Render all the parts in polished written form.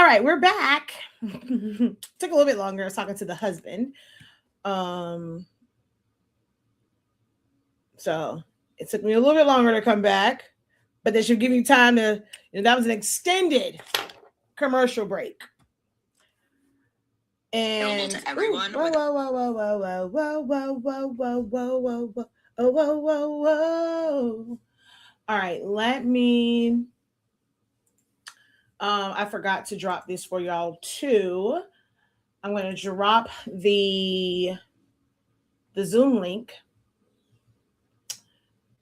right, we're back. Took a little bit longer. I was talking to the husband. So it took me a little bit longer to come back, but they should give me time to, that was an extended commercial break. And to everyone. Whoa, whoa, whoa, whoa, whoa, whoa, whoa, whoa, whoa, whoa, whoa, whoa, oh, whoa, whoa, whoa. All right, let me. I forgot to drop this for y'all too. I'm going to drop the Zoom link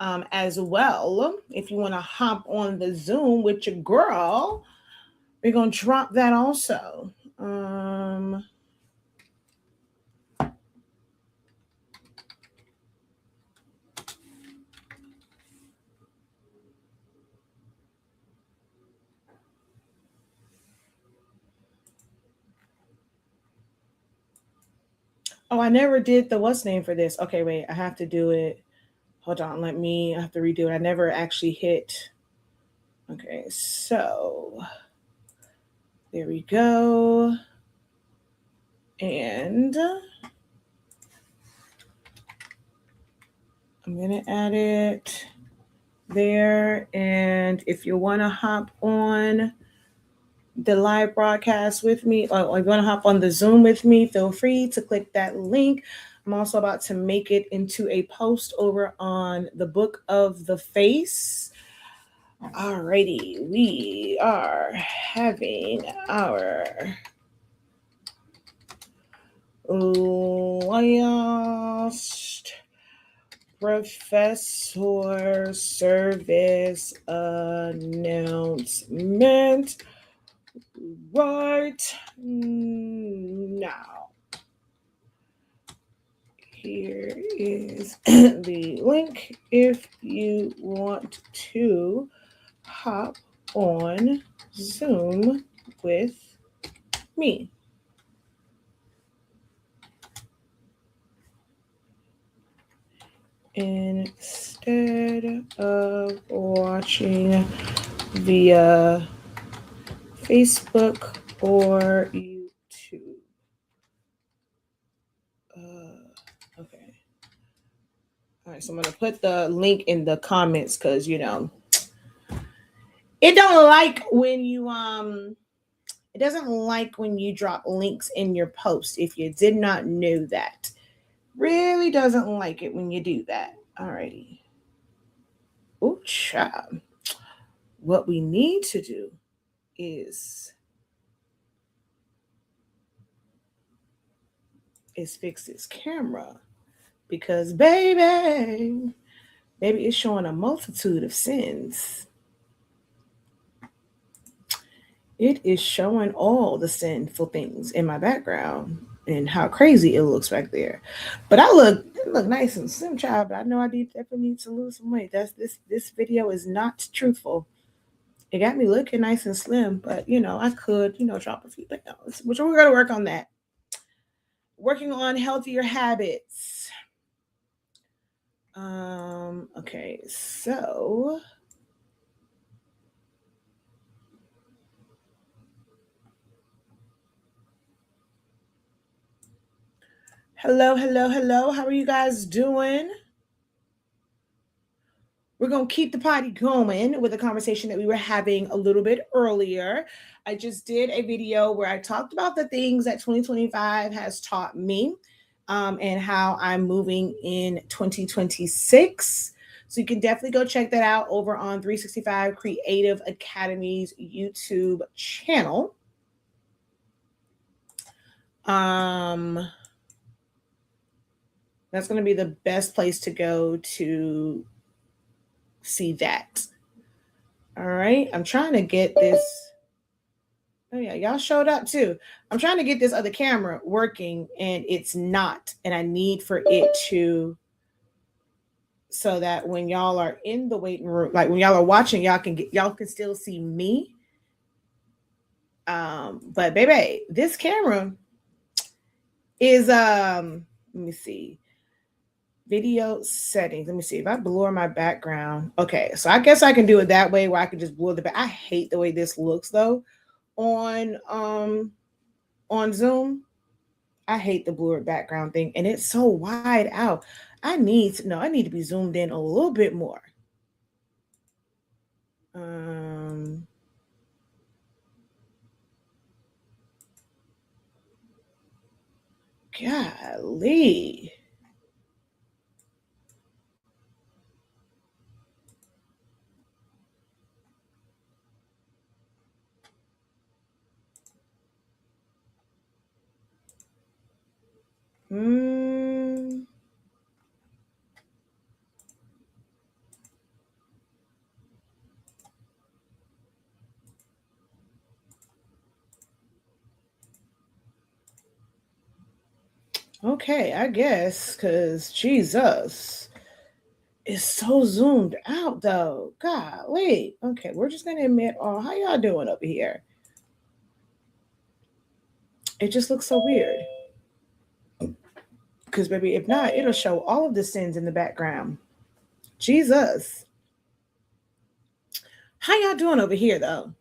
as well. If you want to hop on the Zoom with your girl, we're going to drop that also. Oh, I never did the what's name for this. Okay, wait, I have to do it. Hold on, I have to redo it. I never actually hit. Okay, so there we go. And I'm going to add it there. And if you want to hop on the live broadcast with me, or you want to hop on the Zoom with me, feel free to click that link. I'm also about to make it into a post over on the Book of the Face. Alrighty, we are having our last professor service announcement right now. Here is the link if you want to hop on Zoom with me. Instead of watching via Facebook or YouTube. Okay. All right, so I'm going to put the link in the comments because, it don't like when you, it doesn't like when you drop links in your post. If you did not know that, really doesn't like it when you do that. Alrighty. Oh, child. What we need to do is fix this camera because baby it's showing a multitude of sins. It is showing all the sinful things in my background and how crazy it looks back there. But I look nice and slim, child. But I know I definitely need to lose some weight. This video is not truthful. It got me looking nice and slim, but I could drop a few pounds, which we're gonna work on that. Working on healthier habits. Okay, so hello. How are you guys doing? We're going to keep the party going with a conversation that we were having a little bit earlier. I just did a video where I talked about the things that 2025 has taught me and how I'm moving in 2026. So you can definitely go check that out over on 365 Creative Academy's YouTube channel. That's going to be the best place to go to see that. All right. I'm trying to get this. Oh, yeah. Y'all showed up too. I'm trying to get this other camera working and it's not. And I need for it to, so that when y'all are in the waiting room, like when y'all are watching, y'all can still see me. But baby, this camera is, let me see. Video settings. Let me see if I blur my background. Okay, so I guess I can do it that way where I can just blur the back. I hate the way this looks though. on Zoom. I hate the blurred background thing, and it's so wide out. I need to be zoomed in a little bit more. Um, Golly. Mm, okay, I guess, because Jesus is so zoomed out, though. Golly. Okay, we're just going to admit, how y'all doing over here? It just looks so weird. Because, baby, if not, it'll show all of the sins in the background. Jesus. How y'all doing over here, though?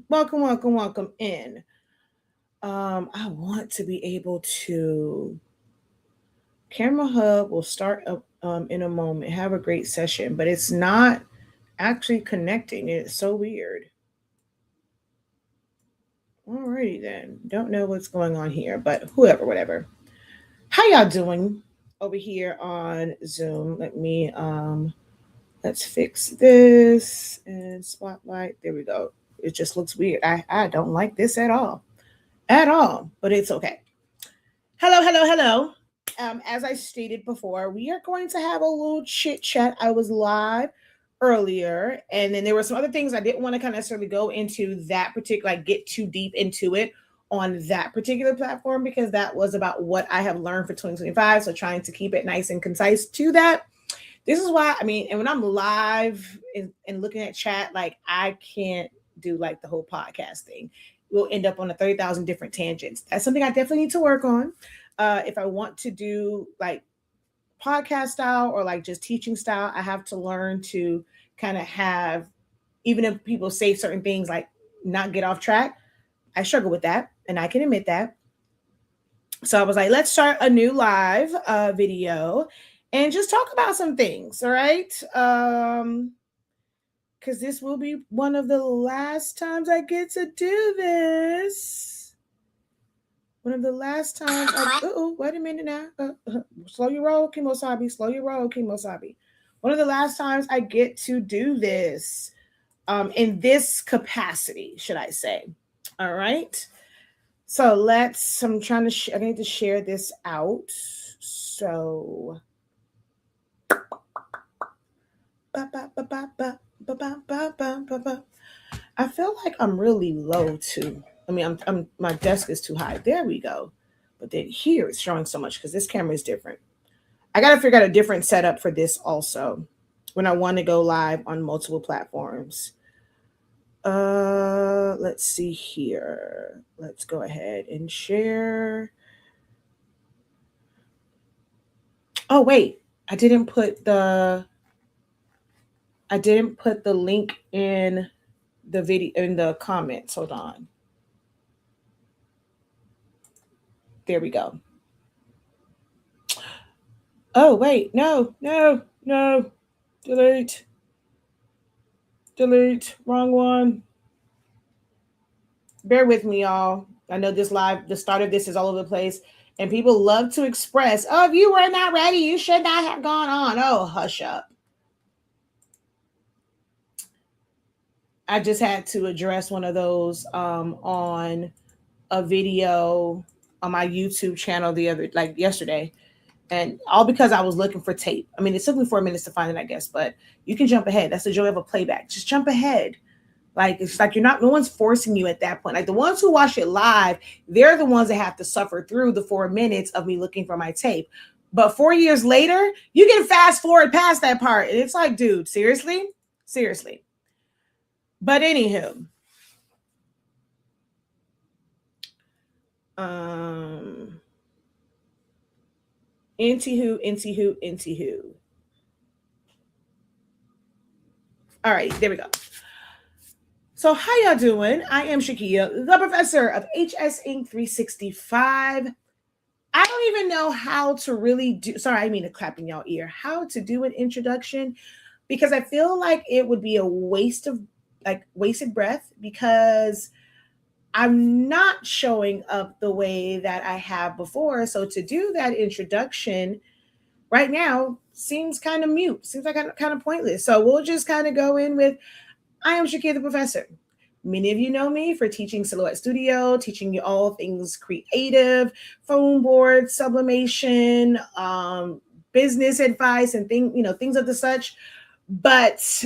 Welcome, welcome, welcome in. I want to be able to. Camera Hub will start up in a moment. Have a great session, but it's not actually connecting. It's so weird. Alrighty then. Don't know what's going on here, but whoever, whatever. How y'all doing over here on Zoom? Let's fix this and spotlight. There we go. It just looks weird. I don't like this at all. At all, but it's okay. Hello, hello, hello. As I stated before, we are going to have a little chit chat. I was live earlier, and then there were some other things I didn't want to kind of necessarily go into that particular, like get too deep into it on that particular platform because that was about what I have learned for 2025. So trying to keep it nice and concise to that. This is why, I mean, and when I'm live and looking at chat, like I can't do like the whole podcast thing. We'll end up on a 30,000 different tangents. That's something I definitely need to work on. If I want to do like podcast style or like just teaching style, I have to learn to kind of have, even if people say certain things, like not get off track. I struggle with that, and I can admit that. So I was like, let's start a new live video and just talk about some things. All right. Because this will be one of the last times I get to do this. One of the last times. Wait a minute now. Slow your roll, Kimosabi. Slow your roll, Kimosabi. One of the last times I get to do this in this capacity, should I say. All right. So I'm trying to, I need to share this out. So. I feel like I'm really low too. I mean, I'm my desk is too high. There we go. But then here it's showing so much because this camera is different. I got to figure out a different setup for this also when I want to go live on multiple platforms. Let's see here. Let's go ahead and share. Oh wait, I didn't put the link in the video in the comments. Hold on. There we go. Oh wait, no. Delete. Wrong one. Bear with me, y'all. I know this live, the start of this is all over the place. And people love to express, oh, if you were not ready, you should not have gone on. Oh, hush up. I just had to address one of those on a video on my YouTube channel yesterday. And all because I was looking for tape. I mean, it took me 4 minutes to find it, I guess, but you can jump ahead. That's the joy of a playback. Just jump ahead. Like, it's like no one's forcing you at that point. Like the ones who watch it live, they're the ones that have to suffer through the 4 minutes of me looking for my tape. But 4 years later, you can fast forward past that part. And it's like, dude, seriously? Seriously. But anywho. Anywho. All right, there we go. So how y'all doing? I am Shakia, the professor of HS Inc. 365. I don't even know how to really do, sorry, I mean to clap in y'all ear, how to do an introduction, because I feel like it would be a waste of, like, wasted breath, because I'm not showing up the way that I have before. So to do that introduction right now seems kind of mute, seems like kind of pointless. So we'll just kind of go in with, I am Shakia the professor. Many of you know me for teaching Silhouette Studio, teaching you all things creative, foam board, sublimation, business advice, and things of the such. But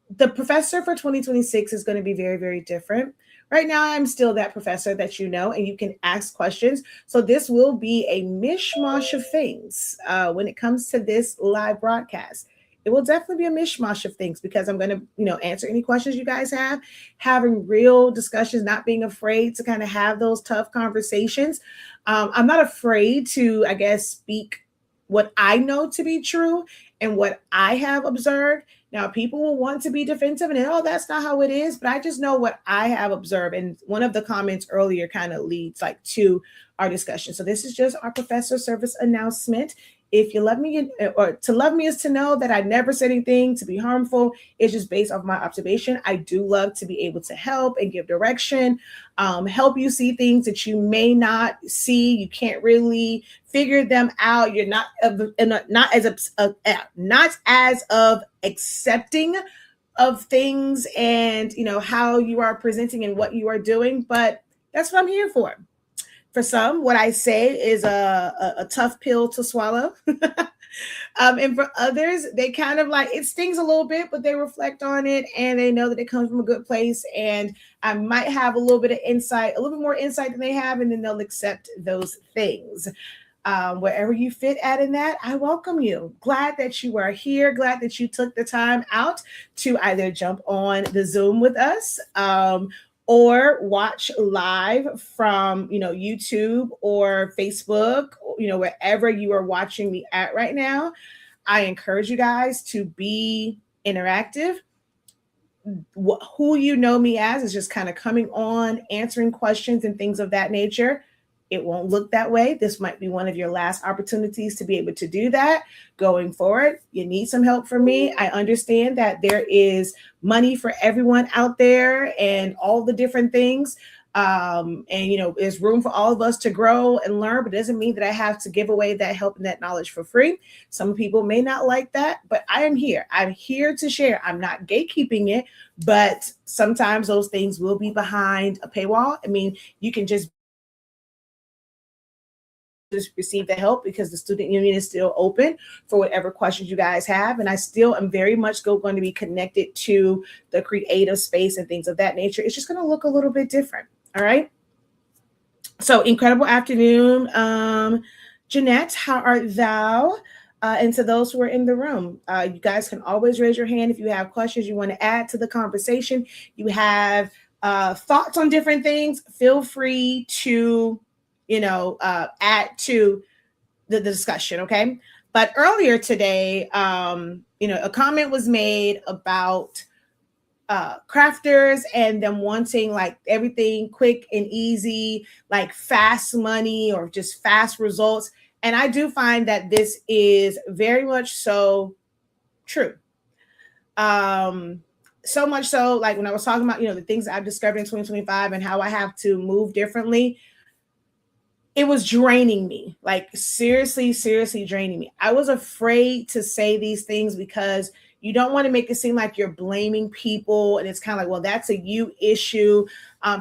the professor for 2026 is going to be very, very different. Right now, I'm still that professor that you know, and you can ask questions. So this will be a mishmash of things when it comes to this live broadcast. It will definitely be a mishmash of things, because I'm going to, answer any questions you guys have, having real discussions, not being afraid to kind of have those tough conversations. I'm not afraid to, I guess, speak what I know to be true and what I have observed. Now, people will want to be defensive and, oh, that's not how it is. But I just know what I have observed. And one of the comments earlier kind of leads to our discussion. So this is just our professor service announcement. If you love me, or to love me is to know that I never said anything to be harmful. It's just based off my observation. I do love to be able to help and give direction, help you see things that you may not see. You can't really figure them out. You're not as of accepting of things, and how you are presenting and what you are doing. But that's what I'm here for. For some, what I say is a tough pill to swallow. And for others, they kind of it stings a little bit, but they reflect on it and they know that it comes from a good place. And I might have a little bit of insight, a little bit more insight than they have, and then they'll accept those things. Wherever you fit at in that, I welcome you. Glad that you are here. Glad that you took the time out to either jump on the Zoom with us, or watch live from YouTube or Facebook, wherever you are watching me at right now. I encourage you guys to be interactive. Who you know me as is just kind of coming on, answering questions and things of that nature. It won't look that way. This might be one of your last opportunities to be able to do that going forward. You need some help from me. I understand that there is money for everyone out there and all the different things. And, there's room for all of us to grow and learn, but it doesn't mean that I have to give away that help and that knowledge for free. Some people may not like that, but I am here. I'm here to share. I'm not gatekeeping it, but sometimes those things will be behind a paywall. I mean, you can just receive the help because the student union is still open for whatever questions you guys have. And I still am very much going to be connected to the creative space and things of that nature. It's just going to look a little bit different. All right. So incredible afternoon. Jeanette, how art thou? And to those who are in the room, you guys can always raise your hand if you have questions you want to add to the conversation. You have thoughts on different things. Feel free to add to the discussion. Okay. But earlier today, a comment was made about crafters and them wanting everything quick and easy, fast money or just fast results. And I do find that this is very much so true. So much so, when I was talking about, the things I've discovered in 2025 and how I have to move differently, it was draining me, seriously draining me. I was afraid to say these things because you don't want to make it seem like you're blaming people. And it's kind of well, that's a you issue.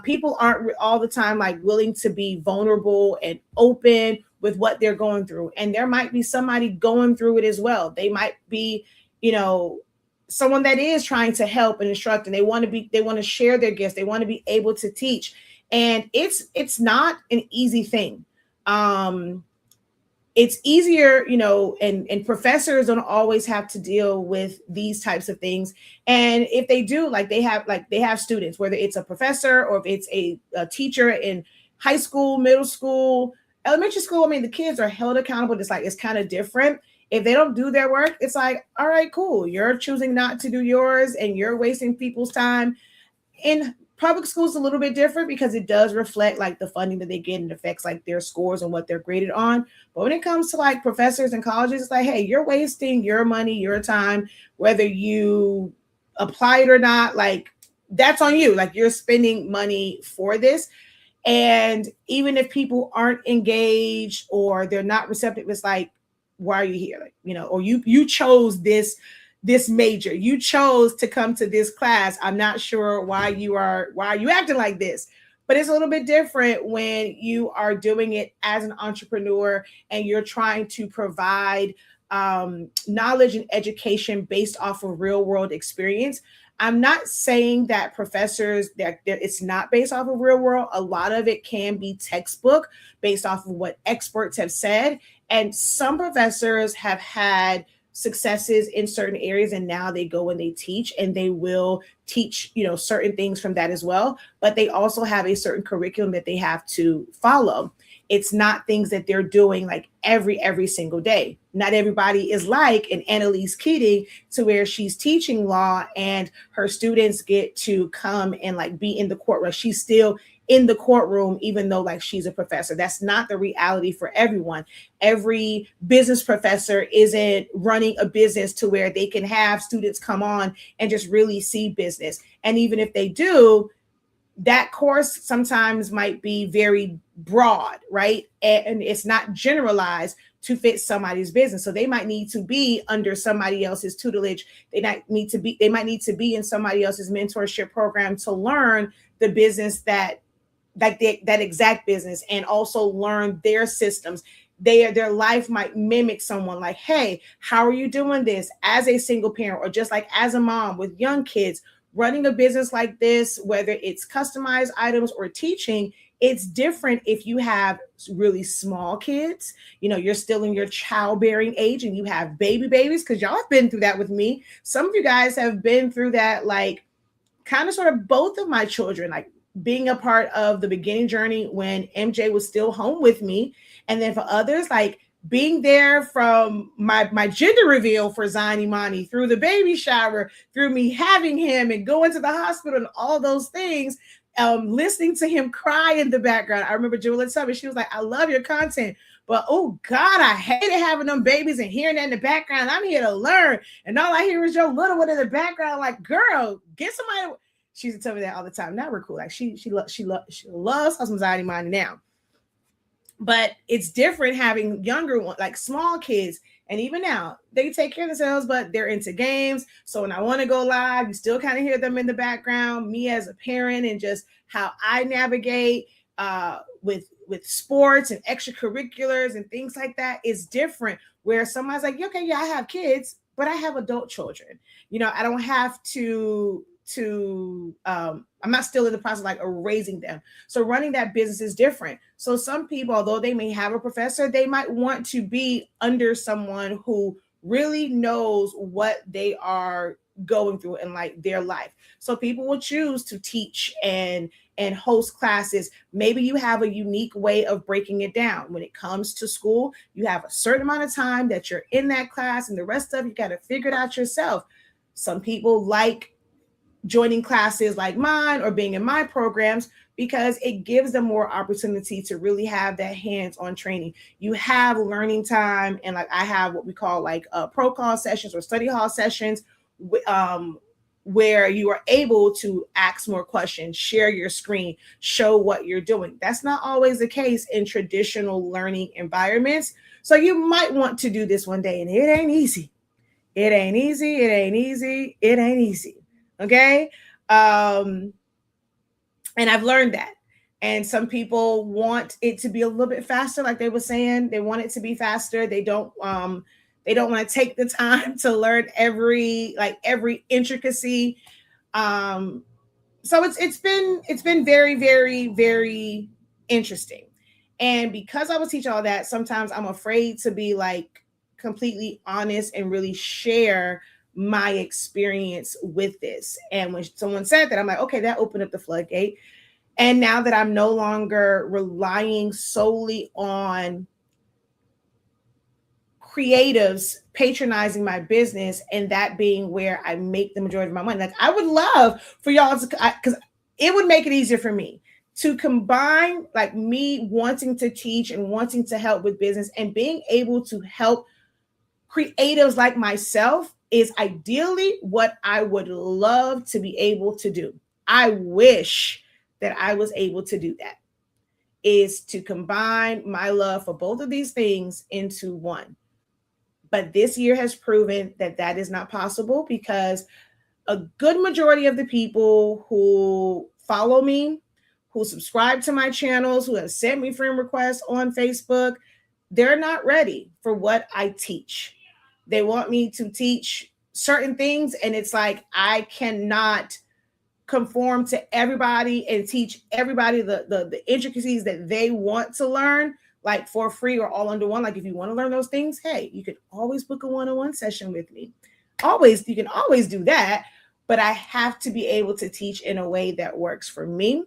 People aren't all the time willing to be vulnerable and open with what they're going through. And there might be somebody going through it as well. They might be, someone that is trying to help and instruct, and they want to share their gifts. They want to be able to teach. And it's not an easy thing. It's easier, and professors don't always have to deal with these types of things. And if they do, they have students, whether it's a professor or if it's a teacher in high school, middle school, elementary school. I mean, the kids are held accountable. It's kind of different. If they don't do their work, it's all right, cool. You're choosing not to do yours and you're wasting people's time. And Public school is a little bit different because it does reflect like the funding that they get and affects like their scores and what they're graded on. But when it comes to like professors and colleges, it's like, hey, you're wasting your money, your time, whether you apply it or not. Like, that's on you. Like, you're spending money for this. And even if people aren't engaged or they're not receptive, it's like, why are you here? Like, or you chose this major. You chose to come to this class. I'm not sure why are you acting like this. But it's a little bit different when you are doing it as an entrepreneur and you're trying to provide knowledge and education based off of real world experience. I'm not saying that professors that it's not based off of real world. A lot of it can be textbook based off of what experts have said. And some professors have had successes in certain areas, and now they go and they teach, and they will teach certain things from that as well. But they also have a certain curriculum that they have to follow. It's not things that they're doing like every single day. Not everybody is like an Annalise Keating to where she's teaching law and her students get to come and like be in the courtroom. She's still in the courtroom, even though like she's a professor. That's not the reality for everyone. Every business professor isn't running a business to where they can have students come on and just really see business. And even if they do, that course sometimes might be very broad, right? And it's not generalized to fit somebody's business. So they might need to be under somebody else's tutelage. They might need to be in somebody else's mentorship program to learn the business that exact business, and also learn their systems. Their life might mimic someone. Like, hey, how are you doing this as a single parent, or just like as a mom with young kids? Running a business like this, whether it's customized items or teaching, it's different if you have really small kids. You're still in your childbearing age and you have babies, because y'all have been through that with me. Some of you guys have been through that, like kind of sort of both of my children, like being a part of the beginning journey when MJ was still home with me. And then for others, like being there from my gender reveal for Zion Imani, through the baby shower, through me having him and going to the hospital and all those things, listening to him cry in the background. I remember Julia told me, she was like, I love your content, but oh God, I hated having them babies and hearing that in the background. I'm here to learn. And all I hear is your little one in the background. Like, girl, get somebody. She used to tell me that all the time. Now we're cool. Like she loves us some Zion Imani now. But it's different having younger ones, like small kids. And even now, they take care of themselves, but they're into games. So when I want to go live, you still kind of hear them in the background. Me as a parent and just how I navigate with sports and extracurriculars and things like that is different. Where somebody's like, okay, yeah, I have kids, but I have adult children. I don't have to I'm not still in the process of like raising them. So running that business is different. So some people, although they may have a professor, they might want to be under someone who really knows what they are going through in like their life. So people will choose to teach and host classes. Maybe you have a unique way of breaking it down. When it comes to school, you have a certain amount of time that you're in that class, and the rest of you got to figure it out yourself. Some people like joining classes like mine or being in my programs because it gives them more opportunity to really have that hands-on training. You have learning time, and like I have what we call like pro call sessions or study hall sessions, where you are able to ask more questions, share your screen, show what you're doing. That's not always the case in traditional learning environments. So you might want to do this one day, and it ain't easy. It ain't easy. It ain't easy. It ain't easy. Okay. And I've learned that. And some people want it to be a little bit faster. Like they were saying, they want it to be faster. They don't want to take the time to learn every intricacy. So it's been very, very, very interesting. And because I was teaching all that, sometimes I'm afraid to be like completely honest and really share my experience with this. And when someone said that, I'm like, okay, that opened up the floodgate. And now that I'm no longer relying solely on creatives patronizing my business and that being where I make the majority of my money. Like I would love for y'all to, because it would make it easier for me to combine like me wanting to teach and wanting to help with business and being able to help creatives like myself is ideally what I would love to be able to do. I wish that I was able to do that, is to combine my love for both of these things into one. But this year has proven that that is not possible because a good majority of the people who follow me, who subscribe to my channels, who have sent me friend requests on Facebook, they're not ready for what I teach. They want me to teach certain things, and it's like I cannot conform to everybody and teach everybody the intricacies that they want to learn, like for free or all under one. Like if you want to learn those things, hey, you could always book a one-on-one session with me. Always, you can always do that, but I have to be able to teach in a way that works for me.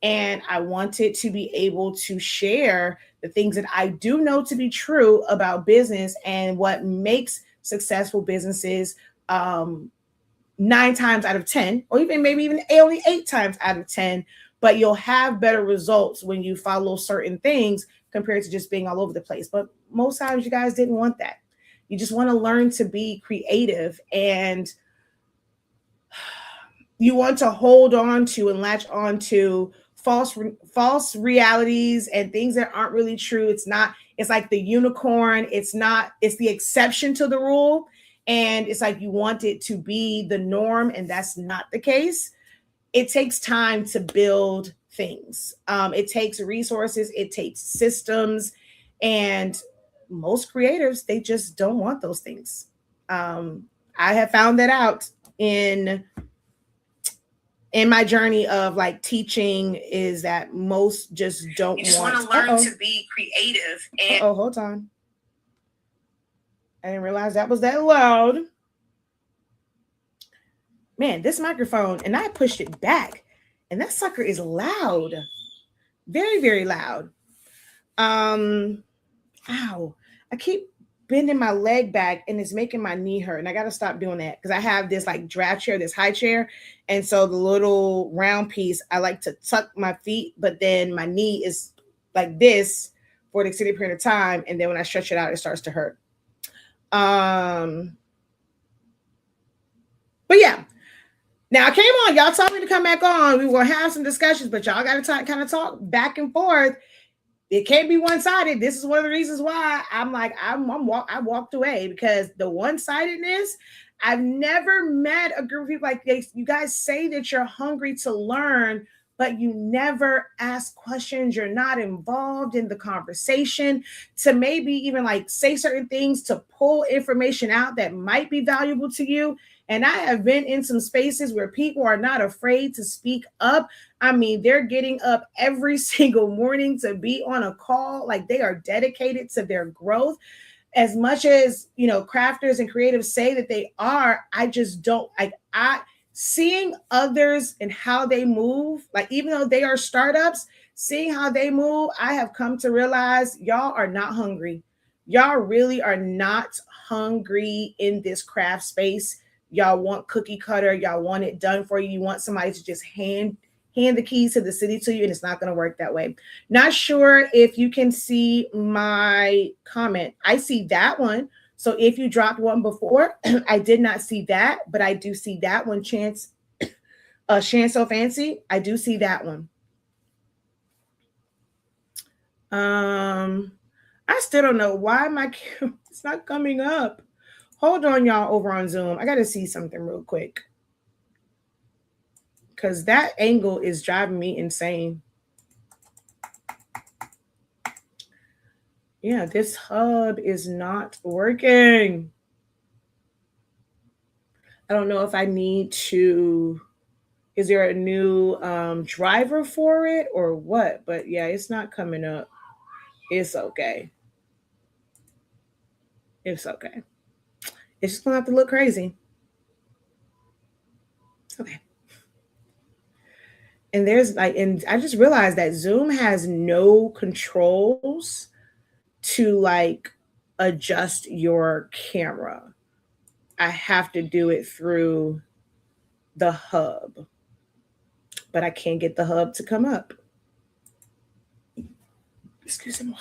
And I wanted to be able to share the things that I do know to be true about business and what makes successful businesses 9 times out of 10, or even maybe even only 8 times out of 10. But you'll have better results when you follow certain things compared to just being all over the place. But most times you guys didn't want that. You just want to learn to be creative, and you want to hold on to and latch on to false realities and things that aren't really true. It's like the unicorn. It's the exception to the rule. And it's like you want it to be the norm, and that's not the case. It takes time to build things. It takes resources, it takes systems, and most creatives, they just don't want those things. I have found that out in my journey of like teaching, is that most just don't you just want to learn to be creative. And hold on. I didn't realize that was that loud. Man, this microphone, and I pushed it back, and that sucker is loud. Very, very loud. Ow. I keep bending my leg back, and it's making my knee hurt, and I got to stop doing that because I have this like draft chair, this high chair, and so the little round piece, I like to tuck my feet, but then my knee is like this for an extended period of time, and then when I stretch it out, it starts to hurt. But yeah, now I came on. Y'all told me to come back on. We will have some discussions, but y'all got to kind of talk back and forth. It can't be one-sided. This is one of the reasons why I'm like, I walked away, because the one-sidedness, I've never met a group of people like this. You guys say that you're hungry to learn, but you never ask questions. You're not involved in the conversation to maybe even like say certain things to pull information out that might be valuable to you. And I have been in some spaces where people are not afraid to speak up. I mean, they're getting up every single morning to be on a call. Like they are dedicated to their growth. As much as, you know, crafters and creatives say that they are, I just don't like, seeing others and how they move, like even though they are startups, seeing how they move, I have come to realize y'all are not hungry. Y'all really are not hungry in this craft space. Y'all want cookie cutter. Y'all want it done for you. You want somebody to just hand the keys to the city to you, and it's not going to work that way. Not sure if you can see my comment. I see that one. So if you dropped one before, I did not see that, but I do see that one. Chance So Fancy, I do see that one. I still don't know why it's not coming up. Hold on, y'all, over on Zoom. I got to see something real quick, because that angle is driving me insane. Yeah, this hub is not working. I don't know if I need to, is there a new driver for it or what? But yeah, it's not coming up. It's okay. It's okay. It's just gonna have to look crazy. Okay. And and I just realized that Zoom has no controls to like adjust your camera. I have to do it through the hub. but I can't get the hub to come up. Excuse me.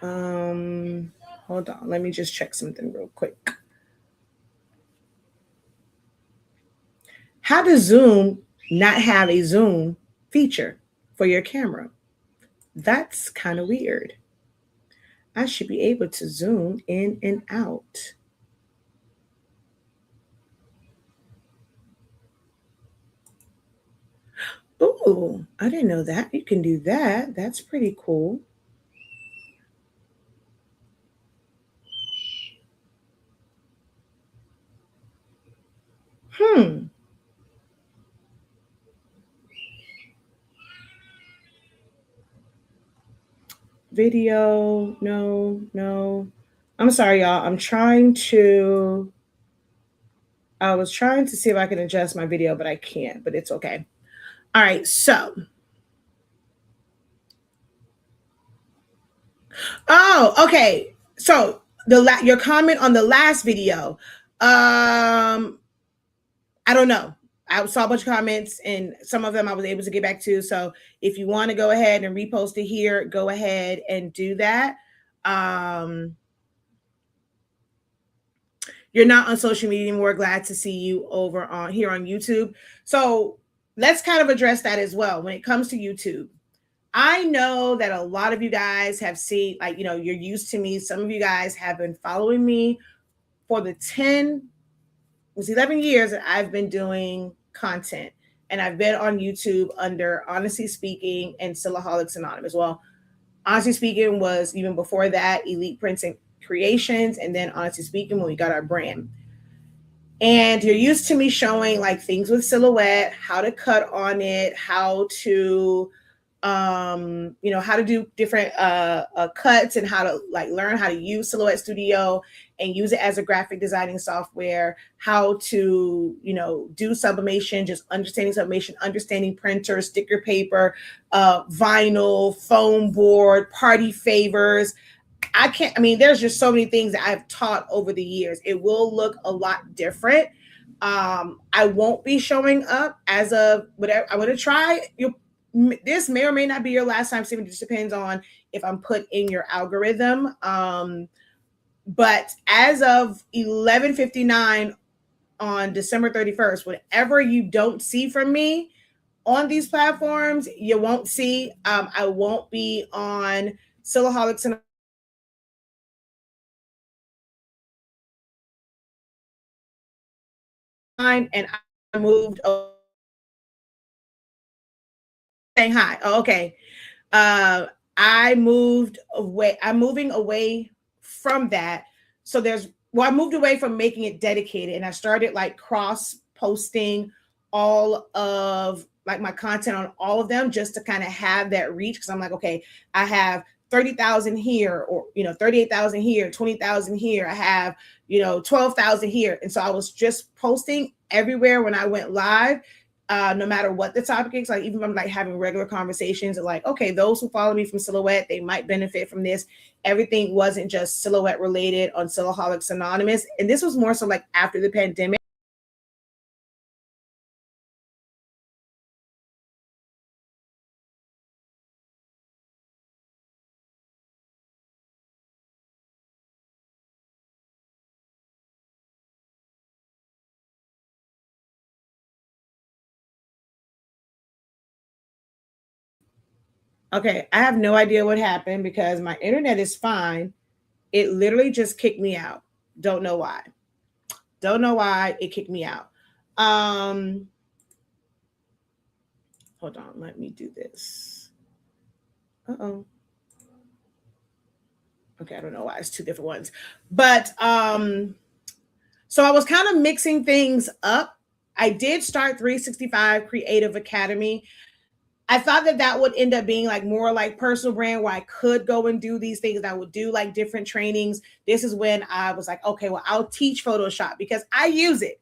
Hold on. Let me just check something real quick. How does Zoom not have a zoom feature for your camera? That's kind of weird. I should be able to zoom in and out. Ooh, I didn't know that. You can do that. That's pretty cool. Video, no. I'm sorry, y'all. I was trying to see if I can adjust my video, but I can't, but it's okay. All right, so. Oh, okay. So your comment on the last video, I don't know. I saw a bunch of comments and some of them I was able to get back to. So if you want to go ahead and repost it here, go ahead and do that. You're not on social media anymore. Glad to see you over on here on YouTube. So let's kind of address that as well. When it comes to YouTube, I know that a lot of you guys have seen, like, you're used to me. Some of you guys have been following me for the 11 years that I've been doing content. And I've been on YouTube under Honestly Speaking and Silaholics Anonymous. Well, Honestly Speaking was even before that, Elite Prints and Creations, and then Honestly Speaking when we got our brand. And you're used to me showing like things with silhouette, how to cut on it, how to how to do different cuts and how to like learn how to use Silhouette Studio and use it as a graphic designing software, how to, do sublimation, just understanding sublimation, understanding printer, sticker paper, vinyl, foam board, party favors. There's just so many things that I've taught over the years. It will look a lot different. I won't be showing up as a whatever. I'm going to try. This may or may not be your last time seeing. It just depends on if I'm put in your algorithm. But as of 11:59 on December 31st, whatever you don't see from me on these platforms, you won't see. I won't be on Silaholics and I moved. Saying hi. Oh, okay. I'm moving away from that. So I moved away from making it dedicated and I started like cross posting all of like my content on all of them just to kind of have that reach. Cause I'm like, okay, I have 30,000 here or, 38,000 here, 20,000 here. I have, 12,000 here. And so I was just posting everywhere when I went live. No matter what the topic is, like even if I'm like having regular conversations of like, okay, those who follow me from Silhouette, they might benefit from this. Everything wasn't just Silhouette related on Silaholics Anonymous. And this was more so like after the pandemic. Okay, I have no idea what happened because my internet is fine. It literally just kicked me out. Don't know why. Don't know why it kicked me out. Hold on, let me do this. Uh-oh. Okay, I don't know why it's two different ones. But so I was kind of mixing things up. I did start 365 Creative Academy. I thought that would end up being like more like personal brand where I could go and do these things. I would do like different trainings. This is when I was like, okay, well, I'll teach Photoshop because I use it.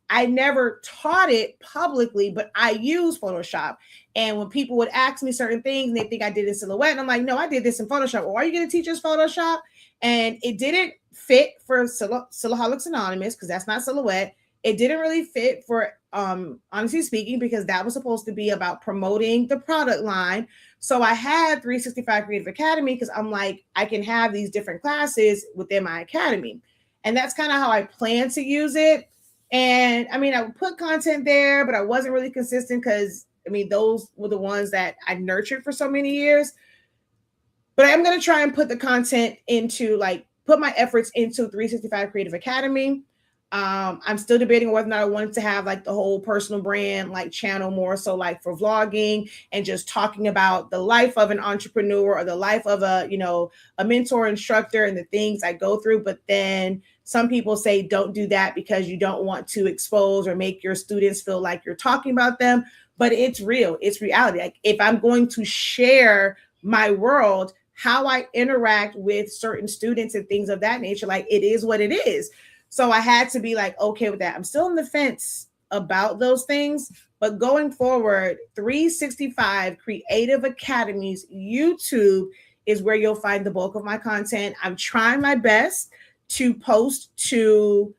I never taught it publicly, but I use Photoshop. And when people would ask me certain things and they think I did it in Silhouette, and I'm like, no, I did this in Photoshop. Well, are you going to teach us Photoshop? And it didn't fit for Silaholics Anonymous because that's not Silhouette. It didn't really fit for honestly speaking, because that was supposed to be about promoting the product line. So I had 365 Creative Academy because I'm like, I can have these different classes within my academy. And that's kind of how I plan to use it. And I mean, I would put content there, but I wasn't really consistent because I mean, those were the ones that I nurtured for so many years. But I'm going to try and put the content into like put my efforts into 365 Creative Academy. I'm still debating whether or not I wanted to have like the whole personal brand like channel more so like for vlogging and just talking about the life of an entrepreneur or the life of a, you know, a mentor instructor and the things I go through. But then some people say don't do that because you don't want to expose or make your students feel like you're talking about them. But it's real. It's reality. Like if I'm going to share my world, how I interact with certain students and things of that nature, like it is what it is. So I had to be like, okay with that. I'm still on the fence about those things, but going forward, 365 Creative Academy's YouTube is where you'll find the bulk of my content. I'm trying my best to post to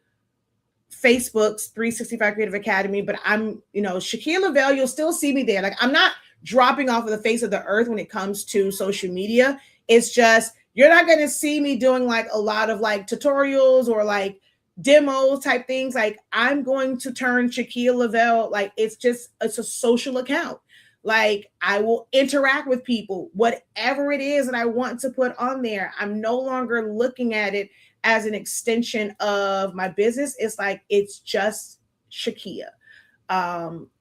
Facebook's 365 Creative Academy, but I'm, you know, Shaquille Lavelle, you'll still see me there. Like I'm not dropping off of the face of the earth when it comes to social media. It's just, you're not going to see me doing like a lot of like tutorials or like demos type things. Like I'm going to turn Shaquille Lavelle, like it's a social account. Like I will interact with people, whatever it is that I want to put on there. I'm no longer looking at it as an extension of my business. It's like, it's just Shakia.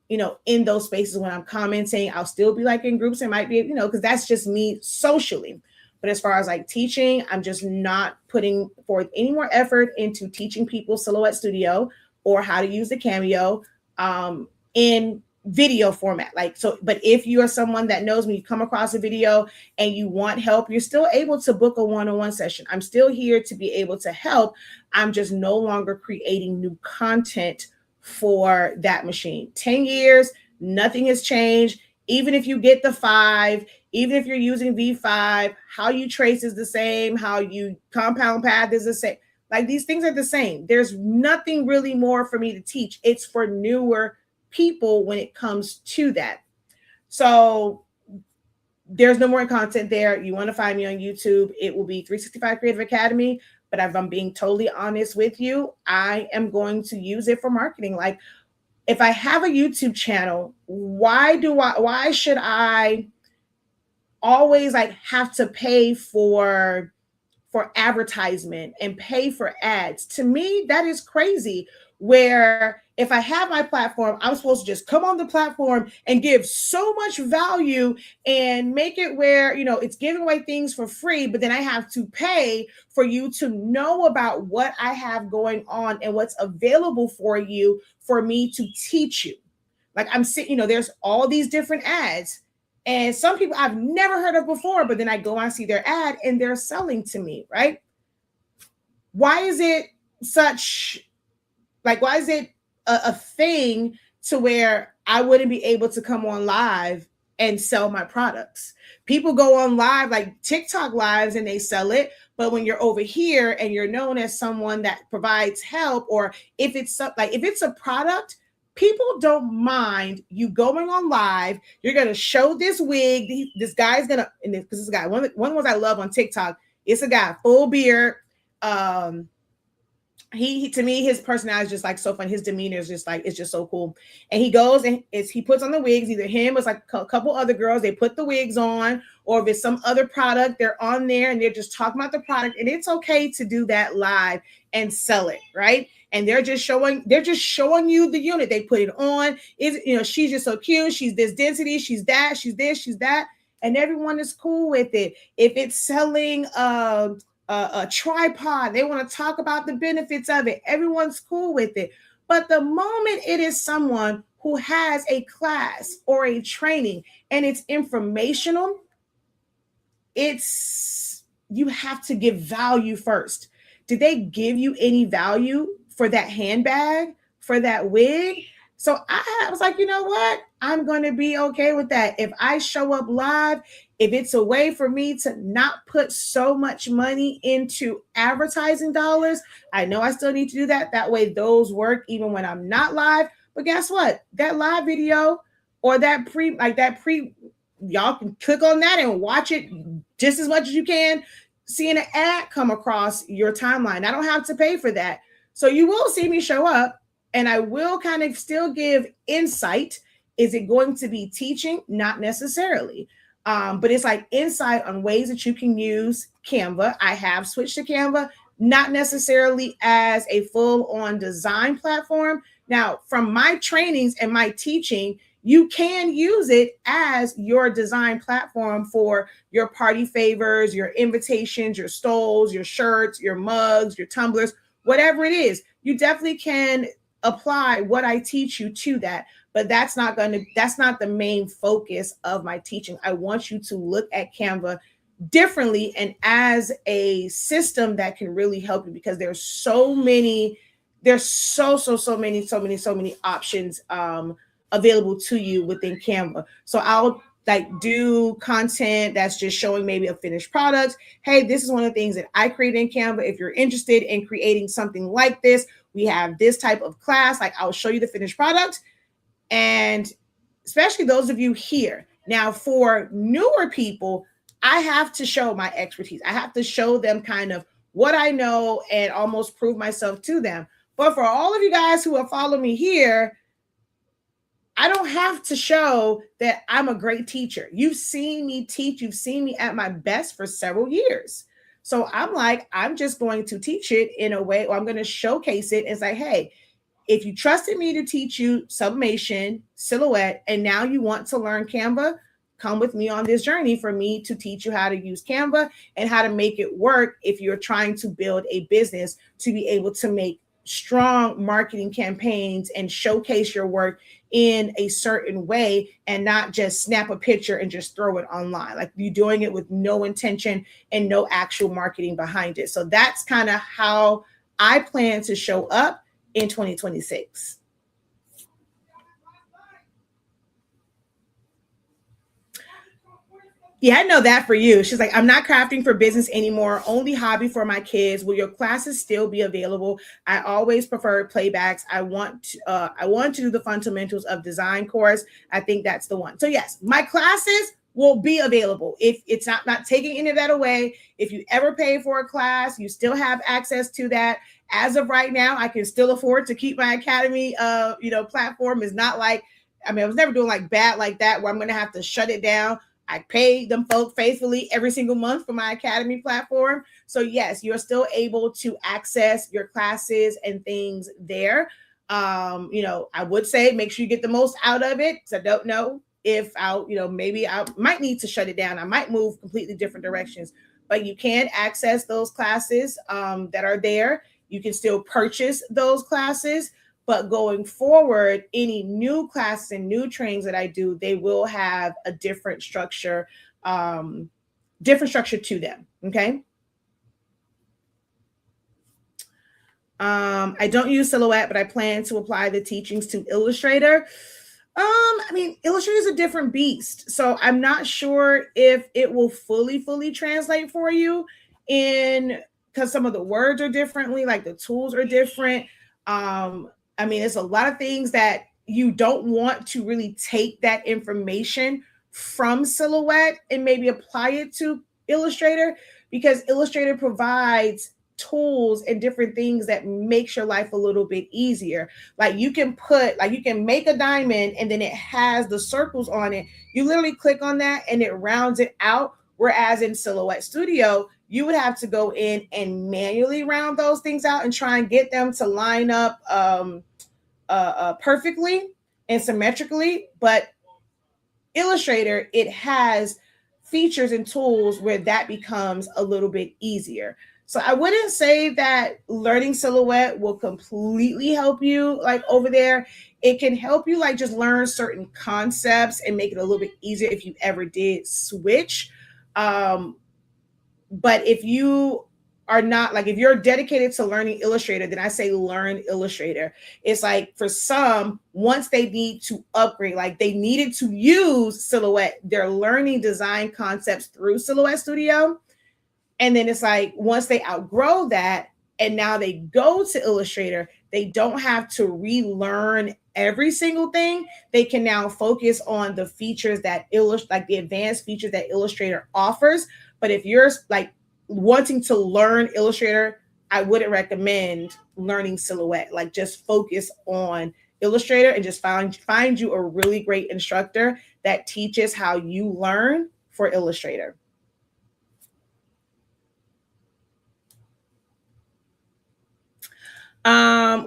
You know, in those spaces when I'm commenting, I'll still be like in groups. It might be, you know, because that's just me socially. But as far as like teaching, I'm just not putting forth any more effort into teaching people Silhouette Studio or how to use the Cameo in video format. Like, so, but if you are someone that knows me, you come across a video and you want help, you're still able to book a one-on-one session. I'm still here to be able to help. I'm just no longer creating new content for that machine. 10 years, nothing has changed. Even if you get the 5, even if you're using V5, how you trace is the same, how you compound path is the same. Like these things are the same. There's nothing really more for me to teach. It's for newer people when it comes to that. So there's no more content there. You want to find me on YouTube, it will be 365 Creative Academy. But if I'm being totally honest with you, I am going to use it for marketing. Like if I have a YouTube channel, why should I always like have to pay for advertisement and pay for ads? To me, that is crazy. Where if I have my platform, I'm supposed to just come on the platform and give so much value and make it where, you know, it's giving away things for free, but then I have to pay for you to know about what I have going on and what's available for you for me to teach you. Like I'm sitting, you know, there's all these different ads. And some people I've never heard of before, but then I go and see their ad and they're selling to me, right? Why is it such, like, why is it a thing to where I wouldn't be able to come on live and sell my products? People go on live, like TikTok lives, and they sell it. But when you're over here and you're known as someone that provides help, or if it's like, if it's a product, people don't mind you going on live. You're going to show this wig. This guy's going to, and because this guy, one of the ones I love on TikTok, it's a guy, full beard. He to me, his personality is just like so fun. His demeanor is just like, it's just so cool. And he goes and he puts on the wigs, either him or like a couple other girls, they put the wigs on, or if it's some other product, they're on there and they're just talking about the product. And it's okay to do that live and sell it, right? And they're just showing you the unit. They put it on. Is, you know, she's just so cute. She's this density. She's that. She's this. She's that. And everyone is cool with it. If it's selling a tripod, they want to talk about the benefits of it. Everyone's cool with it. But the moment it is someone who has a class or a training and it's informational, you have to give value first. Did they give you any value for that handbag, for that wig? So I was like, you know what? I'm going to be okay with that. If I show up live, if it's a way for me to not put so much money into advertising dollars, I know I still need to do that. That way those work even when I'm not live. But guess what? That live video or that pre, y'all can click on that and watch it just as much as you can seeing an ad come across your timeline. I don't have to pay for that. So you will see me show up and I will kind of still give insight. Is it going to be teaching? Not necessarily. But it's like insight on ways that you can use Canva. I have switched to Canva, not necessarily as a full on design platform. Now, from my trainings and my teaching, you can use it as your design platform for your party favors, your invitations, your stoles, your shirts, your mugs, your tumblers, whatever it is. You definitely can apply what I teach you to that, but that's not the main focus of my teaching. I want you to look at Canva differently and as a system that can really help you, because there's so many options available to you within Canva. So I'll like do content that's just showing maybe a finished product. Hey, this is one of the things that I create in Canva. If you're interested in creating something like this, we have this type of class. Like I'll show you the finished product. And especially those of you here. Now, for newer people, I have to show my expertise. I have to show them kind of what I know and almost prove myself to them. But for all of you guys who have followed me here, I don't have to show that I'm a great teacher. You've seen me teach. You've seen me at my best for several years. So I'm like, I'm just going to teach it in a way, or I'm going to showcase it and say, hey, if you trusted me to teach you summation, silhouette, and now you want to learn Canva, come with me on this journey for me to teach you how to use Canva and how to make it work if you're trying to build a business to be able to make strong marketing campaigns and showcase your work in a certain way and not just snap a picture and just throw it online. Like you're doing it with no intention and no actual marketing behind it. So that's kind of how I plan to show up in 2026. Yeah, I know that for you. She's like, I'm not crafting for business anymore, only hobby for my kids. Will your classes still be available? I always prefer playbacks. I want to do the fundamentals of design course. I think that's the one. So yes, my classes will be available. If it's not taking any of that away. If you ever pay for a class, you still have access to that. As of right now, I can still afford to keep my academy platform. Is not like, I was never doing like bad like that where I'm going to have to shut it down. I pay them folk faithfully every single month for my academy platform. So yes, you're still able to access your classes and things there. I would say make sure you get the most out of it. So I don't know if maybe I might need to shut it down. I might move completely different directions, but you can access those classes that are there. You can still purchase those classes. But going forward, any new classes and new trainings that I do, they will have a different structure to them. Okay. I don't use Silhouette, but I plan to apply the teachings to Illustrator. Illustrator is a different beast. So I'm not sure if it will fully translate for you because some of the words are differently, like the tools are different. It's a lot of things that you don't want to really take that information from Silhouette and maybe apply it to Illustrator, because Illustrator provides tools and different things that makes your life a little bit easier. Like you can make a diamond and then it has the circles on it. You literally click on that and it rounds it out. Whereas in Silhouette Studio, you would have to go in and manually round those things out and try and get them to line up perfectly and symmetrically. But Illustrator, it has features and tools where that becomes a little bit easier. So I wouldn't say that learning Silhouette will completely help you like over there. It can help you like just learn certain concepts and make it a little bit easier if you ever did switch. But if you are not like, if you're dedicated to learning Illustrator, then I say learn Illustrator. It's like for some, once they need to upgrade, like they needed to use Silhouette, they're learning design concepts through Silhouette Studio. And then it's like once they outgrow that and now they go to Illustrator, they don't have to relearn every single thing. They can now focus on the features that like the advanced features that Illustrator offers. But if you're like wanting to learn Illustrator, I wouldn't recommend learning Silhouette. Like just focus on Illustrator and just find you a really great instructor that teaches how you learn for Illustrator.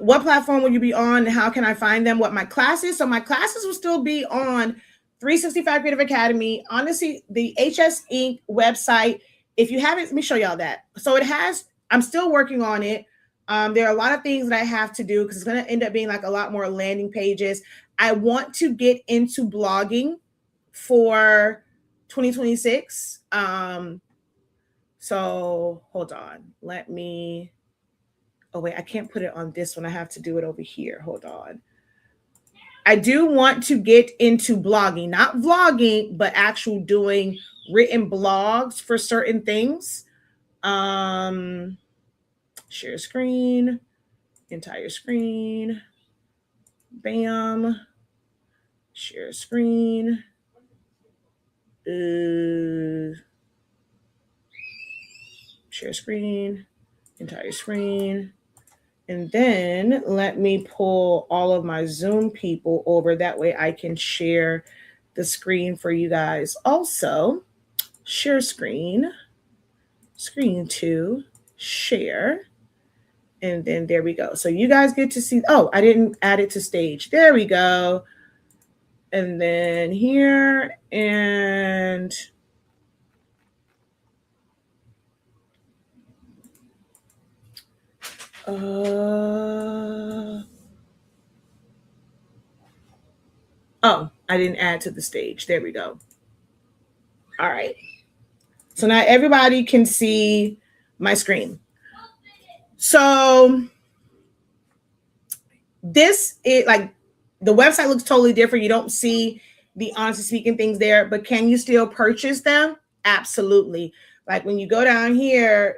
What platform will you be on and how can I find them? What my classes? So my classes will still be on 365 Creative Academy. Honestly, the HS Inc. website, if you haven't, let me show y'all that. So it has, I'm still working on it. There are a lot of things that I have to do because it's going to end up being like a lot more landing pages. I want to get into blogging for 2026. So hold on. Let me, oh wait, I can't put it on this one. I have to do it over here. Hold on. I do want to get into blogging, not vlogging, but actual doing written blogs for certain things. Share screen, entire screen, bam, share screen. Share screen, entire screen. And then let me pull all of my Zoom people over. That way I can share the screen for you guys. Also, share screen, screen 2, share. And then there we go. So you guys get to see, oh, I didn't add it to stage. There we go. And then here and oh, I didn't add to the stage. There we go. All right. So now everybody can see my screen. So this is like, the website looks totally different. You don't see the honestly speaking things there, but can you still purchase them? Absolutely. Like when you go down here,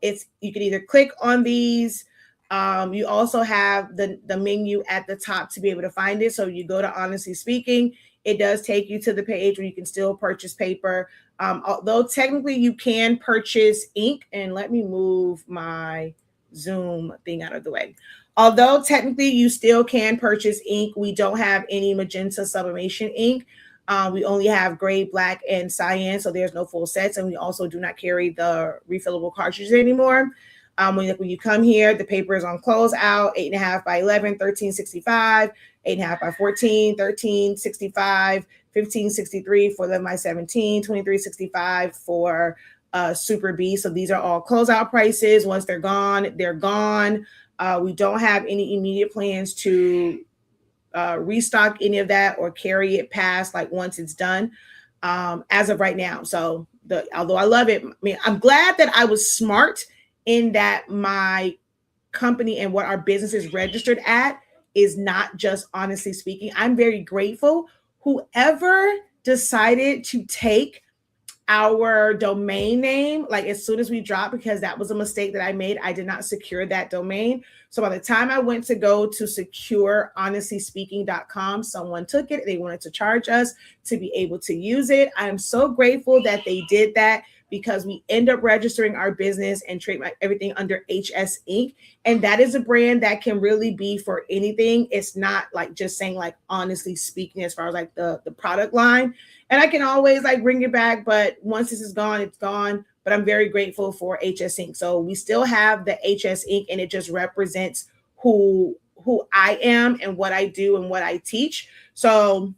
it's, you can either click on these. You also have the menu at the top to be able to find it. So you go to honestly speaking, it does take you to the page where you can still purchase paper. Although technically you can purchase ink, and let me move my Zoom thing out of the way. Although technically you still can purchase ink, we don't have any magenta sublimation ink. We only have gray, black, and cyan, so there's no full sets, and we also do not carry the refillable cartridges anymore. When you come here, the paper is on closeout, 8.5 by 11, 1365, 8.5 by 14, 1365, 1563 for 11 by 17, 2365 for Super B. So these are all closeout prices. Once they're gone, they're gone. We don't have any immediate plans to restock any of that or carry it past like once it's done as of right now. So although I love it, I mean, I'm glad that I was smart in that my company and what our business is registered at is not just honestly speaking. I'm very grateful. Whoever decided to take our domain name, like as soon as we dropped, because that was a mistake that I made. I did not secure that domain. So by the time I went to go to secure honestlyspeaking.com, someone took it. They wanted to charge us to be able to use it. I'm so grateful that they did that, because we end up registering our business and trademark everything under HS Inc. And that is a brand that can really be for anything. It's not like just saying like honestly speaking as far as like the product line. And I can always like bring it back, but once this is gone, it's gone. But I'm very grateful for HS Inc. So we still have the HS Inc. and it just represents who I am and what I do and what I teach. So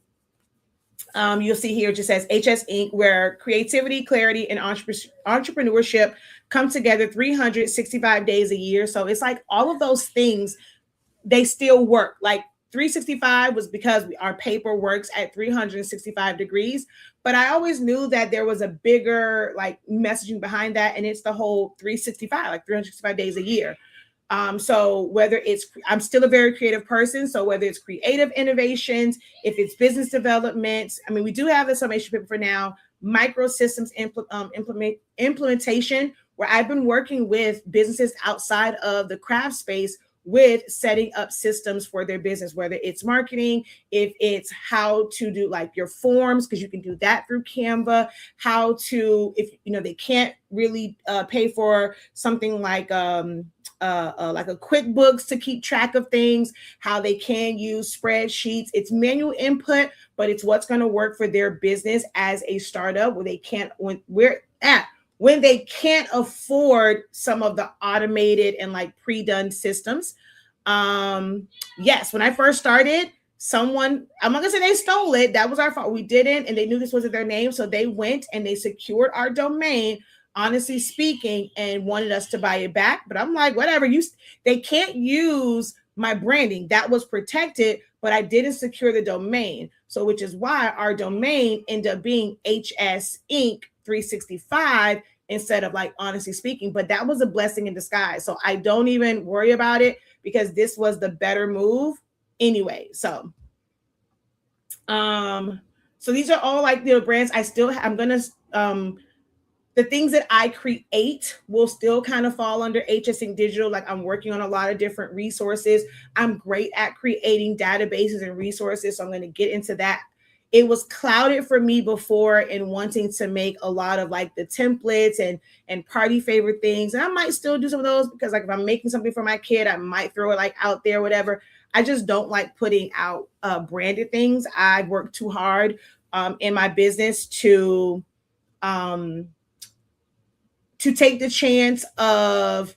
you'll see here it just says HS Inc., where creativity, clarity, and entrepreneurship come together 365 days a year. So it's like all of those things, they still work. Like 365 was because our paper works at 365 degrees, But I always knew that there was a bigger like messaging behind that, and it's the whole 365, like 365 days a year. So whether it's, I'm still a very creative person. So whether it's creative innovations, if it's business development, I mean, we do have the summation paper for now, microsystems implementation, where I've been working with businesses outside of the craft space with setting up systems for their business, whether it's marketing, if it's how to do like your forms, because you can do that through Canva, how to, if you know they can't really pay for something like a QuickBooks to keep track of things, how they can use spreadsheets. It's manual input, but it's what's going to work for their business as a startup where they can't, when they can't afford some of the automated and like pre-done systems. Yes, when I first started, someone, I'm not gonna say they stole it. That was our fault. We didn't, and they knew this wasn't their name. So they went and they secured our domain, honestly speaking, and wanted us to buy it back. But I'm like, whatever, they can't use my branding. That was protected, but I didn't secure the domain. So which is why our domain ended up being HS Inc. 365 instead of like honestly speaking. But that was a blessing in disguise. So I don't even worry about it because this was the better move anyway. So these are all like the brands I still I'm gonna the things that I create will still kind of fall under HS Inc. Digital. Like I'm working on a lot of different resources. I'm great at creating databases and resources, so I'm going to get into that. It was clouded for me before in wanting to make a lot of like the templates and party favorite things. And I might still do some of those because like if I'm making something for my kid, I might throw it like out there, whatever. I just don't like putting out branded things. I work too hard in my business to take the chance of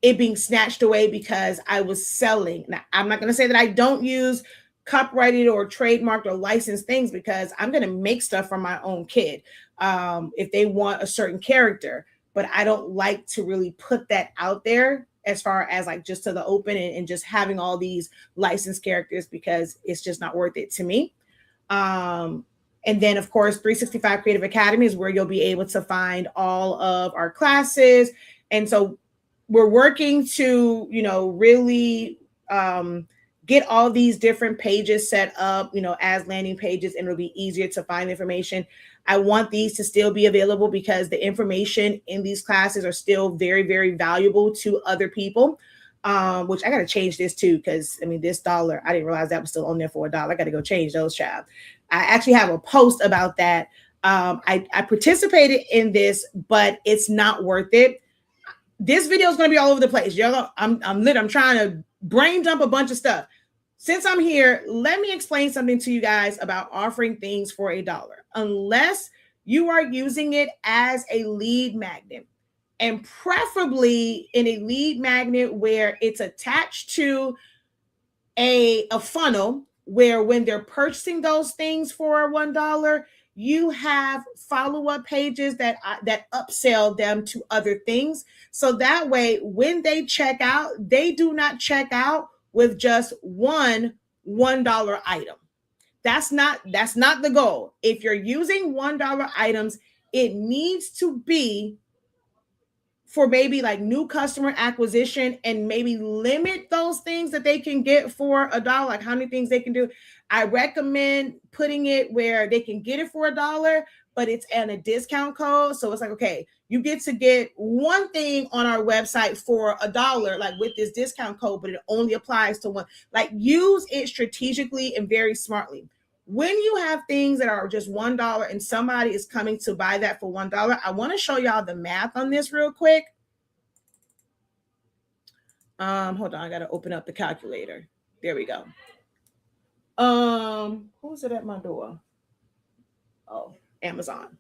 it being snatched away because I was selling. Now, I'm not going to say that I don't use copyrighted or trademarked or licensed things because I'm going to make stuff for my own kid if they want a certain character. But I don't like to really put that out there as far as like just to the open and just having all these licensed characters because it's just not worth it to me. And then, of course, 365 Creative Academy is where you'll be able to find all of our classes. And so we're working to, really get all these different pages set up, as landing pages, and it'll be easier to find information. I want these to still be available because the information in these classes are still very, very valuable to other people. Which I got to change this too, because this dollar, I didn't realize that was still on there for $1. I got to go change those, child. I actually have a post about that. I participated in this, but it's not worth it. This video is going to be all over the place. I'm trying to brain dump a bunch of stuff. Since I'm here, let me explain something to you guys about offering things for $1. Unless you are using it as a lead magnet, and preferably in a lead magnet where it's attached to a funnel where when they're purchasing those things for $1, you have follow-up pages that upsell them to other things. So that way, when they check out, they do not check out with just $1 item. That's not the goal. If you're using $1 items, it needs to be for maybe like new customer acquisition and maybe limit those things that they can get for $1, like how many things they can do. I recommend putting it where they can get it for $1, but it's in a discount code. So it's like, okay, you get to get one thing on our website for $1, like with this discount code, but it only applies to one. Like use it strategically and very smartly. When you have things that are just $1 and somebody is coming to buy that for $1, I want to show y'all the math on this real quick. Hold on, I got to open up the calculator. There we go. Who's it at my door? Oh, Amazon.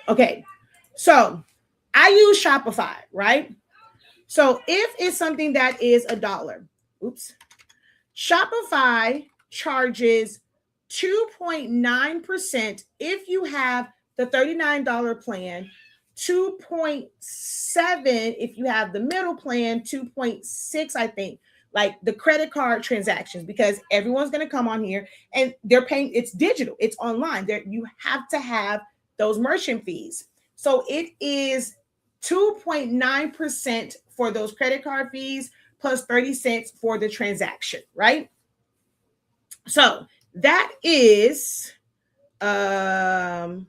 Okay. So I use Shopify, right? So if it's something that is $1, Shopify charges 2.9% if you have the $39 plan, 2.7 if you have the middle plan, 2.6, I think, like the credit card transactions, because everyone's going to come on here and they're paying. It's digital, it's online. There, you have to have those merchant fees. So it is 2.9% for those credit card fees plus 30 cents for the transaction, right? So that is oh,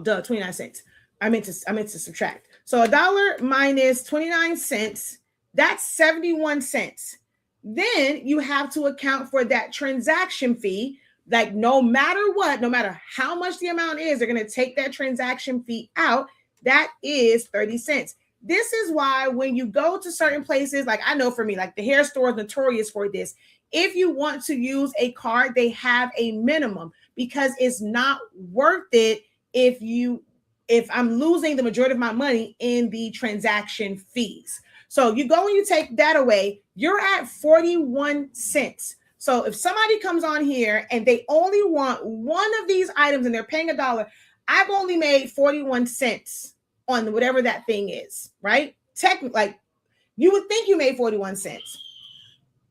duh, 29 cents. I meant to subtract. So $1 minus 29 cents, that's 71 cents. Then you have to account for that transaction fee. Like no matter what, no matter how much the amount is, they're going to take that transaction fee out. That is 30 cents. This is why when you go to certain places, like I know for me, like the hair store is notorious for this. If you want to use a card, they have a minimum, because it's not worth it if I'm losing the majority of my money in the transaction fees. So you go and you take that away, you're at 41 cents. So if somebody comes on here and they only want one of these items and they're paying $1, I've only made 41 cents on whatever that thing is, right? Technically, like you would think you made 41 cents,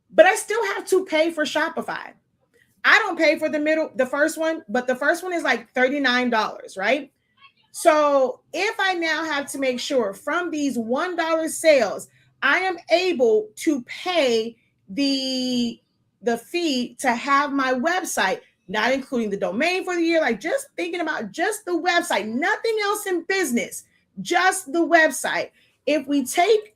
but I still have to pay for Shopify. I don't pay for the first one, but the first one is like $39, right? So if I now have to make sure from these $1 sales, I am able to pay the fee to have my website, not including the domain for the year, like just thinking about just the website, nothing else in business, just the website. If we take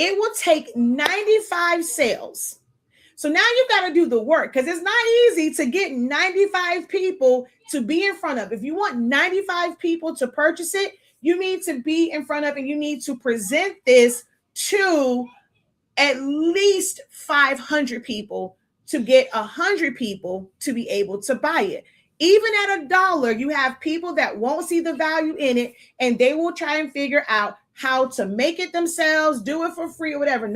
it will take 95 sales. So now you've got to do the work, because it's not easy to get 95 people to be in front of. If you want 95 people to purchase it, you need to be in front of, and you need to present this to at least 500 people to get 100 people to be able to buy it. Even at $1, you have people that won't see the value in it, and they will try and figure out how to make it themselves, do it for free or whatever.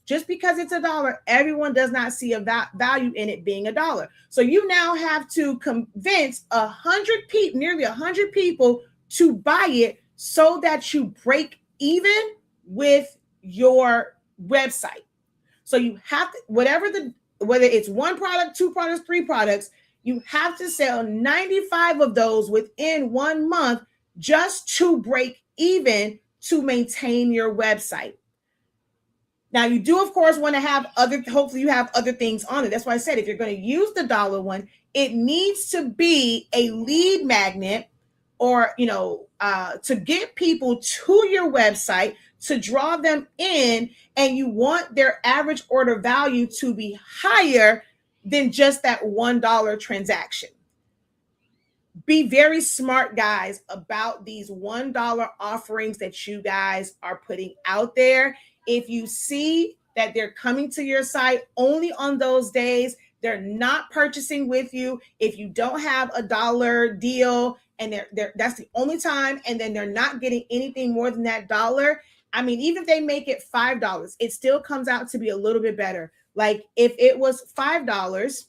Just because it's $1, everyone does not see a value in it being $1. So you now have to convince 100 people, nearly 100 people, to buy it so that you break even with your website. So you have to, whether it's one product, two products, three products, you have to sell 95 of those within 1 month just to break even to maintain your website. Now you do, of course, want to have hopefully you have other things on it. That's why I said, if you're going to use the $1 one, it needs to be a lead magnet, or, to get people to your website, to draw them in, and you want their average order value to be higher than just that $1 transaction. Be very smart, guys, about these $1 offerings that you guys are putting out there. If you see that they're coming to your site only on those days, they're not purchasing with you. If you don't have a $1 deal and that's the only time, and then they're not getting anything more than that $1, I mean, even if they make it $5, it still comes out to be a little bit better. Like if it was $5,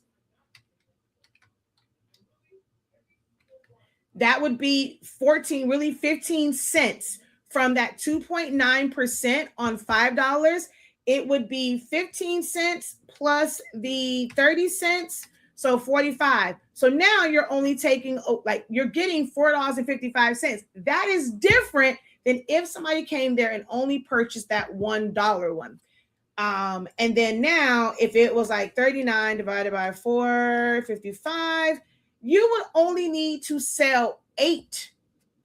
that would be 15 cents from that 2.9% on $5. It would be 15 cents plus the 30 cents. So 45. So now you're only taking, you're getting $4.55. That is different than if somebody came there and only purchased that $1 one. And then now if it was like 39 divided by 4.55, you would only need to sell 8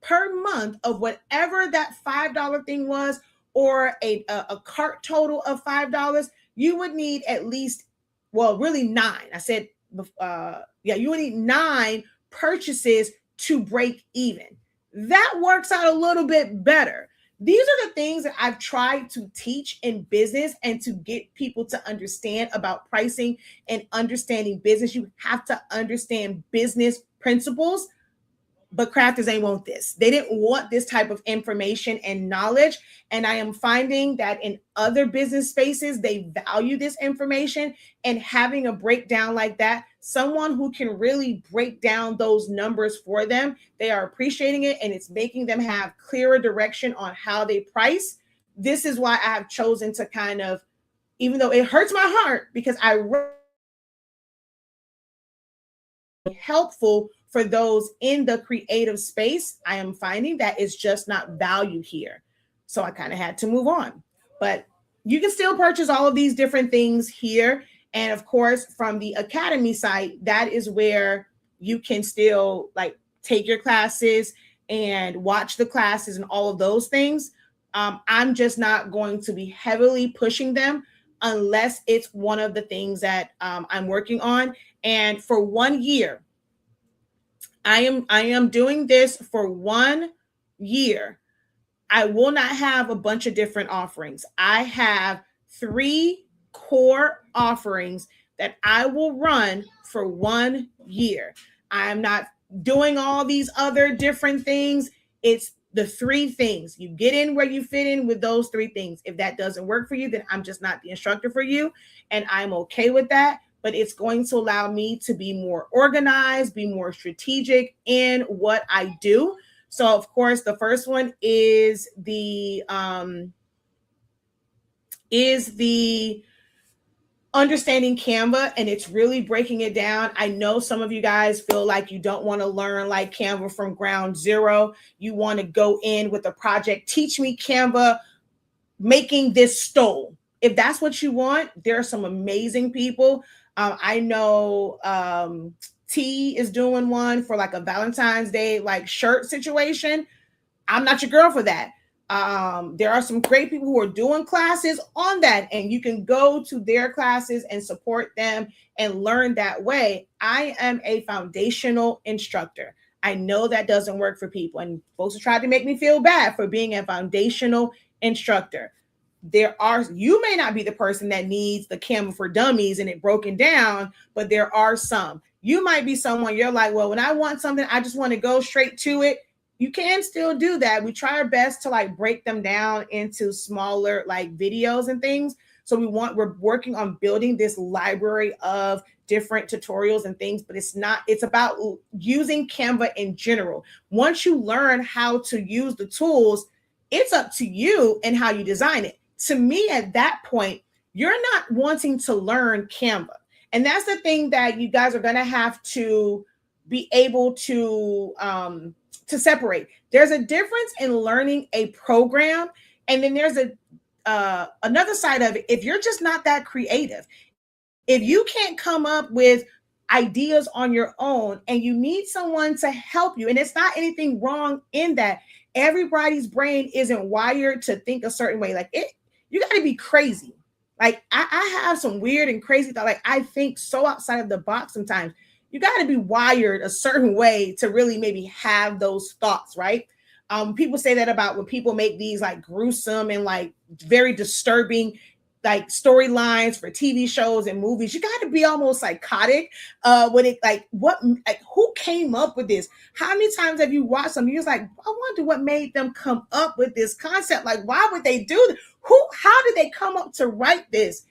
per month of whatever that $5 thing was, or a cart total of $5. You would need at least, really 9. I said, you would need 9 purchases to break even. That works out a little bit better. These are the things that I've tried to teach in business and to get people to understand about pricing and understanding business. You have to understand business principles. but crafters ain't want this. They didn't want this type of information and knowledge. And I am finding that in other business spaces, they value this information, and having a breakdown like that, someone who can really break down those numbers for them, they are appreciating it, and it's making them have clearer direction on how they price. This is why I have chosen to kind of, even though it hurts my heart, because I helpful for those in the creative space, I am finding that it's just not valued here. So I kind of had to move on. But you can still purchase all of these different things here. And of course, from the Academy site, that is where you can still like take your classes and watch the classes and all of those things. I'm just not going to be heavily pushing them unless it's one of the things that I'm working on. And for 1 year, I am doing this for 1 year. I will not have a bunch of different offerings. I have 3 core offerings that I will run for 1 year. I am not doing all these other different things. It's the 3 things. You get in where you fit in with those 3 things. If that doesn't work for you, then I'm just not the instructor for you. And I'm okay with that. But it's going to allow me to be more organized, be more strategic in what I do. So, of course, the first one is the understanding Canva, and it's really breaking it down. I know some of you guys feel like you don't want to learn like Canva from ground zero. You want to go in with a project. Teach me Canva making this stole. If that's what you want, there are some amazing people. I know T is doing one for like a Valentine's Day like shirt situation. I'm not your girl for that. There are some great people who are doing classes on that, and you can go to their classes and support them and learn that way. I am a foundational instructor. I know that doesn't work for people, and folks have tried to make me feel bad for being a foundational instructor. You may not be the person that needs the Canva for Dummies and it broken down, but there are some. You might be someone you're like, well, when I want something, I just want to go straight to it. You can still do that. We try our best to like break them down into smaller like videos and things. So we're working on building this library of different tutorials and things, but it's about using Canva in general. Once you learn how to use the tools, it's up to you and how you design it. To me, at that point, you're not wanting to learn Canva. And that's the thing that you guys are going to have to be able to separate. There's a difference in learning a program, and then there's another side of it. If you're just not that creative, if you can't come up with ideas on your own and you need someone to help you, and it's not anything wrong in that. Everybody's brain isn't wired to think a certain way. Like you got to be crazy. Like I have some weird and crazy thought. Like I think so outside of the box sometimes. You got to be wired a certain way to really maybe have those thoughts, right? People say that about when people make these like gruesome and like very disturbing like storylines for TV shows and movies. You got to be almost psychotic when it like who came up with this? How many times have you watched them? You're like, I wonder what made them come up with this concept. Like, why would they do this? How did they come up to write this?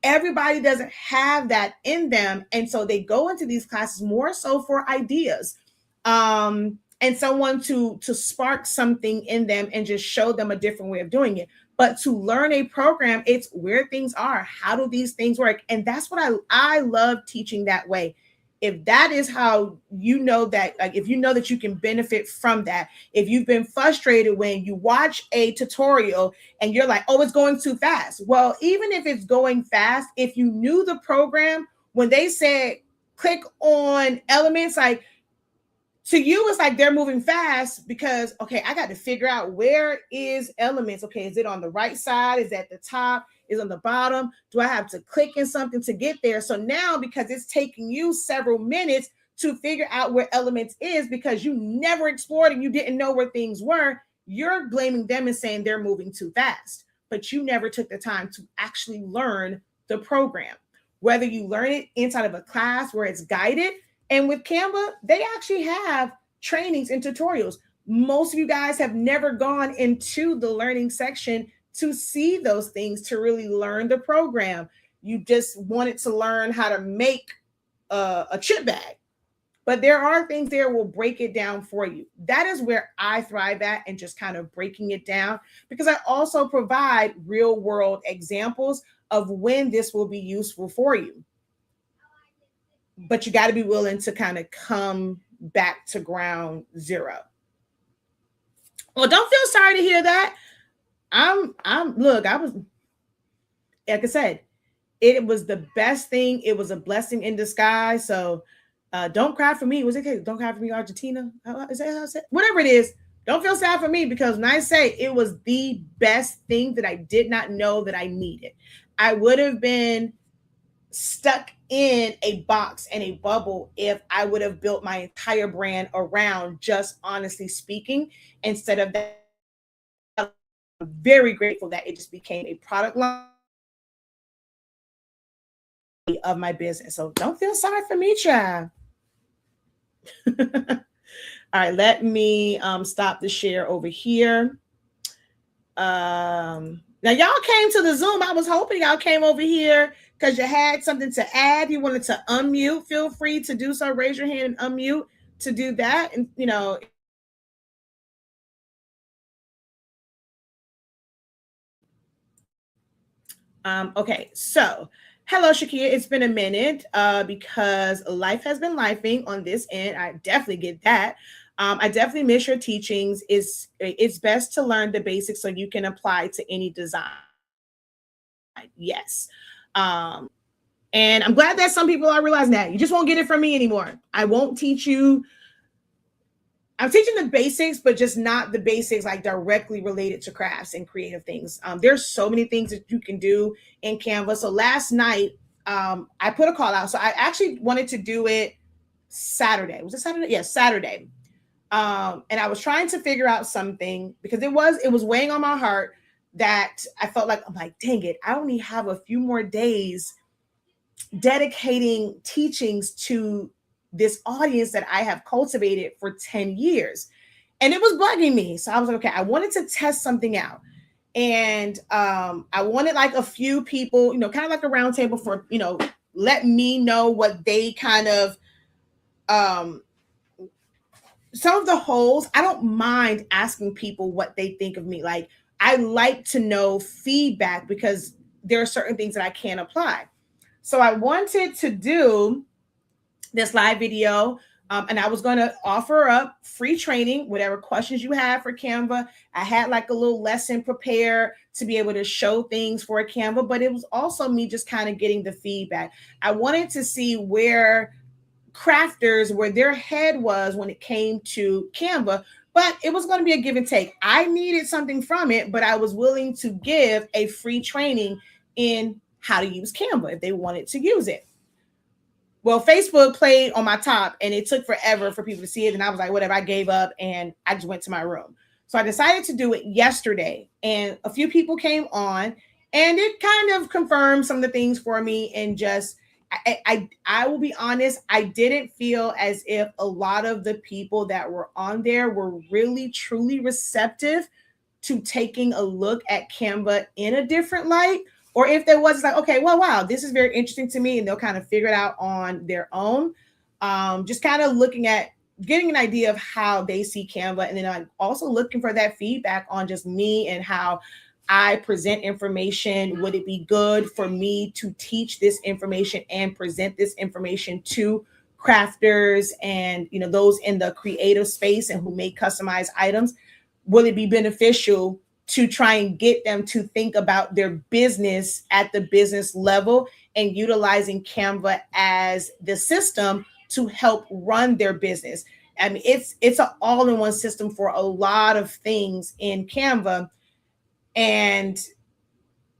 Everybody doesn't have that in them, and so they go into these classes more so for ideas and someone to spark something in them and just show them a different way of doing it. But to learn a program, it's where things are. How do these things work? And that's what I love teaching that way. If that is how you know that, like if you know that you can benefit from that, if you've been frustrated when you watch a tutorial and you're like, oh, it's going too fast. Well, even if it's going fast, if you knew the program, when they said click on elements, like to you, it's like they're moving fast because, okay, I got to figure out where is elements. Okay, is it on the right side? Is it at the top? Is it on the bottom? Do I have to click in something to get there? So now, because it's taking you several minutes to figure out where elements is because you never explored and you didn't know where things were, you're blaming them and saying they're moving too fast. But you never took the time to actually learn the program. Whether you learn it inside of a class where it's guided, and with Canva, they actually have trainings and tutorials. Most of you guys have never gone into the learning section to see those things, to really learn the program. You just wanted to learn how to make a chip bag. But there are things there will break it down for you. That is where I thrive at, and just kind of breaking it down, because I also provide real world examples of when this will be useful for you. But you got to be willing to kind of come back to ground zero. Well, don't feel sorry to hear that. Look, I was, like I said, it was the best thing. It was a blessing in disguise. So don't cry for me. Was it okay? Don't cry for me, Argentina? Is that how I said? Whatever it is, don't feel sad for me, because when I say it was the best thing that I did not know that I needed, I would have been stuck in a box and a bubble if I would have built my entire brand around just honestly speaking instead of that. I'm very grateful that it just became a product line of my business. So don't feel sorry for me, child. All right, let me stop the share over here. Now y'all came to the Zoom. I was hoping y'all came over here because you had something to add. You wanted to unmute. Feel free to do so. Raise your hand and unmute to do that. And okay, so hello, Shakia. It's been a minute because life has been lifing on this end. I definitely get that. I definitely miss your teachings. It's best to learn the basics so you can apply to any design. Yes. And I'm glad that some people are realizing that. You just won't get it from me anymore. I won't teach you. I'm teaching the basics, but just not the basics like directly related to crafts and creative things. There's so many things that you can do in Canva. So last night, I put a call out. So I actually wanted to do it Saturday. Was it Saturday? Yes, Saturday. And I was trying to figure out something because it was weighing on my heart that I felt like, I'm like, dang it, I only have a few more days dedicating teachings to this audience that I have cultivated for 10 years. And it was bugging me. So I was like, okay, I wanted to test something out. And I wanted like a few people, kind of like a round table for, let me know what they kind of, some of the holes. I don't mind asking people what they think of me. Like, I like to know feedback because there are certain things that I can't apply. So I wanted to do this live video, and I was going to offer up free training, whatever questions you have for Canva. I had like a little lesson prepared to be able to show things for Canva, but it was also me just kind of getting the feedback. I wanted to see where crafters, where their head was when it came to Canva, but it was going to be a give and take. I needed something from it, but I was willing to give a free training in how to use Canva if they wanted to use it. Well, Facebook played on my top and it took forever for people to see it. And I was like, whatever, I gave up and I just went to my room. So I decided to do it yesterday, and a few people came on and it kind of confirmed some of the things for me. And just, I will be honest, I didn't feel as if a lot of the people that were on there were really, truly receptive to taking a look at Canva in a different light. Or if there was, like, okay, well, wow, this is very interesting to me, and they'll kind of figure it out on their own. Just kind of looking at getting an idea of how they see Canva. And then I'm also looking for that feedback on just me and how I present information. Would it be good for me to teach this information and present this information to crafters and those in the creative space and who make customized items? Will it be beneficial to try and get them to think about their business at the business level and utilizing Canva as the system to help run their business? I mean, it's an all-in-one system for a lot of things in Canva. And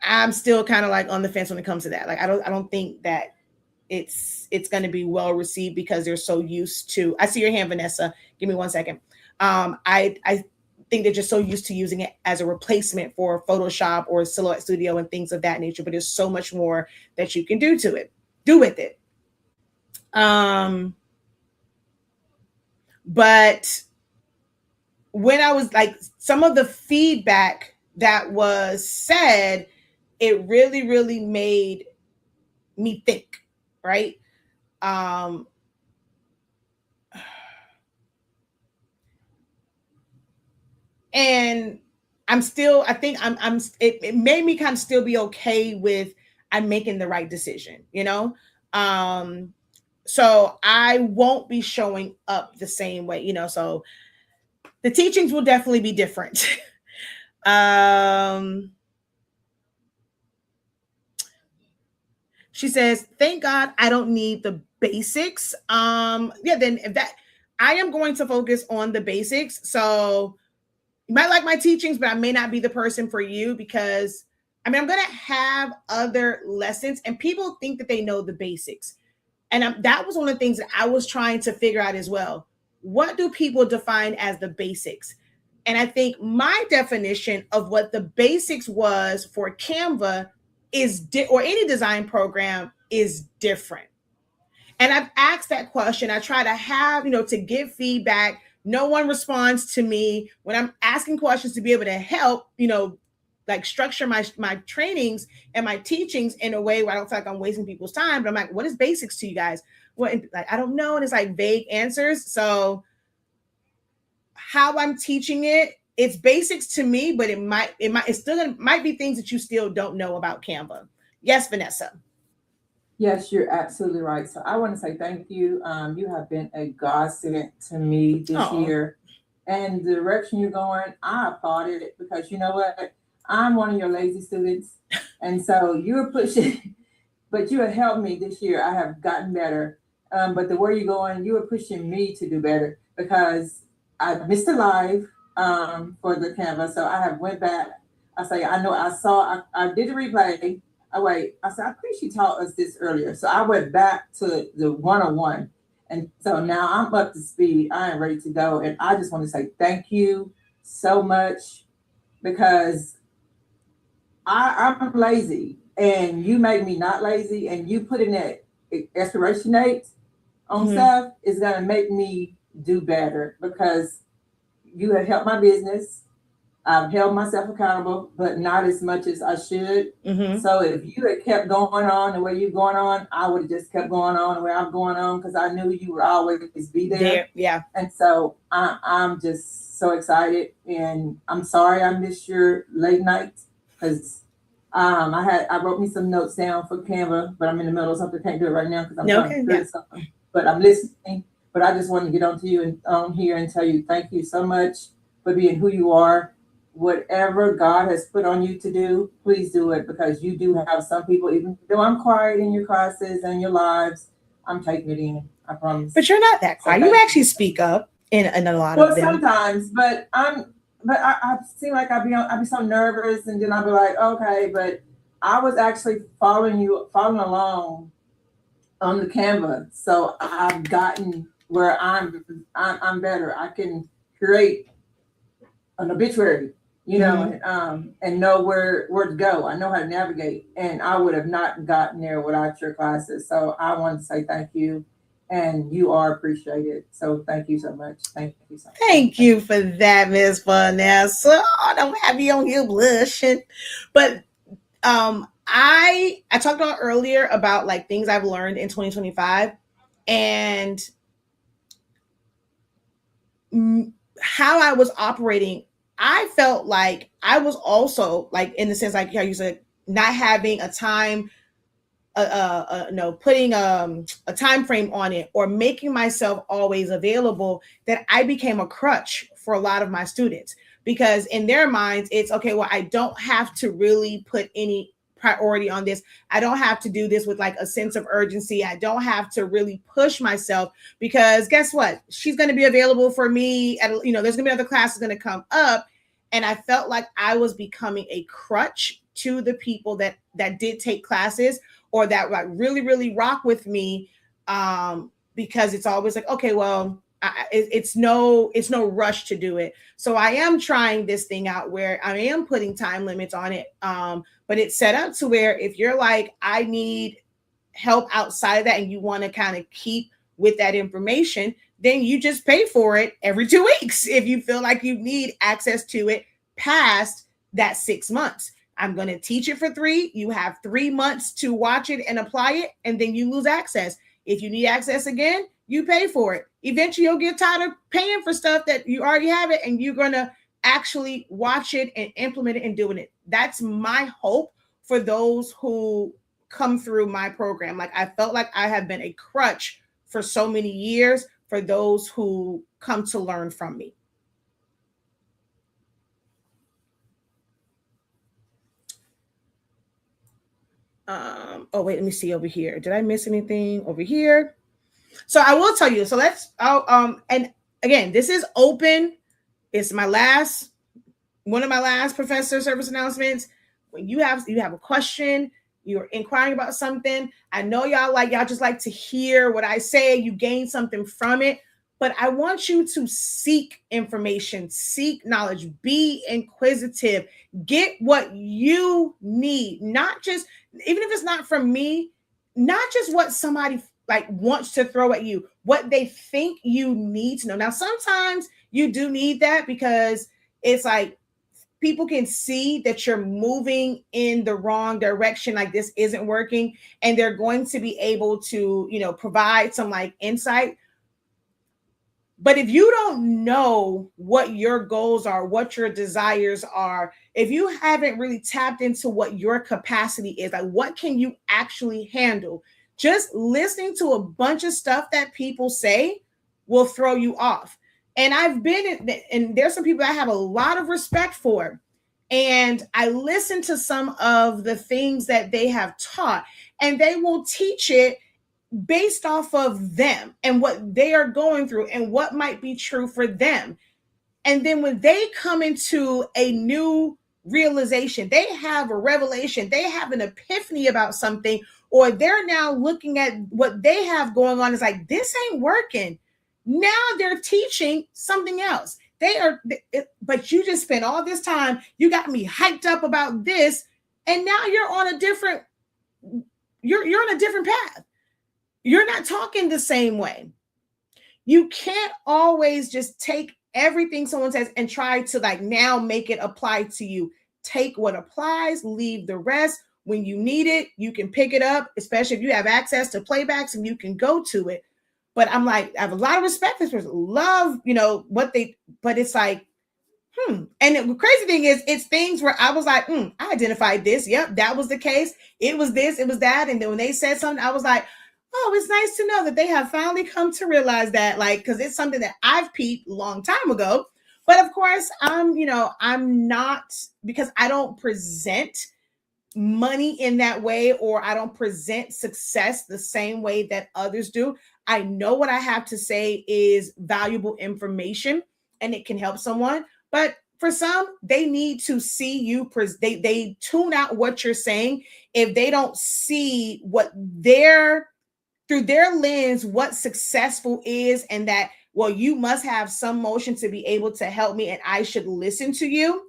I'm still kind of like on the fence when it comes to that. Like, I don't think that it's going to be well received because they're so used to. I see your hand, Vanessa. Give me 1 second. I think they're just so used to using it as a replacement for Photoshop or Silhouette Studio and things of that nature. But there's so much more that you can do with it. But when I was like, some of the feedback that was said, it really, really made me think, right? Um, and I think it made me kind of still be okay with I'm making the right decision, you know? Um, so I won't be showing up the same way, you know? So the teachings will definitely be different. um, she says, thank God I don't need the basics. Yeah, then if that, I am going to focus on the basics. So you might like my teachings, but I may not be the person for you because I mean, I'm going to have other lessons and people think that they know the basics. And that was one of the things that I was trying to figure out as well. What do people define as the basics? And I think my definition of what the basics was for Canva or any design program is different. And I've asked that question. I try to have, to give feedback. No one responds to me when I'm asking questions to be able to help, like structure my trainings and my teachings in a way where I don't feel like I'm wasting people's time. But I'm like, what is basics to you guys? What, like, I don't know. And it's like vague answers. So how I'm teaching it, it's basics to me, but it might be things that you still don't know about Canva. Yes, Vanessa. Yes, you're absolutely right. So I want to say thank you. You have been a godsend to me this year. And the direction you're going, I applauded it because you know what? I'm one of your lazy students. And so you're pushing, but you have helped me this year. I have gotten better. But the way you're going, you are pushing me to do better because I missed a live for the Canva. So I have went back. I did the replay. Oh, wait, I said, I think she taught us this earlier. So I went back to the 101. And so now I'm up to speed. I am ready to go. And I just want to say thank you so much because I'm lazy and you make me not lazy. And you put in that expiration date on stuff is going to make me do better because you have helped my business. I've held myself accountable, but not as much as I should. So if you had kept going on the way you're going on, I would have just kept going on the way I'm going on because I knew you would always be there. Yeah. And so I'm just so excited. And I'm sorry I missed your late night because I wrote me some notes down for Canva, but I'm in the middle of something. Can't do it right now because I'm trying to do something. But I'm listening. But I just wanted to get on to you and on here and tell you thank you so much for being who you are. Whatever God has put on you to do, please do it because you do have some people, even though I'm quiet in your classes and your lives, I'm taking it in. I promise. But you're not that quiet. You actually speak up in a lot of them. Well, sometimes, but I seem like I'd be so nervous and then I'd be like, okay, but I was actually following along on the Canva. So I've gotten where I'm better. I can create an obituary, and know where to go. I know how to navigate, and I would have not gotten there without your classes. So I want to say thank you, and you are appreciated. So thank you so much. Thank you so much. Thank you for that, Miss Vanessa. I don't have you on here blushing, but I talked about earlier about like things I've learned in 2025, and how I was operating. I felt like I was also like in the sense like how you said not having a time, putting a time frame on it or making myself always available. That I became a crutch for a lot of my students because in their minds it's okay. Well, I don't have to really put any priority on this. I don't have to do this with like a sense of urgency. I don't have to really push myself because guess what? She's going to be available for me at, there's going to be other classes going to come up. And I felt like I was becoming a crutch to the people that did take classes or that like really, really rock with me. Because it's always like, okay, well, it's no rush to do it. So I am trying this thing out where I am putting time limits on it. But it's set up to where if you're like, I need help outside of that and you want to kind of keep with that information, then you just pay for it every 2 weeks if you feel like you need access to it past that 6 months. I'm going to teach it for 3. You have 3 months to watch it and apply it, and then you lose access. If you need access again, you pay for it. Eventually, you'll get tired of paying for stuff that you already have it, and you're going to actually watch it and implement it and doing it. That's my hope for those who come through my program. Like, I felt like I have been a crutch for so many years for those who come to learn from me. Oh, wait, let me see over here. Did I miss anything over here? So I will tell you. So and again, this is open. It's one of my last professor service announcements. When you have a question, you're inquiring about something. I know y'all just like to hear what I say. You gain something from it, but I want you to seek information, seek knowledge, be inquisitive, get what you need, not just, even if it's not from me, not just what somebody wants to throw at you, what they think you need to know. Now, sometimes you do need that because it's like people can see that you're moving in the wrong direction, like this isn't working, and they're going to be able to, provide some insight. But if you don't know what your goals are, what your desires are, if you haven't really tapped into what your capacity is, what can you actually handle? Just listening to a bunch of stuff that people say will throw you off. And and there's some people I have a lot of respect for. And I listen to some of the things that they have taught, and they will teach it based off of them and what they are going through and what might be true for them. And then when they come into a new realization, they have a revelation, they have an epiphany about something, or they're now looking at what they have going on, is like, this ain't working. Now they're teaching something else. But you just spent all this time, you got me hyped up about this, and now you're on a different path. You're not talking the same way. You can't always just take everything someone says and try to now make it apply to you. Take what applies, leave the rest. When you need it, you can pick it up, especially if you have access to playbacks and you can go to it. But I'm I have a lot of respect for this person. Love, but it's And the crazy thing is, it's things where I was like, I identified this. Yep, that was the case. It was this, it was that. And then when they said something, I was like, oh, it's nice to know that they have finally come to realize that, because it's something that I've peeped a long time ago. But of course, I'm not, because I don't present money in that way, or I don't present success the same way that others do. I know what I have to say is valuable information and it can help someone. But for some, they need to see you. They tune out what you're saying if they don't see through their lens, what successful is, and that, well, you must have some motion to be able to help me and I should listen to you.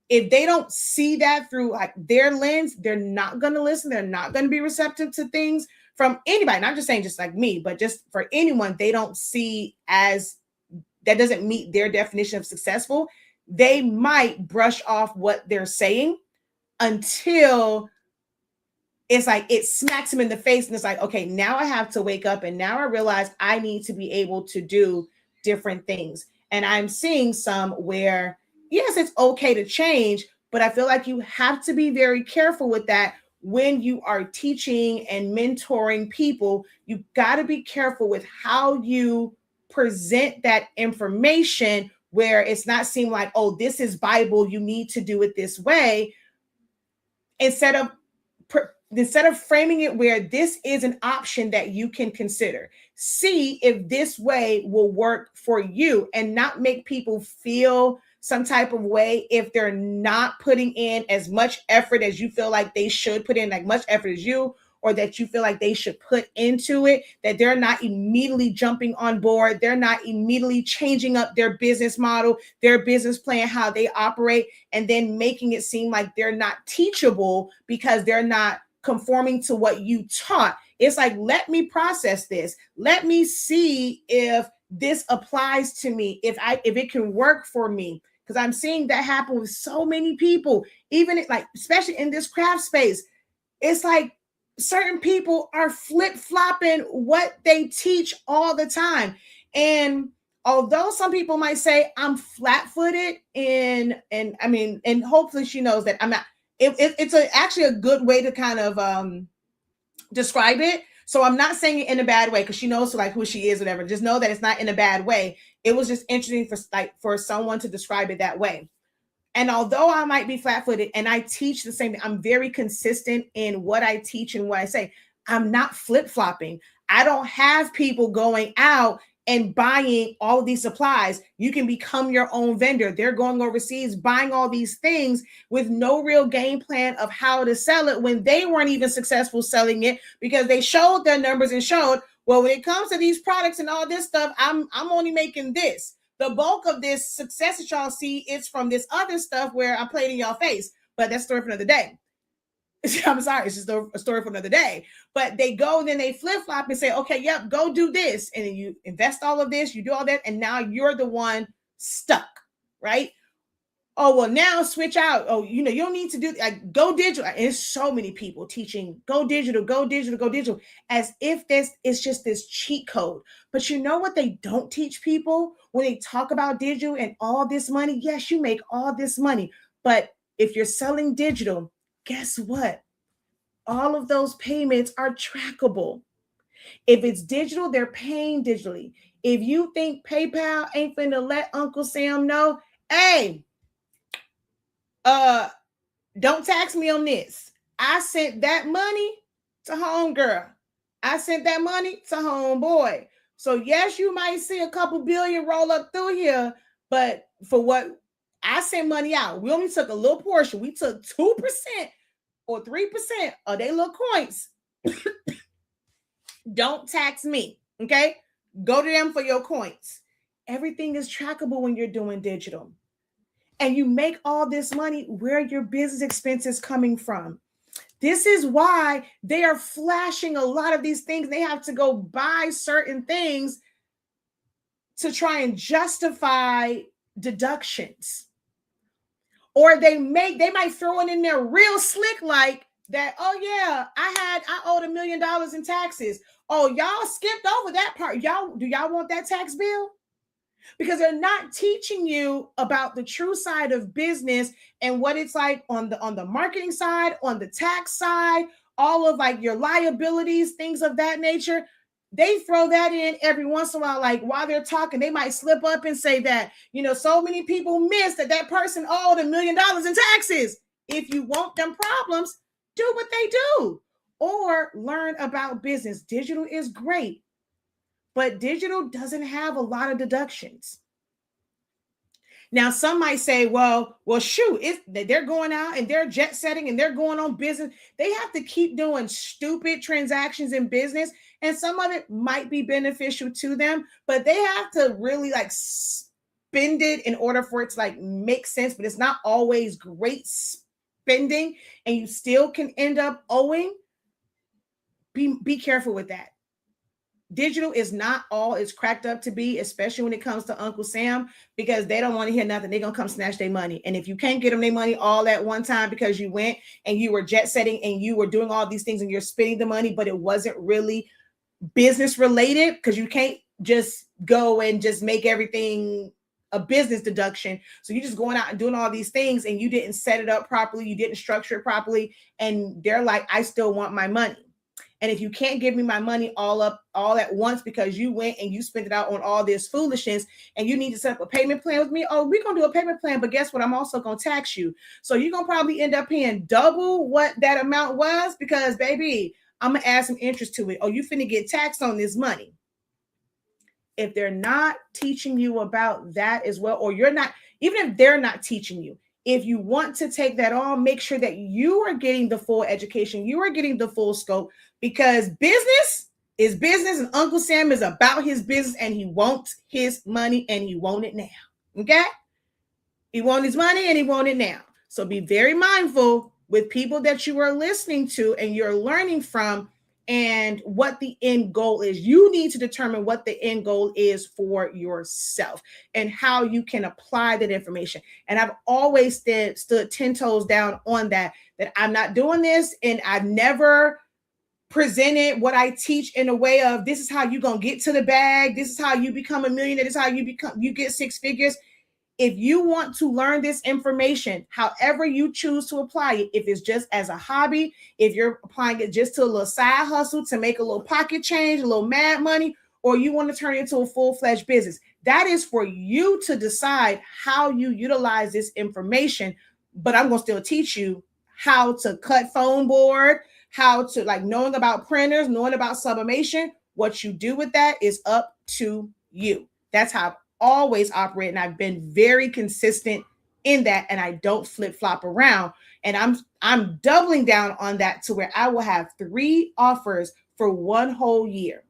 If they don't see that through their lens, they're not going to listen. They're not going to be receptive to things from anybody. Not just saying just like me, but just for anyone they don't see as that doesn't meet their definition of successful. They might brush off what they're saying until it's it smacks them in the face, and it's okay, now I have to wake up, and now I realize I need to be able to do different things. And I'm seeing some where, yes, it's okay to change, but I feel like you have to be very careful with that when you are teaching and mentoring people. You got to be careful with how you present that information, where it's not seem like, oh, this is Bible, you need to do it this way, instead of framing it where this is an option that you can consider. See if this way will work for you, and not make people feel some type of way if they're not putting in as much effort as you feel like they should put in, much effort as you, or that you feel like they should put into it, that they're not immediately jumping on board. They're not immediately changing up their business model, their business plan, how they operate, and then making it seem like they're not teachable because they're not conforming to what you taught. It's let me process this. Let me see if this applies to me, if it can work for me, because I'm seeing that happen with so many people, even like, especially in this craft space. It's like certain people are flip-flopping what they teach all the time. And although some people might say I'm flat-footed and I mean, and hopefully she knows that I'm not, it's actually a good way to kind of describe it. So I'm not saying it in a bad way, because she knows like who she is, whatever. Just know that it's not in a bad way. It was just interesting for someone to describe it that way. And although I might be flat-footed and I teach the same thing, I'm very consistent in what I teach and what I say. I'm not flip-flopping. I don't have people going out and buying all of these supplies. You can become your own vendor. They're going overseas, buying all these things with no real game plan of how to sell it when they weren't even successful selling it, because they showed their numbers and showed, well, when it comes to these products and all this stuff, I'm only making this. The bulk of this success that y'all see is from this other stuff where I played in y'all face, but that's a story for another day. I'm sorry, it's just a story for another day. But they go and then they flip-flop and say, okay, yep, go do this. And then you invest all of this, you do all that, and now you're the one stuck, right? Oh, well, now switch out. Oh, you don't need to do, like, go digital. And there's so many people teaching go digital, go digital, go digital, as if this is just this cheat code. But you know what they don't teach people when they talk about digital and all this money? Yes, you make all this money. But if you're selling digital, guess what? All of those payments are trackable. If it's digital, they're paying digitally. If you think PayPal ain't finna let Uncle Sam know, hey, don't tax me on this. I sent that money to homegirl. I sent that money to homeboy. So yes, you might see a couple billion roll up through here, but for what I sent money out, we only took a little portion. We took 2% or 3% of their little coins. Don't tax me, okay? Go to them for your coins. Everything is trackable when you're doing digital. And you make all this money. Where are your business expenses coming from? This is why they are flashing a lot of these things. They have to go buy certain things to try and justify deductions. Or they might throw it in there real slick like that. Oh yeah, I owed $1 million in taxes. Oh, y'all skipped over that part. Do y'all want that tax bill? Because they're not teaching you about the true side of business and what it's like on the marketing side, on the tax side, all of like your liabilities, things of that nature. They throw that in every once in a while, like while they're talking, they might slip up and say that, so many people miss that person owed $1 million in taxes. If you want them problems, do what they do or learn about business. Digital is great, but digital doesn't have a lot of deductions. Now, some might say, well, shoot, if they're going out and they're jet setting and they're going on business, they have to keep doing stupid transactions in business. And some of it might be beneficial to them, but they have to really like spend it in order for it to like make sense. But it's not always great spending and you still can end up owing. Be careful with that. Digital is not all it's cracked up to be, especially when it comes to Uncle Sam, because they don't want to hear nothing. They're going to come snatch their money. And if you can't get them their money all at one time because you went and you were jet setting and you were doing all these things and you're spending the money, but it wasn't really business related, because you can't just go and just make everything a business deduction. So you're just going out and doing all these things and you didn't set it up properly. You didn't structure it properly. And they're like, I still want my money. And if you can't give me my money all at once because you went and you spent it out on all this foolishness and you need to set up a payment plan with me, oh, we're going to do a payment plan, but guess what? I'm also going to tax you. So you're going to probably end up paying double what that amount was because, baby, I'm going to add some interest to it. Oh, you finna get taxed on this money. If they're not teaching you about that as well, or you're not, even if they're not teaching you, if you want to take that on, make sure that you are getting the full education, you are getting the full scope, because business is business and Uncle Sam is about his business and he wants his money and he wants it now. Okay? He wants his money and he wants it now. So be very mindful with people that you are listening to and you're learning from. and what the end goal is. You need to determine what the end goal is for yourself and how you can apply that information. And I've always stood 10 toes down on that I'm not doing this. And I've never presented what I teach in a way of, this is how you're going to get to the bag. This is how you become a millionaire. This is how you get 6 figures. If you want to learn this information, however you choose to apply it, if it's just as a hobby, if you're applying it just to a little side hustle to make a little pocket change, a little mad money, or you want to turn it into a full-fledged business, that is for you to decide how you utilize this information. But I'm going to still teach you how to cut foam board, how to, like, knowing about printers, knowing about sublimation. What you do with that is up to you. That's how I've always operate, and I've been very consistent in that, and I don't flip-flop around. And I'm doubling down on that to where I will have 3 offers for 1 whole year.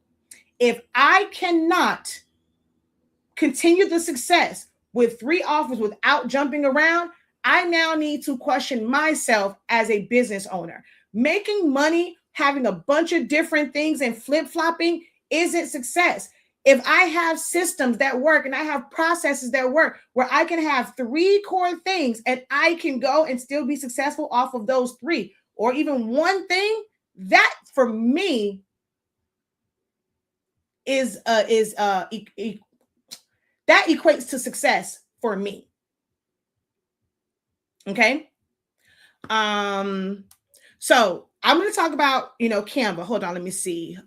If I cannot continue the success with 3 offers without jumping around, I now need to question myself as a business owner. Making money, having a bunch of different things and flip-flopping isn't success. If I have systems that work and I have processes that work where I can have 3 core things and I can go and still be successful off of those 3, or even 1 thing, that for me that equates to success for me. Okay. So I'm going to talk about, Canva. Hold on. Let me see.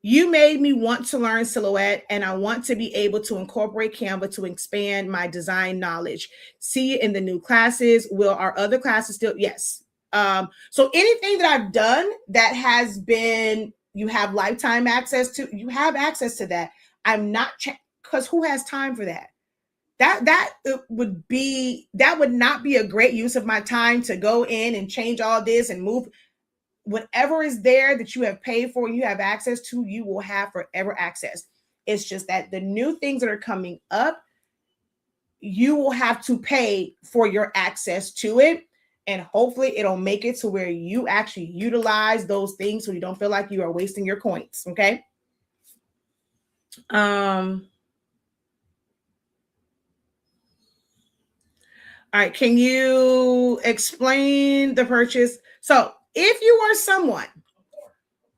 You made me want to learn Silhouette, and I want to be able to incorporate Canva to expand my design knowledge. See it in the new classes. Will our other classes still? Yes. So anything that I've done that has been, you have lifetime access to, you have access to that. I'm not, because who has time for that? That would not be a great use of my time to go in and change all this and move. Whatever is there that you have paid for, you have access to, you will have forever access. It's just that the new things that are coming up, you will have to pay for your access to it. And hopefully it'll make it to where you actually utilize those things so you don't feel like you are wasting your coins. Okay. All right. Can you explain the purchase? So if you are someone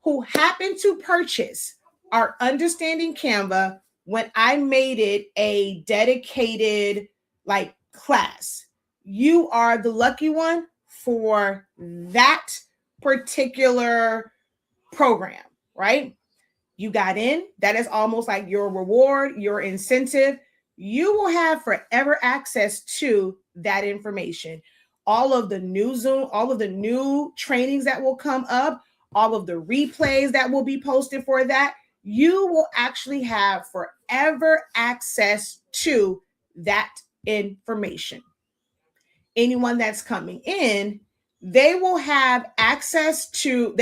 who happened to purchase our Understanding Canva when I made it a dedicated class, you are the lucky one for that particular program, right? You got in. That is almost like your reward, your incentive. You will have forever access to that information. All of the new Zoom, all of the new trainings that will come up, all of the replays that will be posted for that, you will actually have forever access to that information. Anyone that's coming in, they will have access to,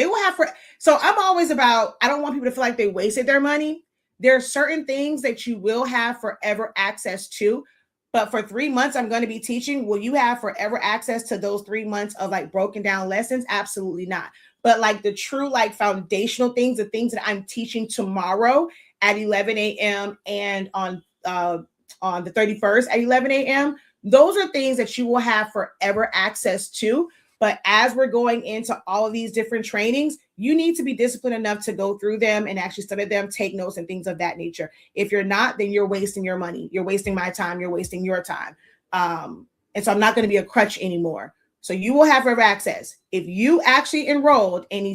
so I'm always about, I don't want people to feel like they wasted their money. There are certain things that you will have forever access to, but for 3 months, I'm going to be teaching. Will you have forever access to those 3 months of broken down lessons? Absolutely not. But the true foundational things, the things that I'm teaching tomorrow at 11 a.m. and on the 31st at 11 a.m., those are things that you will have forever access to. But as we're going into all of these different trainings, you need to be disciplined enough to go through them and actually study them, take notes and things of that nature. If you're not, then you're wasting your money. You're wasting my time. You're wasting your time. And so I'm not going to be a crutch anymore. So you will have forever access. If you actually enrolled in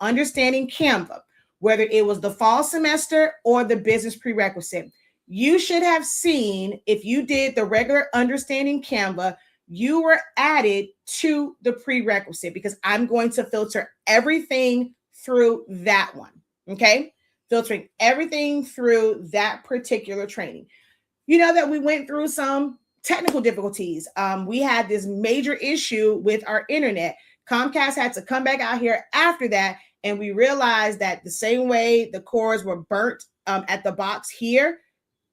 Understanding Canva, whether it was the fall semester or the business prerequisite, you should have seen, if you did the regular Understanding Canva, you were added to the prerequisite, because I'm going to filter everything through that one. Okay. Filtering everything through that particular training. You know that we went through some technical difficulties. We had this major issue with our internet. Comcast had to come back out here after that. And we realized that the same way the cords were burnt at the box here,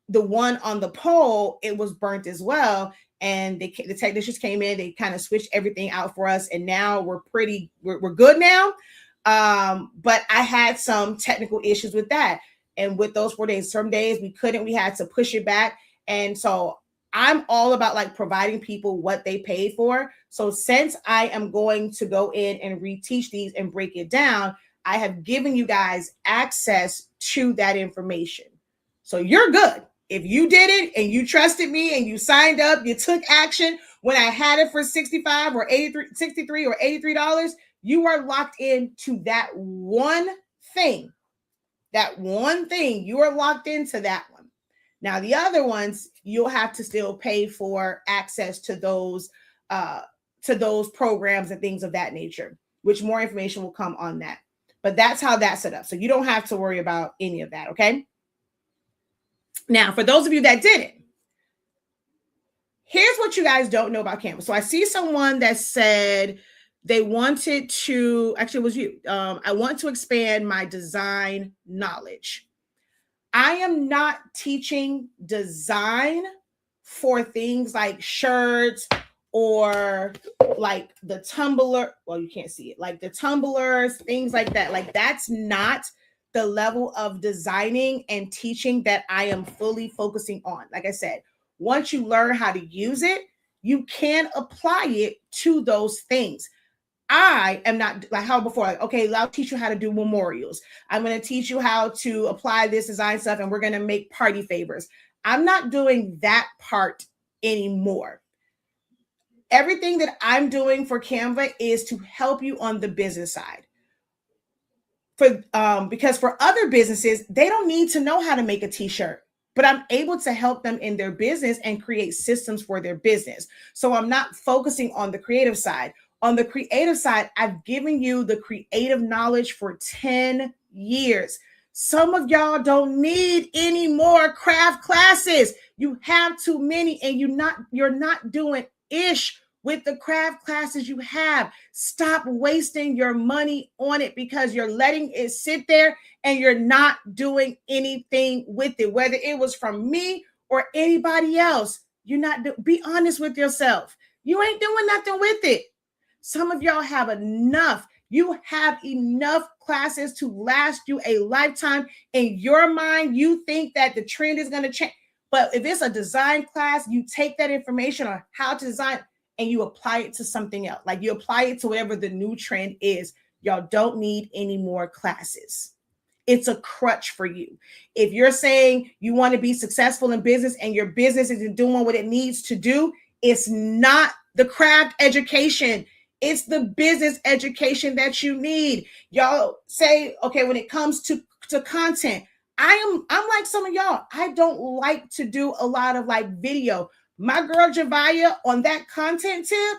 the one on the pole, it was burnt as well. and the technicians came in, they kind of switched everything out for us, and now we're good now. But I had some technical issues with that. And with those 4 days, some days we had to push it back. And so I'm all about like providing people what they paid for. So since I am going to go in and reteach these and break it down, I have given you guys access to that information. So you're good. If you did it and you trusted me and you signed up, you took action when I had it for $63 or $83, you are locked into that one thing. That one thing, you are locked into that one. Now, the other ones, you'll have to still pay for access to those programs and things of that nature, which more information will come on that. But that's how that's set up. So you don't have to worry about any of that, okay? Now, for those of you that didn't, here's what you guys don't know about Canva. So I see someone that said they wanted to, actually it was you. I want to expand my design knowledge. I am not teaching design for things like shirts or like the tumbler. Well, you can't see it. Like the tumblers, things like that. Like that's not the level of designing and teaching that I am fully focusing on. Like I said, once you learn how to use it, you can apply it to those things. I am not like how before, like, okay, I'll teach you how to do memorials. I'm going to teach you how to apply this design stuff, and we're going to make party favors. I'm not doing that part anymore. Everything that I'm doing for Canva is to help you on the business side. Because for other businesses, they don't need to know how to make a t-shirt, but I'm able to help them in their business and create systems for their business. So I'm not focusing on the creative side. On the creative side, I've given you the creative knowledge for 10 years. Some of y'all don't need any more craft classes. You have too many, and you're not doing ish with the craft classes you have. Stop wasting your money on it because you're letting it sit there and you're not doing anything with it, whether it was from me or anybody else. Be honest with yourself. You ain't doing nothing with it. Some of y'all have enough. You have enough classes to last you a lifetime. In your mind, you think that the trend is going to change. But if it's a design class, you take that information on how to design and you apply it to something else. Like you apply it to whatever the new trend is. Y'all don't need any more classes. It's a crutch for you. If you're saying you want to be successful in business and your business isn't doing what it needs to do, it's not the craft education. It's the business education that you need. Y'all say, okay, when it comes to content, I'm like some of y'all. I don't like to do a lot of like video. My girl Javaya on that content tip,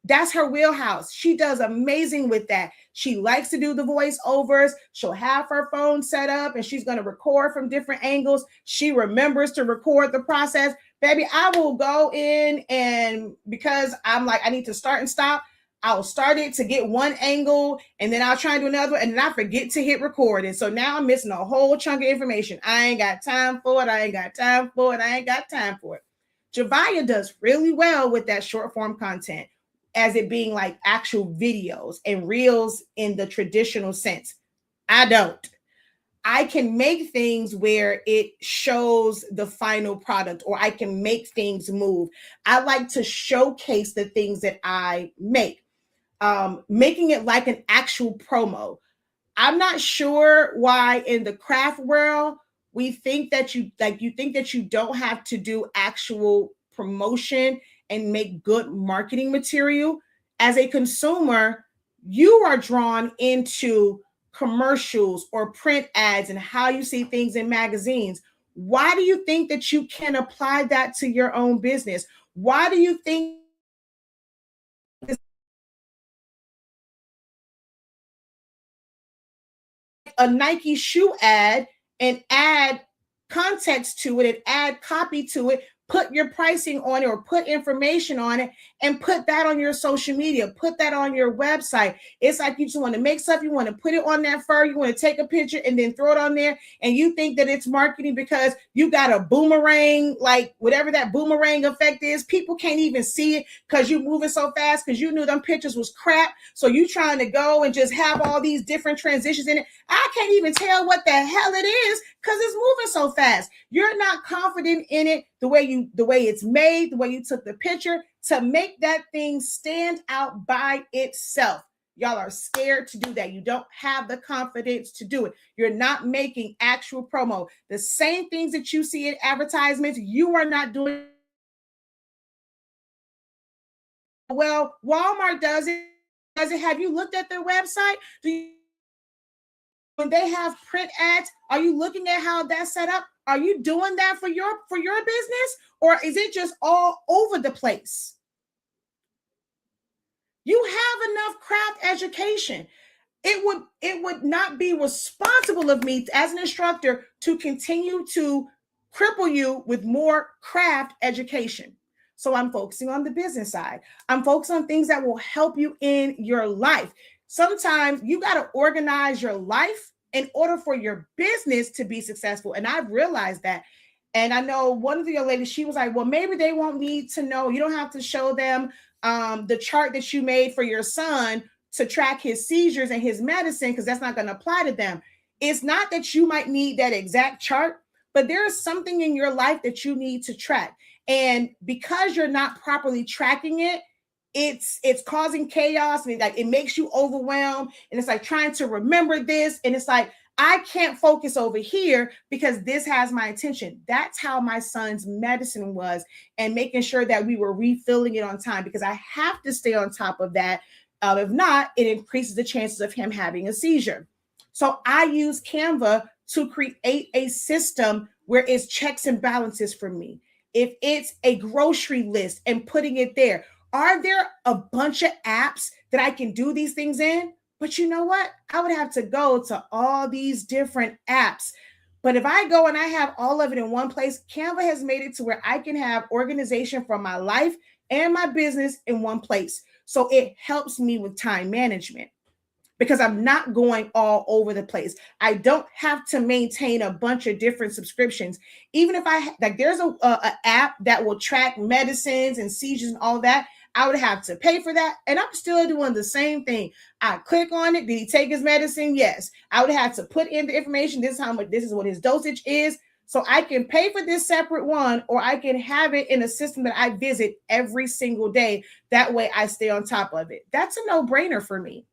that's her wheelhouse. She does amazing with that. She likes to do the voiceovers. She'll have her phone set up and she's going to record from different angles. She remembers to record the process. Baby, I will go in, and because I'm like, I need to start and stop, I'll start it to get one angle, and then I'll try and do another, and then I forget to hit record. And so now I'm missing a whole chunk of information. I ain't got time for it. Javaya does really well with that short form content, as it being like actual videos and reels in the traditional sense. I don't. I can make things where it shows the final product, or I can make things move. I like to showcase the things that I make. Making it like an actual promo. I'm not sure why in the craft world we think that you think that you don't have to do actual promotion and make good marketing material. As a consumer, you are drawn into commercials or print ads and how you see things in magazines. Why do you think that you can apply that to your own business? Why do you think a Nike shoe ad and add context to it and add copy to it, put your pricing on it or put information on it and put that on your social media, put that on your website. It's like you just want to make stuff, you want to put it on that fur, you want to take a picture and then throw it on there, and you think that it's marketing because you got a boomerang, like whatever that boomerang effect is. People can't even see it because you're moving so fast because you knew them pictures was crap. So you trying to go and just have all these different transitions in it. I can't even tell what the hell it is because it's moving so fast. You're not confident in it the way it's made, the way you took the picture to make that thing stand out by itself. Y'all are scared to do that. You don't have the confidence to do it. You're not making actual promo. The same things that you see in advertisements, you are not doing. Well, Walmart does it. Have you looked at their website? When they have print ads, are you looking at how that's set up? Are you doing that for your business, or is it just all over the place? You have enough craft education. It would not be responsible of me as an instructor to continue to cripple you with more craft education. So I'm focusing on the business side. I'm focused on things that will help you in your life. Sometimes you got to organize your life in order for your business to be successful. And I've realized that. And I know one of the young ladies, she was like, well, maybe they won't need to know. You don't have to show them the chart that you made for your son to track his seizures and his medicine, because that's not going to apply to them. It's not that you might need that exact chart, but there is something in your life that you need to track. And because you're not properly tracking it, it's causing chaos, and it makes you overwhelmed. And it's like trying to remember this. And it's like, I can't focus over here because this has my attention. That's how my son's medicine was, and making sure that we were refilling it on time, because I have to stay on top of that. If not, it increases the chances of him having a seizure. So I use Canva to create a system where it's checks and balances for me. If it's a grocery list and putting it there, are there a bunch of apps that I can do these things in? But you know what? I would have to go to all these different apps. But if I go and I have all of it in one place, Canva has made it to where I can have organization for my life and my business in one place. So it helps me with time management, because I'm not going all over the place. I don't have to maintain a bunch of different subscriptions. Even if there's a app that will track medicines and seizures and all that, I would have to pay for that. And I'm still doing the same thing. I click on it. Did he take his medicine? Yes. I would have to put in the information. This is what his dosage is. So I can pay for this separate one, or I can have it in a system that I visit every single day. That way I stay on top of it. That's a no-brainer for me.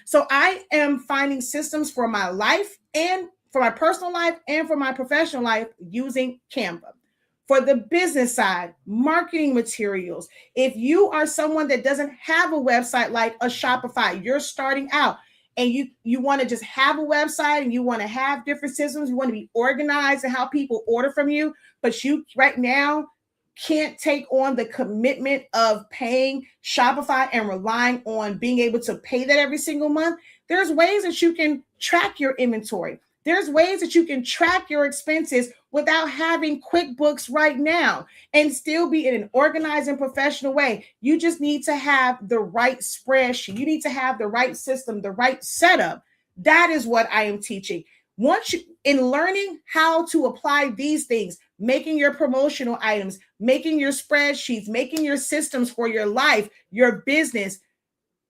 So I am finding systems for my life, and for my personal life, and for my professional life using Canva. For the business side, marketing materials. If you are someone that doesn't have a website like a Shopify, you're starting out, and you want to just have a website, and you want to have different systems, you want to be organized and how people order from you, but you right now can't take on the commitment of paying Shopify and relying on being able to pay that every single month, there's ways that you can track your inventory. There's ways that you can track your expenses without having QuickBooks right now and still be in an organized and professional way. You just need to have the right spreadsheet. You need to have the right system, the right setup. That is what I am teaching. Once you, in learning how to apply these things, making your promotional items, making your spreadsheets, making your systems for your life, your business,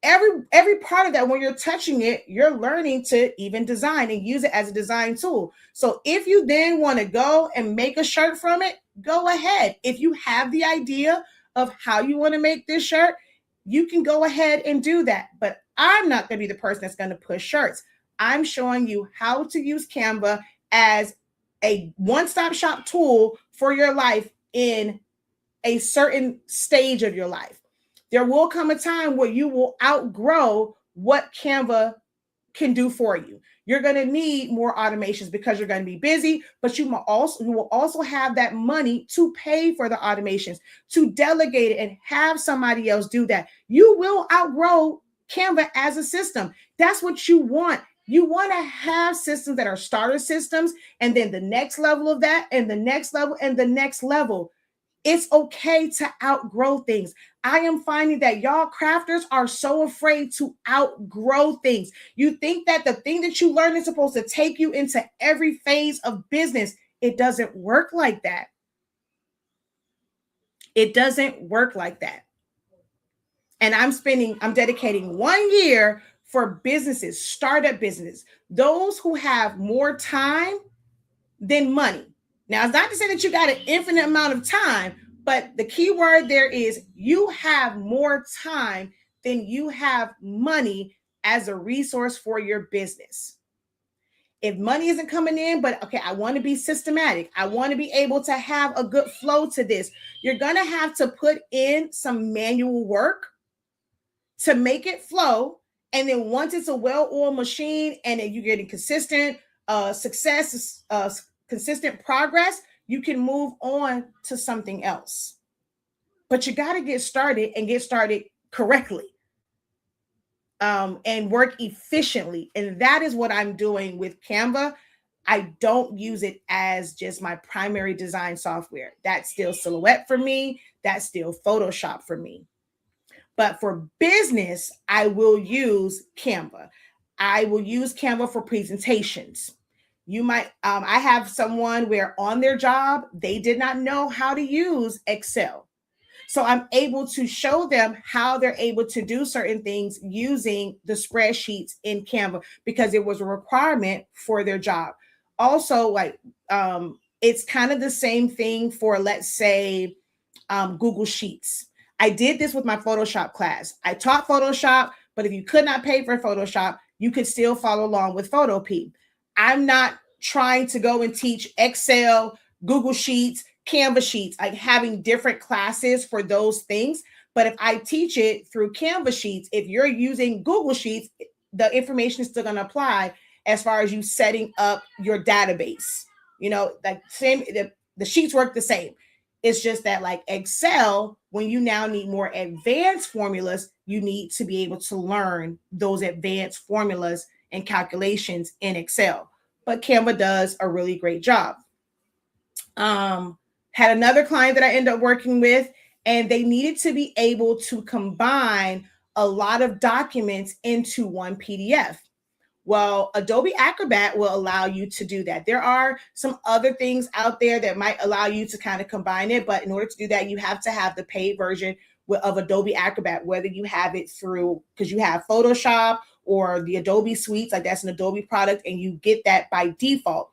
every part of that, when you're touching it, you're learning to even design and use it as a design tool. So if you then want to go and make a shirt from it, go ahead. If you have the idea of how you want to make this shirt, you can go ahead and do that. But I'm not going to be the person that's going to push shirts. I'm showing you how to use Canva as a one-stop shop tool for your life in a certain stage of your life. There will come a time where you will outgrow what Canva can do for you. You're going to need more automations because you're going to be busy, but you will also have that money to pay for the automations, to delegate it and have somebody else do that. You will outgrow Canva as a system. That's what you want. You want to have systems that are starter systems, and then the next level of that, and the next level, and the next level. It's okay to outgrow things. I am finding that y'all crafters are so afraid to outgrow things. You think that the thing that you learn is supposed to take you into every phase of business. It doesn't work like that. It doesn't work like that. And I'm dedicating 1 year for businesses, startup businesses, those who have more time than money. Now, it's not to say that you got an infinite amount of time, but the key word there is you have more time than you have money as a resource for your business. If money isn't coming in, but okay, I want to be systematic. I want to be able to have a good flow to this. You're going to have to put in some manual work to make it flow. And then once it's a well-oiled machine and you're getting consistent success, consistent progress, you can move on to something else. But you got to get started and get started correctly and work efficiently. And that is what I'm doing with Canva. I don't use it as just my primary design software. That's still Silhouette for me. That's still Photoshop for me. But for business, I will use Canva. I will use Canva for presentations. You might, I have someone where on their job, they did not know how to use Excel. So I'm able to show them how they're able to do certain things using the spreadsheets in Canva because it was a requirement for their job. Also, like it's kind of the same thing for, let's say, Google Sheets. I did this with my Photoshop class. I taught Photoshop, but if you could not pay for Photoshop, you could still follow along with Photopea. I'm not trying to go and teach Excel, Google Sheets, Canva Sheets, like having different classes for those things. But if I teach it through Canva Sheets, if you're using Google Sheets, the information is still going to apply as far as you setting up your database. You know, like same, the sheets work the same. It's just that like Excel, when you now need more advanced formulas, you need to be able to learn those advanced formulas and calculations in Excel. But Canva does a really great job. Had another client that I ended up working with, and they needed to be able to combine a lot of documents into one PDF. Well, Adobe Acrobat will allow you to do that. There are some other things out there that might allow you to kind of combine it, but in order to do that, you have to have the paid version of Adobe Acrobat, whether you have it through, because you have Photoshop or the Adobe Suites, like that's an Adobe product, and you get that by default.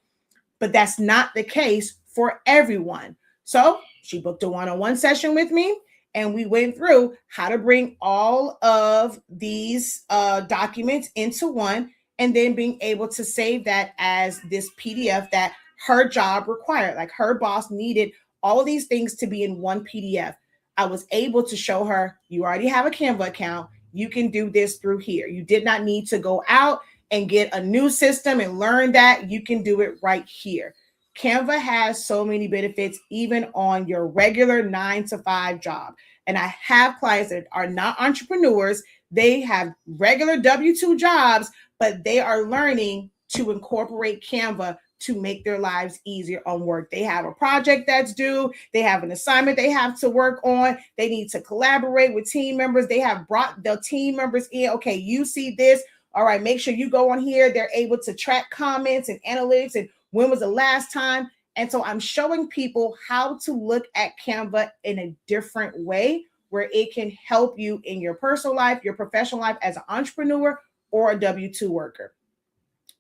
But that's not the case for everyone. So she booked a one-on-one session with me, and we went through how to bring all of these documents into one, and then being able to save that as this PDF that her job required. Like her boss needed all of these things to be in one PDF. I was able to show her, you already have a Canva account. You can do this through here. You did not need to go out and get a new system and learn that. You can do it right here. Canva has so many benefits, even on your regular 9-to-5 job. And I have clients that are not entrepreneurs. They have regular W-2 jobs, but they are learning to incorporate Canva to make their lives easier on work. They have a project that's due. They have an assignment they have to work on. They need to collaborate with team members. They have brought the team members in. Okay, you see this. All right, make sure you go on here. They're able to track comments and analytics and when was the last time. And so I'm showing people how to look at Canva in a different way where it can help you in your personal life, your professional life as an entrepreneur or a W-2 worker.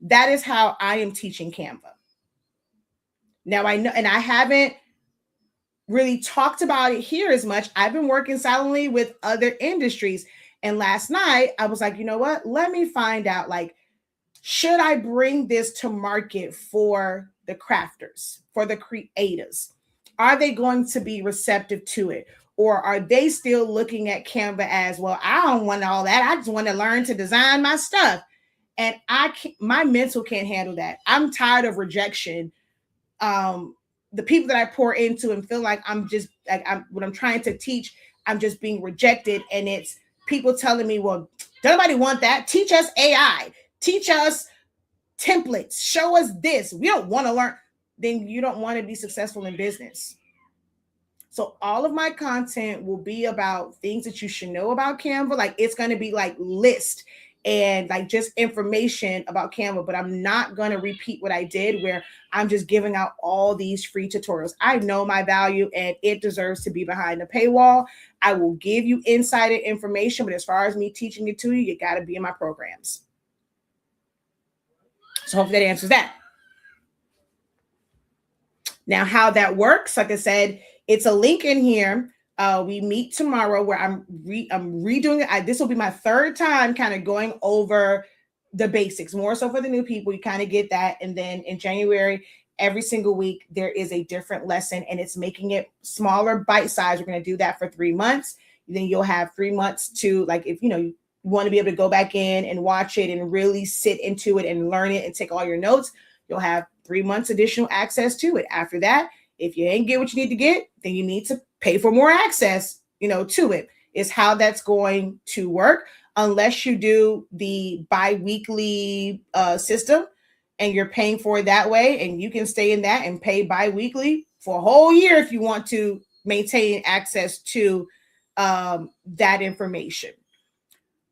That is how I am teaching Canva. Now I know, and I haven't really talked about it here as much. I've been working silently with other industries. And last night I was like, you know what? Let me find out, like, should I bring this to market for the crafters, for the creatives? Are they going to be receptive to it? Or are they still looking at Canva as, well, I don't want all that. I just want to learn to design my stuff. And my mental can't handle that. I'm tired of rejection. The people that I pour into and feel like I'm just, like, what I'm trying to teach, I'm just being rejected. And it's people telling me, well, does nobody want that? Teach us AI. Teach us templates. Show us this. We don't want to learn. Then you don't want to be successful in business. So all of my content will be about things that you should know about Canva. Like it's going to be like list and like just information about Canva, but I'm not going to repeat what I did where I'm just giving out all these free tutorials. I know my value and it deserves to be behind the paywall. I will give you insider information, but as far as me teaching it to you, you got to be in my programs. So hopefully that answers that. Now, how that works, like I said, it's a link in here. We meet tomorrow where I'm redoing it. This will be my third time kind of going over the basics, more so for the new people. You kind of get that. And then in January, every single week, there is a different lesson and it's making it smaller, bite size. We're going to do that for 3 months. Then you'll have 3 months to, like, if you want to be able to go back in and watch it and really sit into it and learn it and take all your notes, you'll have 3 months additional access to it. After that, if you ain't get what you need to get, then you need to pay for more access, to it. Is how that's going to work, unless you do the bi-weekly system and you're paying for it that way, and you can stay in that and pay bi-weekly for a whole year if you want to maintain access to that information.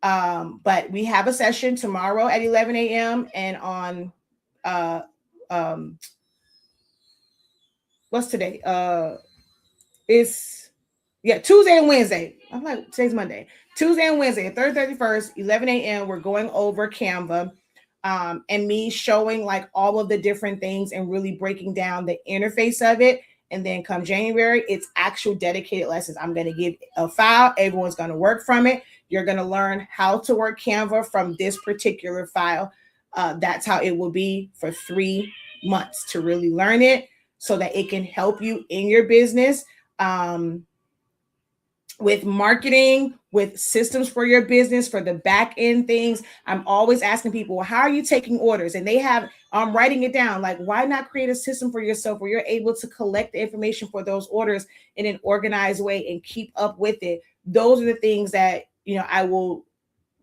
But we have a session tomorrow at 11 a.m. and on what's today? It's Tuesday and Wednesday. I'm like, today's Monday. Tuesday and Wednesday, Thursday 31st, 11 a.m. We're going over Canva and me showing like all of the different things and really breaking down the interface of it. And then come January, it's actual dedicated lessons. I'm going to give a file. Everyone's going to work from it. You're going to learn how to work Canva from this particular file. That's how it will be for 3 months to really learn it so that it can help you in your business with marketing, with systems for your business, for the back end things. I'm always asking people, well, how are you taking orders? And I'm writing it down. Like, why not create a system for yourself where you're able to collect the information for those orders in an organized way and keep up with it? Those are the things that, I will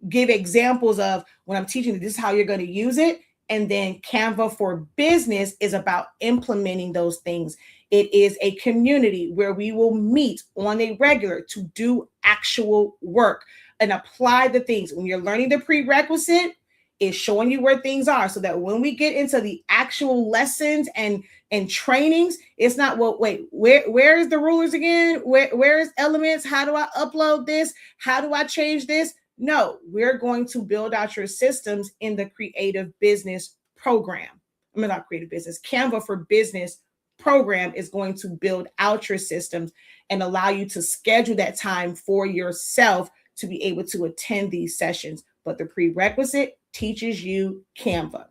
give examples of when I'm teaching. This is how you're going to use it. And then Canva for Business is about implementing those things. It is a community where we will meet on a regular to do actual work and apply the things. When you're learning the prerequisite, it's showing you where things are so that when we get into the actual lessons and trainings, it's not, well, wait, where is the rulers again? Where is elements? How do I upload this? How do I change this? No, we're going to build out your systems in the creative business program. Not creative business, Canva for Business program is going to build out your systems and allow you to schedule that time for yourself to be able to attend these sessions. But the prerequisite teaches you Canva.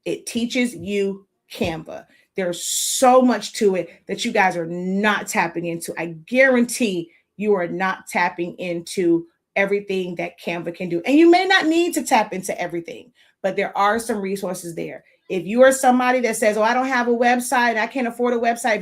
It teaches you Canva. There's so much to it that you guys are not tapping into. I guarantee you are not tapping into everything that Canva can do. And you may not need to tap into everything, but there are some resources there. If you are somebody that says, oh, I don't have a website, I can't afford a website.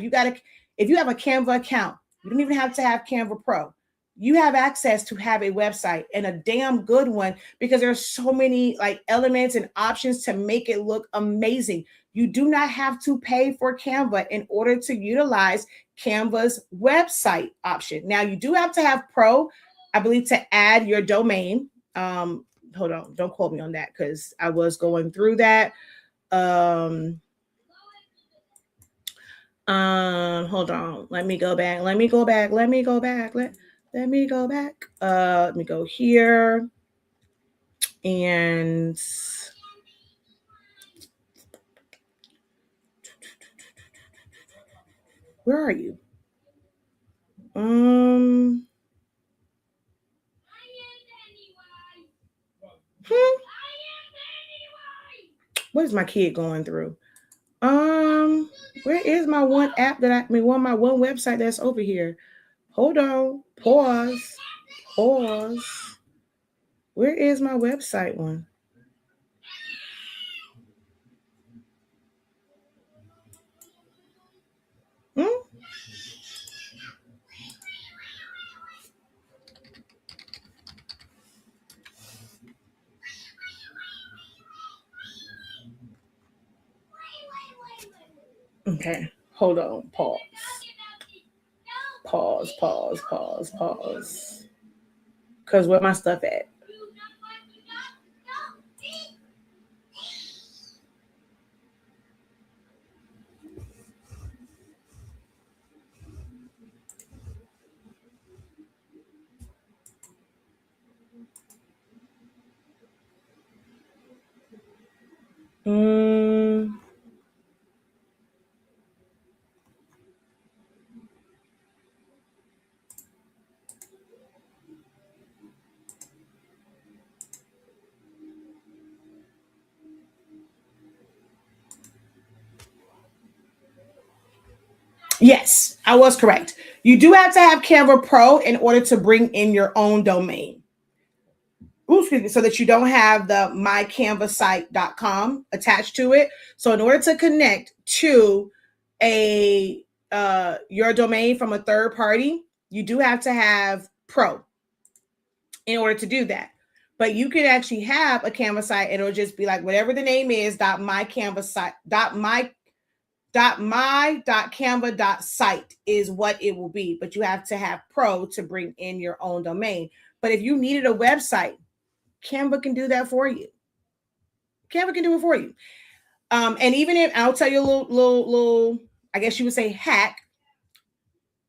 If you have a Canva account, you don't even have to have Canva Pro. You have access to have a website, and a damn good one, because there's so many like elements and options to make it look amazing. You do not have to pay for Canva in order to utilize Canva's website option. Now, you do have to have Pro, I believe, to add your domain. Hold on, don't quote me on that because I was going through that. Hold on. Let me go back. Let me go here. And where are you? What is my kid going through? Where is my one app my one website that's over here? Hold on. Pause. Where is my website one? Okay, hold on, pause. Because where my stuff at? Yes, I was correct. You do have to have Canva Pro in order to bring in your own domain. So that you don't have the mycanvasite.com attached to it. So in order to connect to your domain from a third party, you do have to have Pro in order to do that. But you could actually have a Canva site and it'll just be like whatever the name is, .my.canva.site is what it will be. But you have to have Pro to bring in your own domain. But if you needed a website, Canva can do that for you. Canva can do it for you. And even if I'll tell you a little, I guess you would say hack.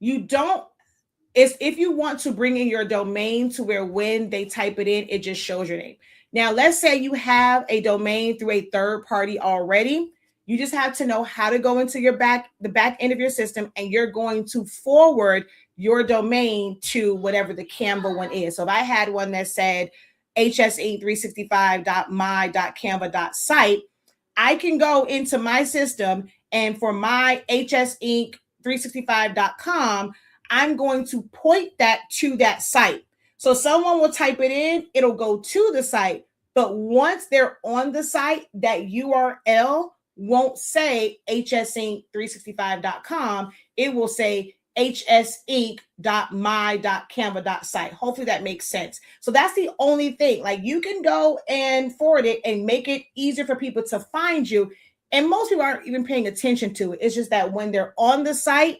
If you want to bring in your domain to where when they type it in, it just shows your name. Now, let's say you have a domain through a third party already. You just have to know how to go into the back end of your system, and you're going to forward your domain to whatever the Canva one is. So if I had one that said hsinc365.my.canva.site, I can go into my system, and for my hsinc365.com, I'm going to point that to that site. So someone will type it in, it'll go to the site, but once they're on the site, that URL won't say hsinc365.com. It will say hsinc.my.canva.site. Hopefully that makes sense. So that's the only thing. Like, you can go and forward it and make it easier for people to find you. And most people aren't even paying attention to it. It's just that when they're on the site,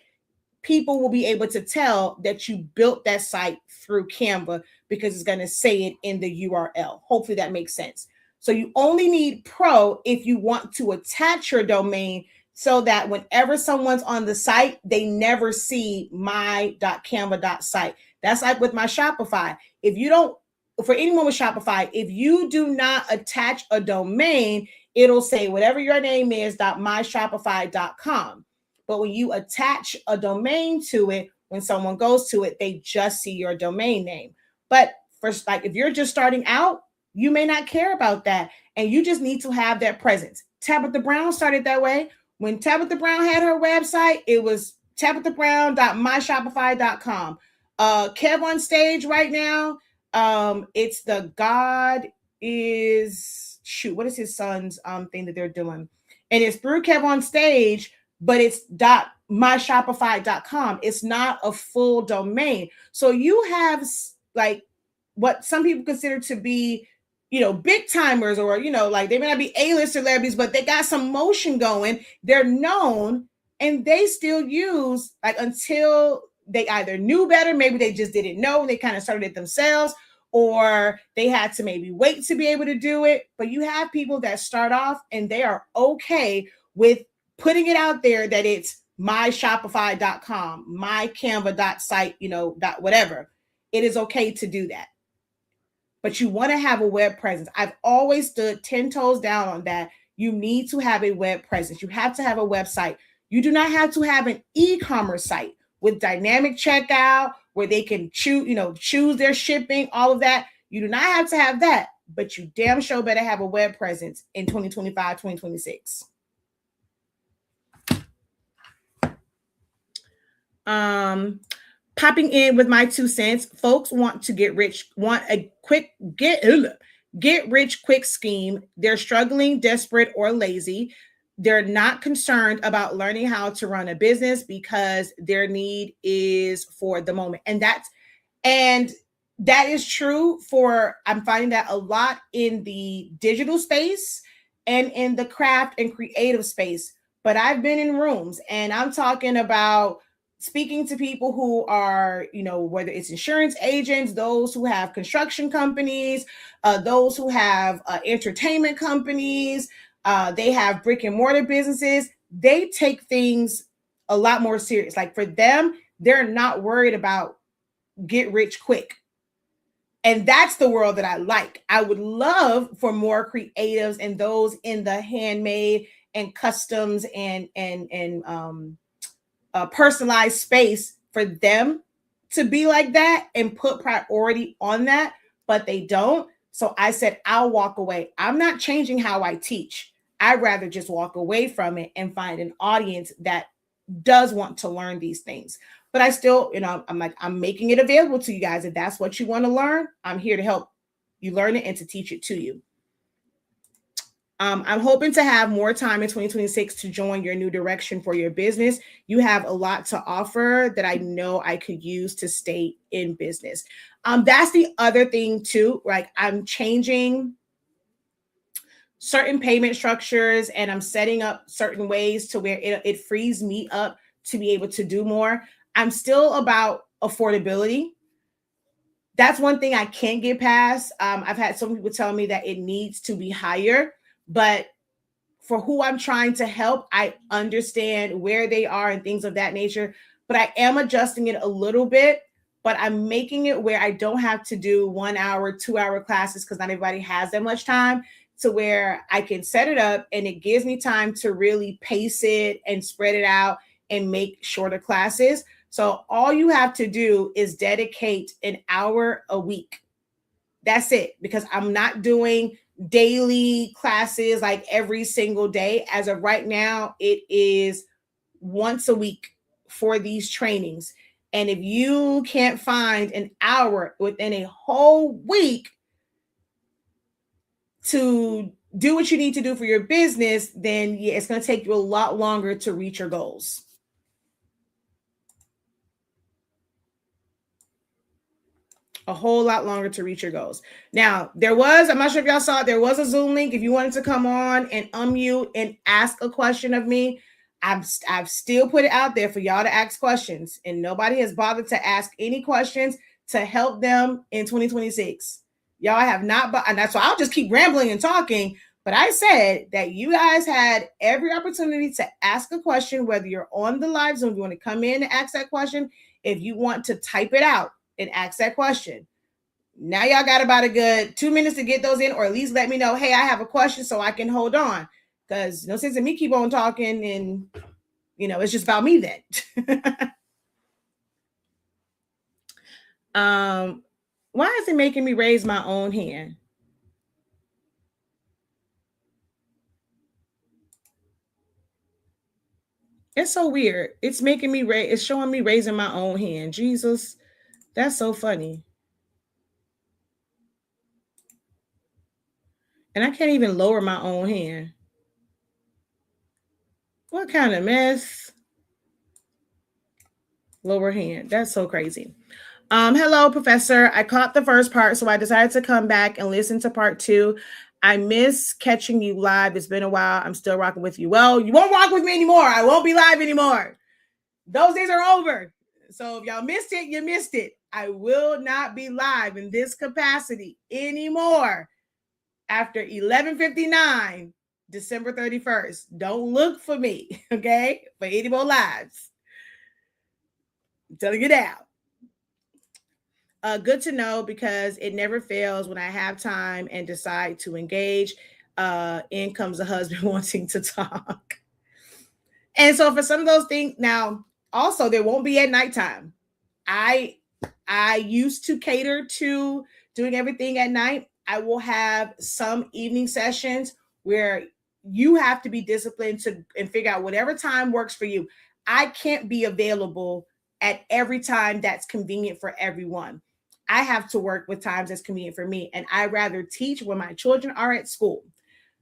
people will be able to tell that you built that site through Canva because it's going to say it in the URL. Hopefully that makes sense. So you only need Pro if you want to attach your domain so that whenever someone's on the site, they never see my.canva.site. That's like with my Shopify. For anyone with Shopify, if you do not attach a domain, it'll say whatever your name is, .myshopify.com. But when you attach a domain to it, when someone goes to it, they just see your domain name. But first, like if you're just starting out, you may not care about that. And you just need to have that presence. Tabitha Brown started that way. When Tabitha Brown had her website, it was tabithabrown.myshopify.com. Kev on stage right now, it's the God is, what is his son's thing that they're doing? And it's through Kev on stage, but it's .myshopify.com. It's not a full domain. So you have like what some people consider to be, big timers, or, like they may not be A-list celebrities, but they got some motion going. They're known, and they still use, like, until they either knew better, maybe they just didn't know and they kind of started it themselves, or they had to maybe wait to be able to do it. But you have people that start off and they are okay with putting it out there that it's myshopify.com, mycanva.site, whatever. It is okay to do that. But you want to have a web presence. I've always stood 10 toes down on that. You need to have a web presence. You have to have a website. You do not have to have an e-commerce site with dynamic checkout where they can choose their shipping, all of that. You do not have to have that, but you damn sure better have a web presence in 2025, 2026. Popping in with my 2 cents. Folks want to get rich, want a quick get rich quick scheme. They're struggling, desperate, or lazy. They're not concerned about learning how to run a business because their need is for the moment. And that is true I'm finding that a lot in the digital space and in the craft and creative space. But I've been in rooms, and I'm talking about speaking to people who are, whether it's insurance agents, those who have construction companies, those who have entertainment companies, they have brick and mortar businesses. They take things a lot more serious. Like for them, they're not worried about get rich quick. And that's the world that I like. I would love for more creatives and those in the handmade and customs and personalized space for them to be like that and put priority on that, but they don't. So I said, I'll walk away. I'm not changing how I teach. I'd rather just walk away from it and find an audience that does want to learn these things. But I still, I'm making it available to you guys. If that's what you want to learn, I'm here to help you learn it and to teach it to you. I'm hoping to have more time in 2026 to join your new direction for your business. You have a lot to offer that I know I could use to stay in business. That's the other thing too. Like I'm changing certain payment structures and I'm setting up certain ways to where it frees me up to be able to do more. I'm still about affordability. That's one thing I can't get past. I've had some people tell me that it needs to be higher, but for who I'm trying to help, I understand where they are and things of that nature, but I am adjusting it a little bit, but I'm making it where I don't have to do 1 hour, 2 hour classes because not everybody has that much time, to where I can set it up and it gives me time to really pace it and spread it out and make shorter classes. So all you have to do is dedicate an hour a week. That's it, because I'm not doing daily classes like every single day. As of right now, it is once a week for these trainings. And if you can't find an hour within a whole week to do what you need to do for your business, then yeah, it's going to take you a lot longer to reach your goals. A whole lot longer to reach your goals. Now, I'm not sure if y'all saw it, there was a Zoom link. If you wanted to come on and unmute and ask a question of me, I've still put it out there for y'all to ask questions, and nobody has bothered to ask any questions to help them in 2026. Y'all have not, and that's why I'll just keep rambling and talking. But I said that you guys had every opportunity to ask a question, whether you're on the live Zoom, you want to come in and ask that question, if you want to type it out and ask that question. Now y'all got about a good 2 minutes to get those in, or at least let me know, hey, I have a question so I can hold on. Because no sense in me keep on talking and, it's just about me then. Why is it making me raise my own hand? It's so weird. It's making me it's showing me raising my own hand. Jesus, that's so funny. And I can't even lower my own hand. What kind of mess? Lower hand. That's so crazy. Hello, Professor. I caught the first part, so I decided to come back and listen to part 2. I miss catching you live. It's been a while. I'm still rocking with you. Well, you won't rock with me anymore. I won't be live anymore. Those days are over. So if y'all missed it, you missed it. I will not be live in this capacity anymore after 11:59, December 31st. Don't look for me, okay, for any more lives. I'm telling you now. Good to know, because it never fails when I have time and decide to engage. In comes the husband wanting to talk. And so for some of those things, now also there won't be at nighttime. I used to cater to doing everything at night. I will have some evening sessions where you have to be disciplined and figure out whatever time works for you. I can't be available at every time that's convenient for everyone. I have to work with times that's convenient for me, and I rather teach when my children are at school.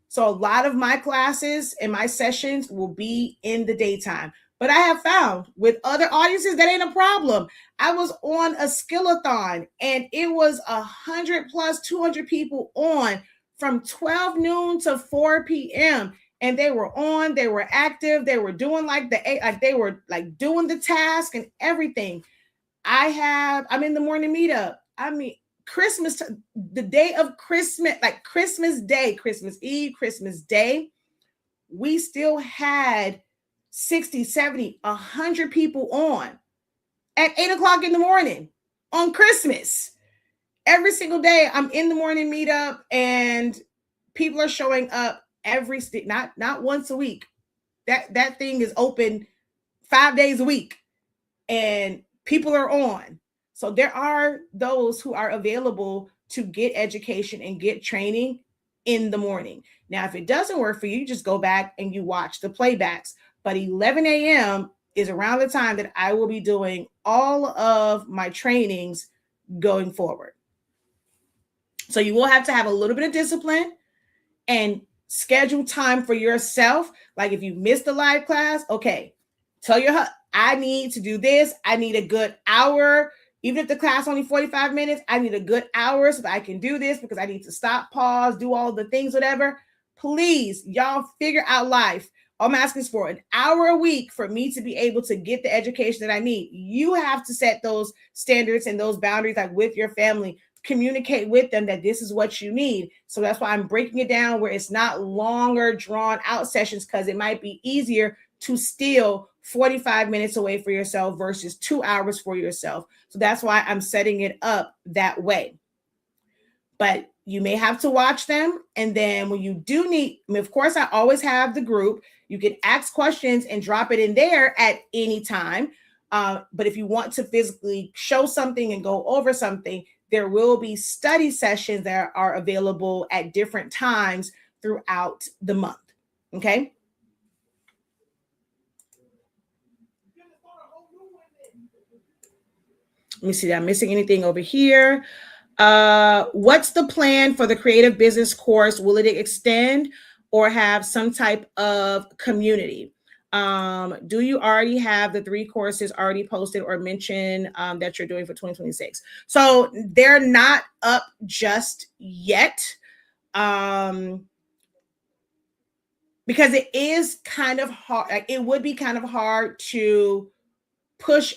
So a lot of my classes and my sessions will be in the daytime. But I have found with other audiences, that ain't a problem. I was on a skillathon and it was 100 plus 200 people on from 12 noon to 4 p.m. and they were on, they were active, they were doing they were like doing the task and everything. I'm in the morning meetup. I mean, the day of Christmas, like Christmas Day, Christmas Eve, Christmas Day, we still had 60, 70, 100 people on at 8:00 in the morning on Christmas. Every single day I'm in the morning meetup and people are showing up not once a week. That thing is open 5 days a week and people are on. So there are those who are available to get education and get training in the morning. Now, if it doesn't work for you, you just go back and you watch the playbacks. But 11 a.m. is around the time that I will be doing all of my trainings going forward. So you will have to have a little bit of discipline and schedule time for yourself. Like if you missed the live class, okay, tell your husband, I need to do this. I need a good hour. Even if the class only 45 minutes, I need a good hour so that I can do this because I need to stop, pause, do all the things, whatever. Please, y'all figure out life. All I'm asking is for an hour a week for me to be able to get the education that I need. You have to set those standards and those boundaries like with your family. Communicate with them that this is what you need. So that's why I'm breaking it down where it's not longer drawn out sessions because it might be easier to steal 45 minutes away for yourself versus 2 hours for yourself. So that's why I'm setting it up that way. But you may have to watch them. And then when you do need, of course, I always have the group. You can ask questions and drop it in there at any time. But if you want to physically show something and go over something, there will be study sessions that are available at different times throughout the month. Okay. Let me see if I'm missing anything over here. What's the plan for the creative business course? Will it extend or have some type of community? Do you already have the 3 courses already posted or mentioned that you're doing for 2026? So they're not up just yet because it is kind of hard. Like, it would be kind of hard to push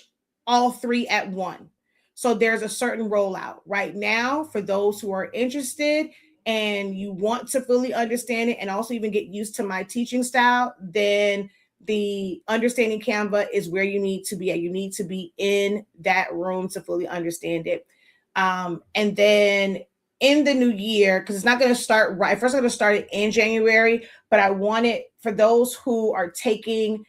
all 3 at one. So there's a certain rollout right now for those who are interested and you want to fully understand it and also even get used to my teaching style, then the understanding Canva is where you need to be at. You need to be in that room to fully understand it. And then in the new year, because it's not going to start right. First, I'm going to start it in January, but I want it for those who are taking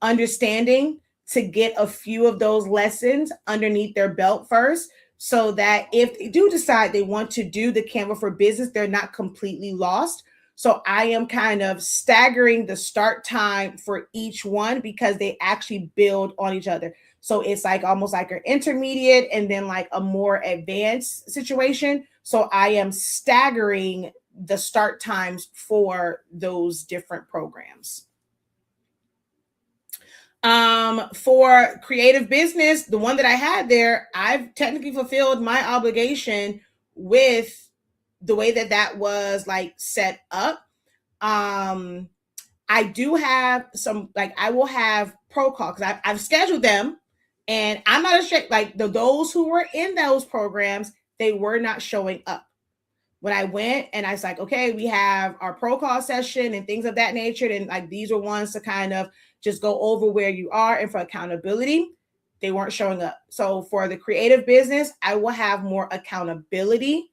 understanding to get a few of those lessons underneath their belt first, so that if they do decide they want to do the Canva for Business, they're not completely lost. So I am kind of staggering the start time for each one because they actually build on each other. So it's like almost like an intermediate and then like a more advanced situation. So I am staggering the start times for those different programs. For creative business, the one that I had there, I've technically fulfilled my obligation with the way that was like set up. I do have some, like I will have pro calls because I've scheduled them and I'm not ashamed, like those who were in those programs, they were not showing up. When I went and I was like, okay, we have our pro call session and things of that nature. And like, these are ones to kind of just go over where you are. And for accountability, they weren't showing up. So for the creative business, I will have more accountability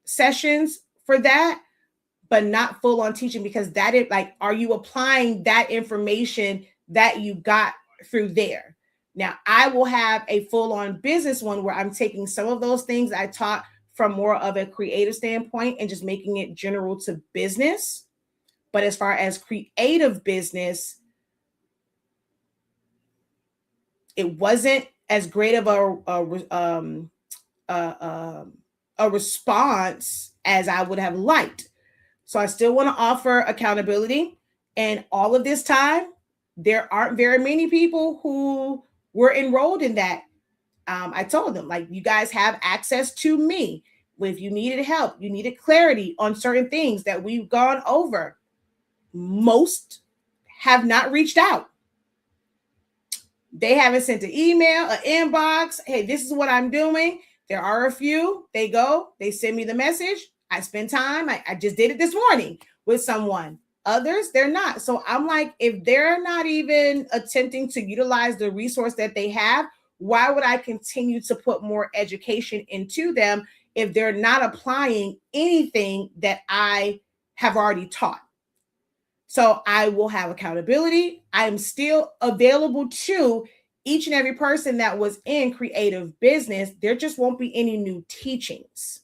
sessions for that, but not full on teaching, because that is like, are you applying that information that you got through there? Now I will have a full on business one where I'm taking some of those things I taught from more of a creative standpoint and just making it general to business. But as far as creative business, it wasn't as great of a response as I would have liked. So I still want to offer accountability. And all of this time, there aren't very many people who were enrolled in that. I told them, like, you guys have access to me. If you needed help, you needed clarity on certain things that we've gone over, most have not reached out. They haven't sent an email, an inbox. Hey, this is what I'm doing. There are a few. They go, they send me the message. I spend time. I just did it this morning with someone. Others, they're not. So I'm like, if they're not even attempting to utilize the resource that they have, why would I continue to put more education into them if they're not applying anything that I have already taught? So I will have accountability. I am still available to each and every person that was in creative business. There just won't be any new teachings.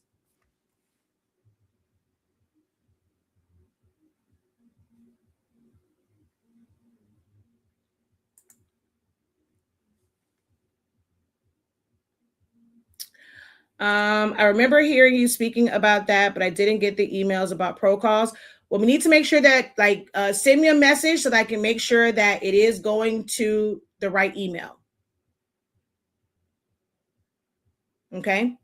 I remember hearing you speaking about that, but I didn't get the emails about pro calls. Well, we need to make sure that send me a message so that I can make sure that it is going to the right email. Okay.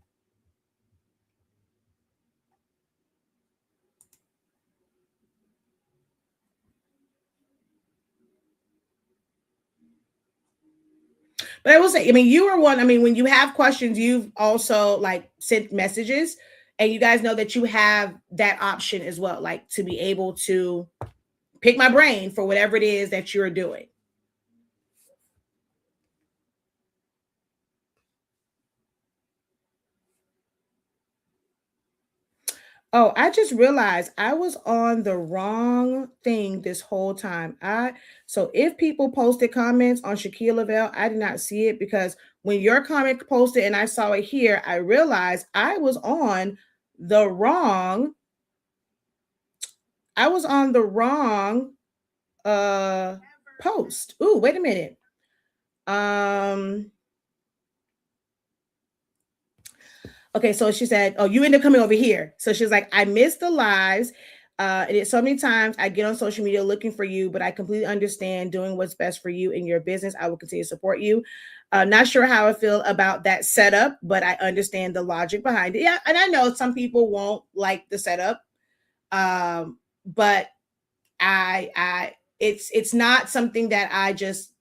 But I will say, I mean, you are one. I mean, when you have questions, you've also sent messages, and you guys know that you have that option as well, like to be able to pick my brain for whatever it is that you're doing. Oh, I just realized I was on the wrong thing this whole time. So if people posted comments on Shaquille Lavelle, I did not see it, because when your comment posted and I saw it here, I realized I was on the wrong post. Ooh, wait a minute. Okay, so she said, oh, you end up coming over here. So she's like, I missed the lives. And it's so many times I get on social media looking for you, but I completely understand doing what's best for you in your business. I will continue to support you. Not sure how I feel about that setup, but I understand the logic behind it. Yeah, and I know some people won't like the setup, but it's not something that I just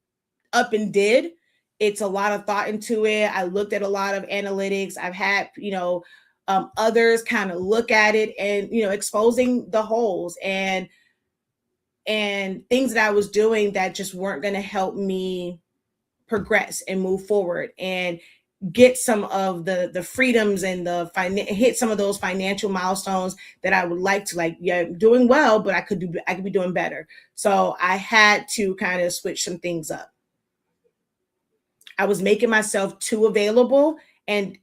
up and did. It's a lot of thought into it. I looked at a lot of analytics. I've had, others kind of look at it and, exposing the holes and things that I was doing that just weren't going to help me progress and move forward and get some of the freedoms and hit some of those financial milestones that I would like to, doing well, but I could be doing better. So I had to kind of switch some things up. I was making myself too available, and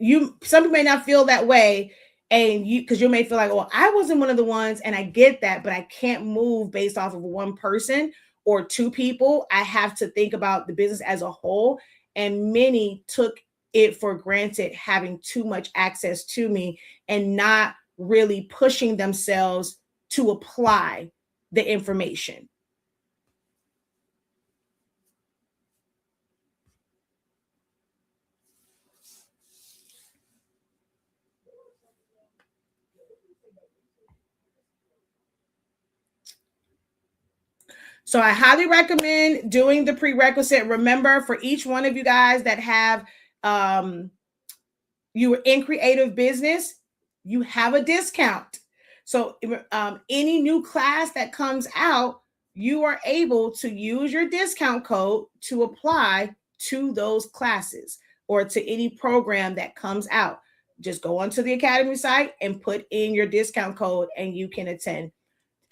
some people may not feel that way, and because you may feel like, well, I wasn't one of the ones, and I get that, but I can't move based off of one person or two people. I have to think about the business as a whole, and many took it for granted having too much access to me and not really pushing themselves to apply the information. So I highly recommend doing the prerequisite. Remember, for each one of you guys that have you are in creative business, you have a discount. So any new class that comes out, you are able to use your discount code to apply to those classes or to any program that comes out. Just go onto the Academy site and put in your discount code and you can attend.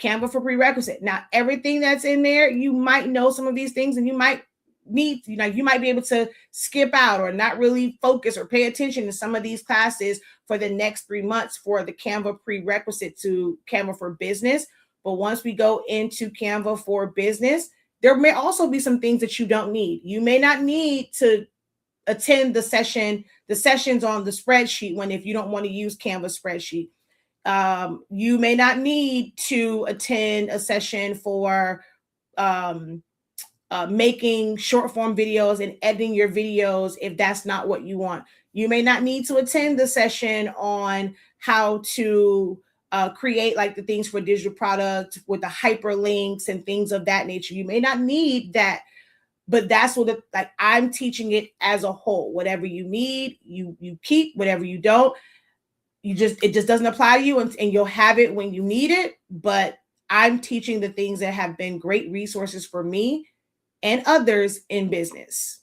Canva for prerequisite. Now, everything that's in there, you might know some of these things and you might need, you might be able to skip out or not really focus or pay attention to some of these classes for the next 3 months for the Canva prerequisite to Canva for business. But once we go into Canva for business, there may also be some things that you don't need. You may not need to attend the sessions on the spreadsheet if you don't want to use Canva spreadsheet. You may not need to attend a session for making short form videos and editing your videos if that's not what you want. You may not need to attend the session on how to create like the things for digital product with the hyperlinks and things of that nature. You may not need that, but that's what like I'm teaching it as a whole. Whatever you need, you keep. Whatever you don't, it just doesn't apply to you, and you'll have it when you need it. But I'm teaching the things that have been great resources for me and others in business.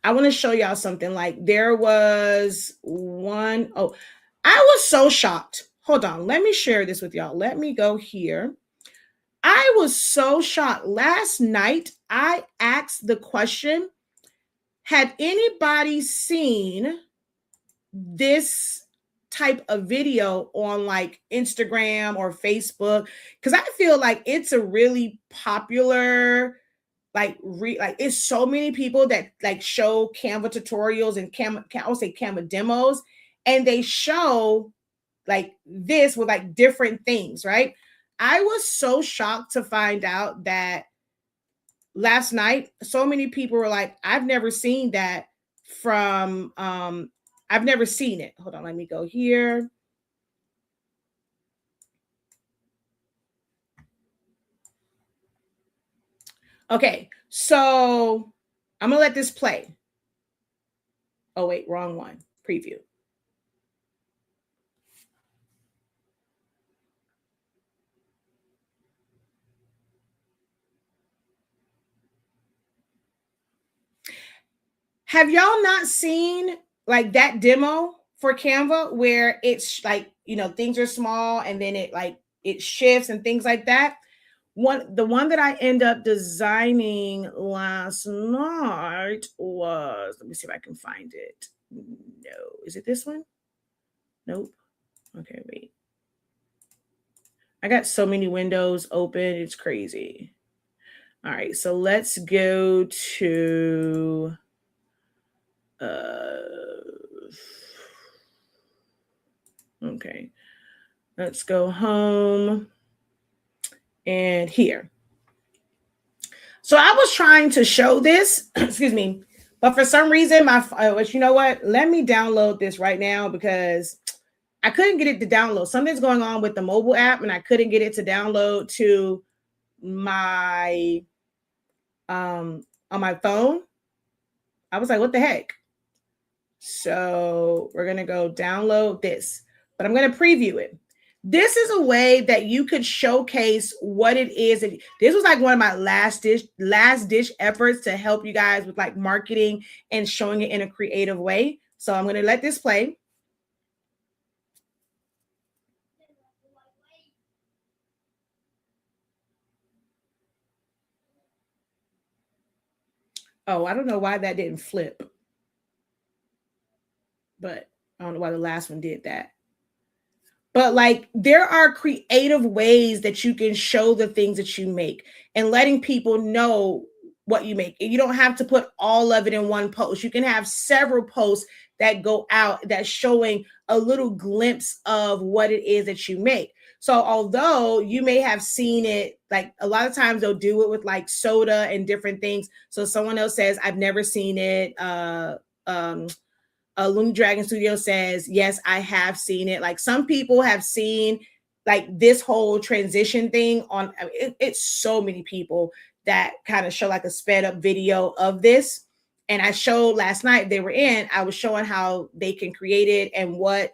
I want to show y'all something. Like there was one, I was so shocked. Hold on, let me share this with y'all. Let me go here. I was so shocked. Last night, I asked the question, had anybody seen this type of video on like Instagram or Facebook? Because I feel like it's a really popular, like it's so many people that like show Canva tutorials and Canva demos, and they show like this with like different things, right? I was so shocked to find out that last night, so many people were like, I've never seen that from, I've never seen it. Hold on, let me go here. Okay, so I'm gonna let this play. Oh wait, wrong one, preview. Have y'all not seen like that demo for Canva where it's like, you know, things are small and then it shifts and things like that? The one that I end up designing last night was, let me see if I can find it. No, is it this one? Nope. Okay, wait. I got so many windows open, it's crazy. All right, so let's go to okay, let's go home and here. So I was trying to show this, excuse me, but for some reason you know what? Let me download this right now because I couldn't get it to download. Something's going on with the mobile app and I couldn't get it to download to my on my phone. I was like, what the heck? So we're going to go download this, but I'm going to preview it. This is a way that you could showcase what it is. This was like one of my last ditch efforts to help you guys with like marketing and showing it in a creative way. So I'm going to let this play. Oh, I don't know why that didn't flip, but I don't know why the last one did that. But like there are creative ways that you can show the things that you make and letting people know what you make. You don't have to put all of it in one post. You can have several posts that go out that's showing a little glimpse of what it is that you make. So although you may have seen it, like a lot of times they'll do it with like soda and different things. So someone else says, I've never seen it. Looney Dragon Studio says, yes, I have seen it. Like some people have seen like this whole transition thing on, it's so many people that kind of show like a sped up video of this. And I showed last night I was showing how they can create it and what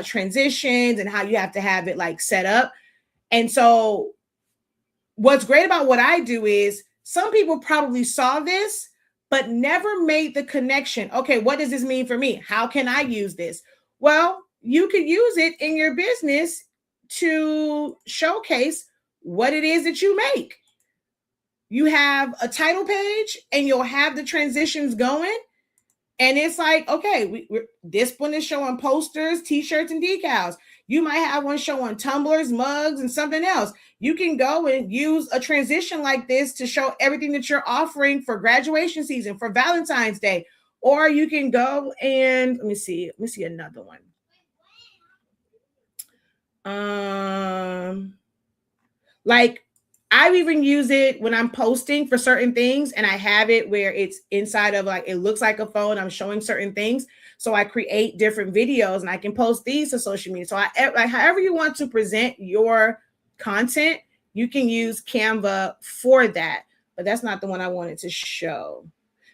transitions and how you have to have it like set up. And so what's great about what I do is some people probably saw this, but never made the connection. Okay, what does this mean for me? How can I use this? Well, you could use it in your business to showcase what it is that you make. You have a title page and you'll have the transitions going. And it's like, okay, this one is showing posters, t-shirts, and decals. You might have one showing tumblers, mugs, and something else. You can go and use a transition like this to show everything that you're offering for graduation season, for Valentine's Day. Or you can go and let me see another one. Like I've even used it when I'm posting for certain things, and I have it where it's inside of like, it looks like a phone. I'm showing certain things. So I create different videos and I can post these to social media. So like however you want to present your content, you can use Canva for that. But that's not the one I wanted to show.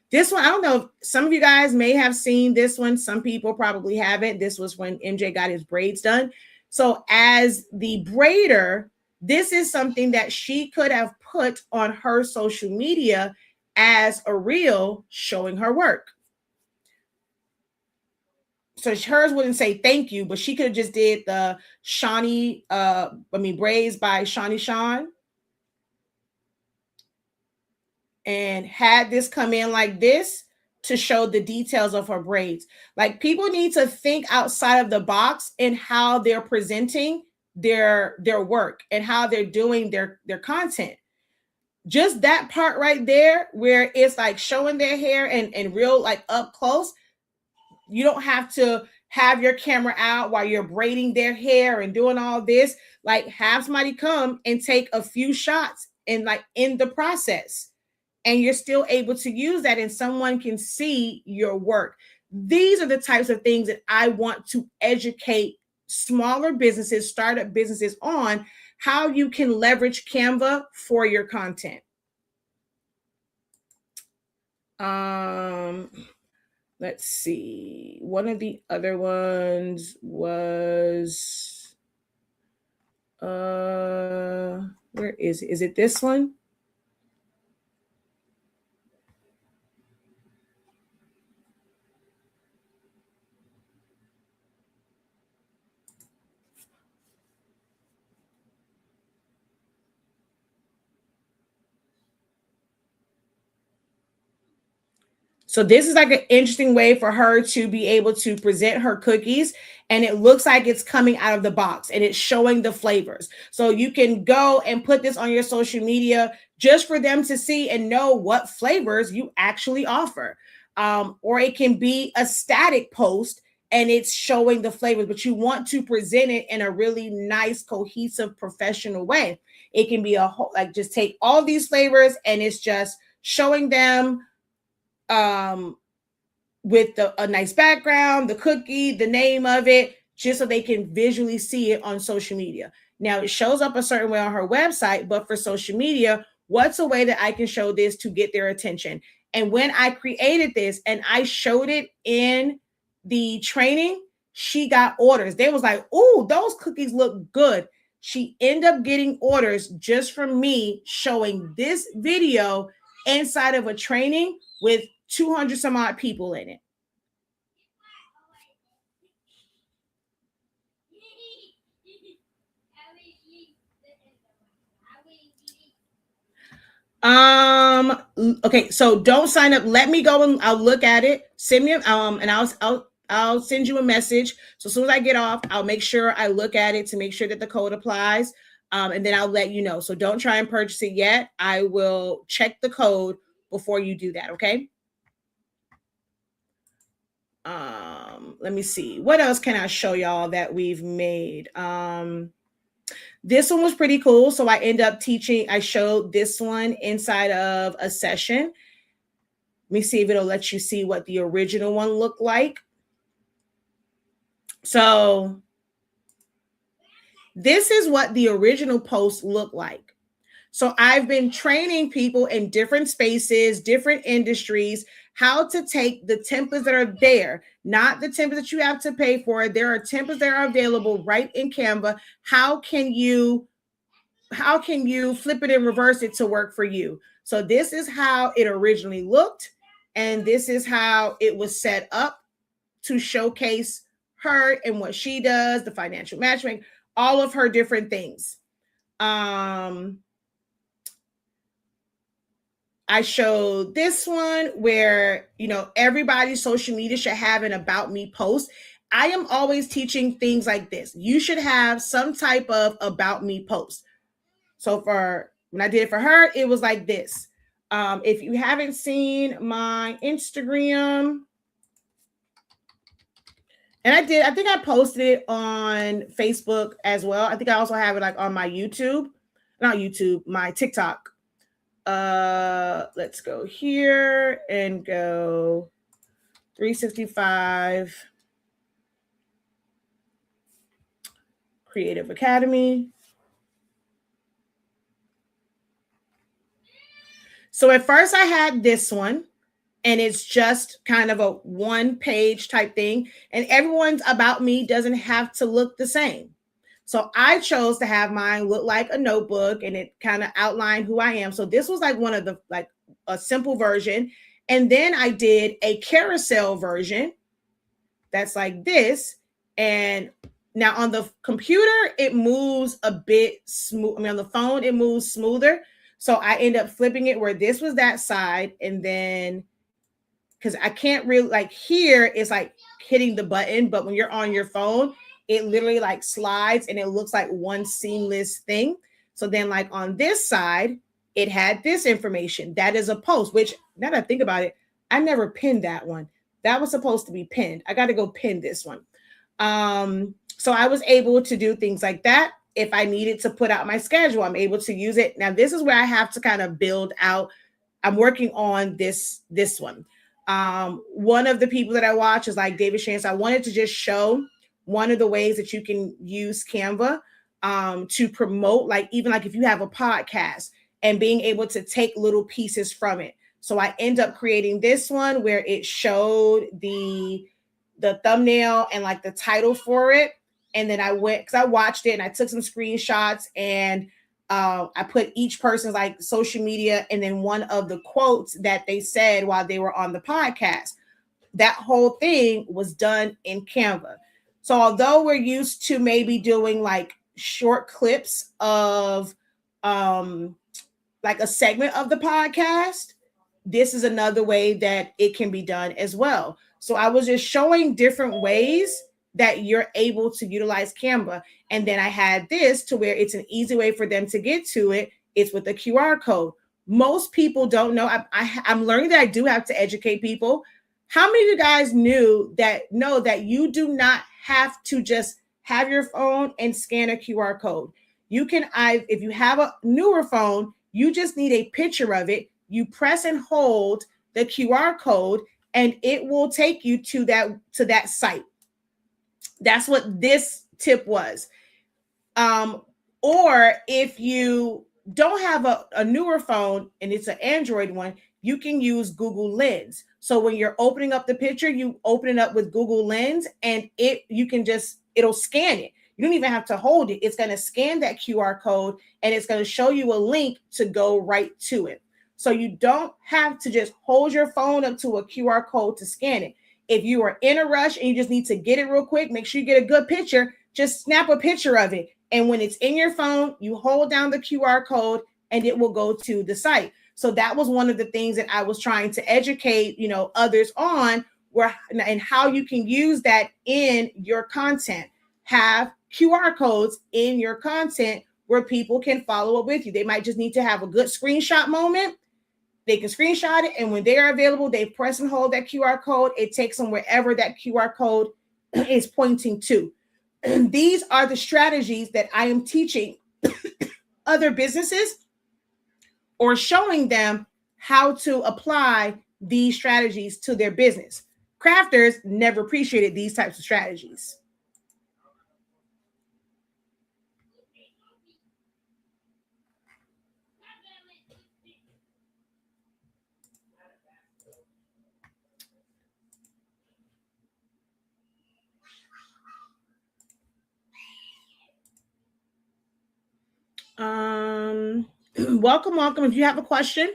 This one, I don't know if some of you guys may have seen this one. Some people probably haven't. This was when MJ got his braids done. So as the braider, this is something that she could have put on her social media as a reel showing her work. So hers wouldn't say thank you, but she could have just did the braids by Shawnee Sean, and had this come in like this to show the details of her braids. Like, people need to think outside of the box in how they're presenting their work and how they're doing their content. Just that part right there, where it's like showing their hair and real like up close. You don't have to have your camera out while you're braiding their hair and doing all this. Like, have somebody come and take a few shots and like in the process, and you're still able to use that and someone can see your work. These are the types of things that I want to educate smaller businesses, startup businesses on, how you can leverage Canva for your content. Let's see. One of the other ones was, where is it? Is it this one? So this is like an interesting way for her to be able to present her cookies, and it looks like it's coming out of the box and it's showing the flavors. So you can go and put this on your social media just for them to see and know what flavors you actually offer. Or it can be a static post and it's showing the flavors, but you want to present it in a really nice, cohesive, professional way. It can be a whole, like, just take all these flavors and it's just showing them with a nice background, the cookie, the name of it, just so they can visually see it on social media. Now, it shows up a certain way on her website, but for social media, what's a way that I can show this to get their attention? And when I created this and I showed it in the training, she got orders. They was like, "Ooh, those cookies look good." She ended up getting orders just from me showing this video inside of a training with 200 some odd people in it. Okay, so don't sign up. Let me go and I'll look at it. Send me and I'll send you a message. So as soon as I get off, I'll make sure I look at it to make sure that the code applies. And then I'll let you know. So don't try and purchase it yet. I will check the code before you do that, okay? Let me see. What else can I show y'all that we've made? This one was pretty cool. So I end up teaching, I showed this one inside of a session. Let me see if it'll let you see what the original one looked like. So this is what the original post looked like. So I've been training people in different spaces, different industries, how to take the templates that are there, not the templates that you have to pay for. There are templates that are available right in Canva. How can you flip it and reverse it to work for you? So this is how it originally looked, and this is how it was set up to showcase her and what she does, the financial matchmaking, all of her different things. I showed this one where, everybody's social media should have an about me post. I am always teaching things like this. You should have some type of about me post. So when I did it for her, it was like this. If you haven't seen my Instagram, and I think I posted it on Facebook as well. I think I also have it like on my YouTube. not YouTube, my TikTok. Let's go here and go 365 Creative Academy. So at first I had this one, and it's just kind of a one-page type thing, and everyone's about me doesn't have to look the same. So I chose to have mine look like a notebook, and it kind of outlined who I am. So this was like one of the, like a simple version. And then I did a carousel version that's like this. And now on the computer, it moves a bit smooth. I mean, on the phone, it moves smoother. So I end up flipping it where this was that side. And then, because I can't really, like here, it's like hitting the button. But when you're on your phone, it literally like slides and it looks like one seamless thing. So then like on this side, it had this information. That is a post, which now that I think about it, I never pinned that one. That was supposed to be pinned. I got to go pin this one. So I was able to do things like that. If I needed to put out my schedule, I'm able to use it. Now, this is where I have to kind of build out. I'm working on this one. One of the people that I watch is like David Shane. So I wanted to just show one of the ways that you can use Canva to promote, like even like if you have a podcast and being able to take little pieces from it. So I end up creating this one where it showed the thumbnail and like the title for it. And then I went, because I watched it and I took some screenshots and I put each person's like social media and then one of the quotes that they said while they were on the podcast. That whole thing was done in Canva. So although we're used to maybe doing like short clips of like a segment of the podcast, this is another way that it can be done as well. So I was just showing different ways that you're able to utilize Canva. And then I had this to where it's an easy way for them to get to it. It's with a QR code. Most people don't know. I'm learning that I do have to educate people. How many of you guys know that you do not have to just have your phone and scan a QR code? You can, if you have a newer phone, you just need a picture of it. You press and hold the QR code and it will take you to that site. That's what this tip was. Or if you don't have a newer phone and it's an Android one, you can use Google Lens. So when you're opening up the picture, you open it up with Google Lens and it'll scan it. You don't even have to hold it. It's going to scan that QR code and it's going to show you a link to go right to it. So you don't have to just hold your phone up to a QR code to scan it. If you are in a rush and you just need to get it real quick, make sure you get a good picture, just snap a picture of it. And when it's in your phone, you hold down the QR code and it will go to the site. So that was one of the things that I was trying to educate, others on and how you can use that in your content. Have QR codes in your content where people can follow up with you. They might just need to have a good screenshot moment. They can screenshot it, and when they are available, they press and hold that QR code. It takes them wherever that QR code is pointing to. These are the strategies that I am teaching other businesses or showing them how to apply these strategies to their business. Crafters never appreciated these types of strategies. Welcome. If you have a question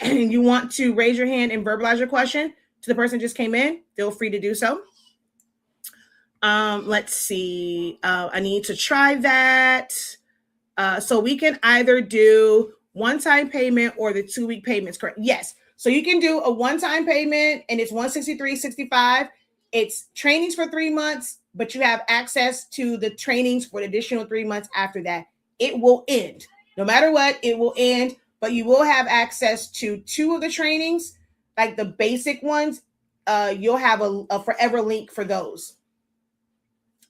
and you want to raise your hand and verbalize your question to the person who just came in, feel free to do so. Let's see. I need to try that. So we can either do one-time payment or the 2-week payments, correct? Yes. So you can do a one-time payment and it's $163.65. It's trainings for 3 months, but you have access to the trainings for the additional 3 months after that. It will end. No matter what, it will end, but you will have access to 2 of the trainings, like the basic ones. You'll have a forever link for those.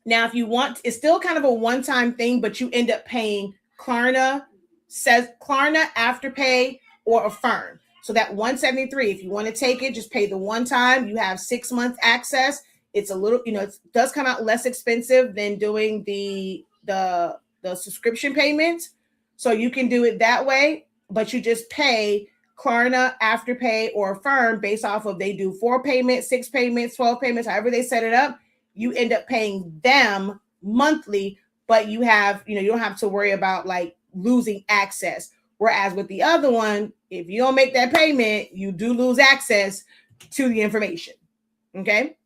Now, if you want, it's still kind of a one-time thing, but you end up paying Klarna says Klarna, Afterpay, or Affirm. So that $173, if you want to take it, just pay the one time. You have 6 months access. It's a little, it does come out less expensive than doing the subscription payment. So you can do it that way, but you just pay Klarna, Afterpay, or Affirm based off of they do 4 payments, 6 payments, 12 payments, however they set it up. You end up paying them monthly, but you have, you don't have to worry about like losing access. Whereas with the other one, if you don't make that payment, you do lose access to the information. Okay.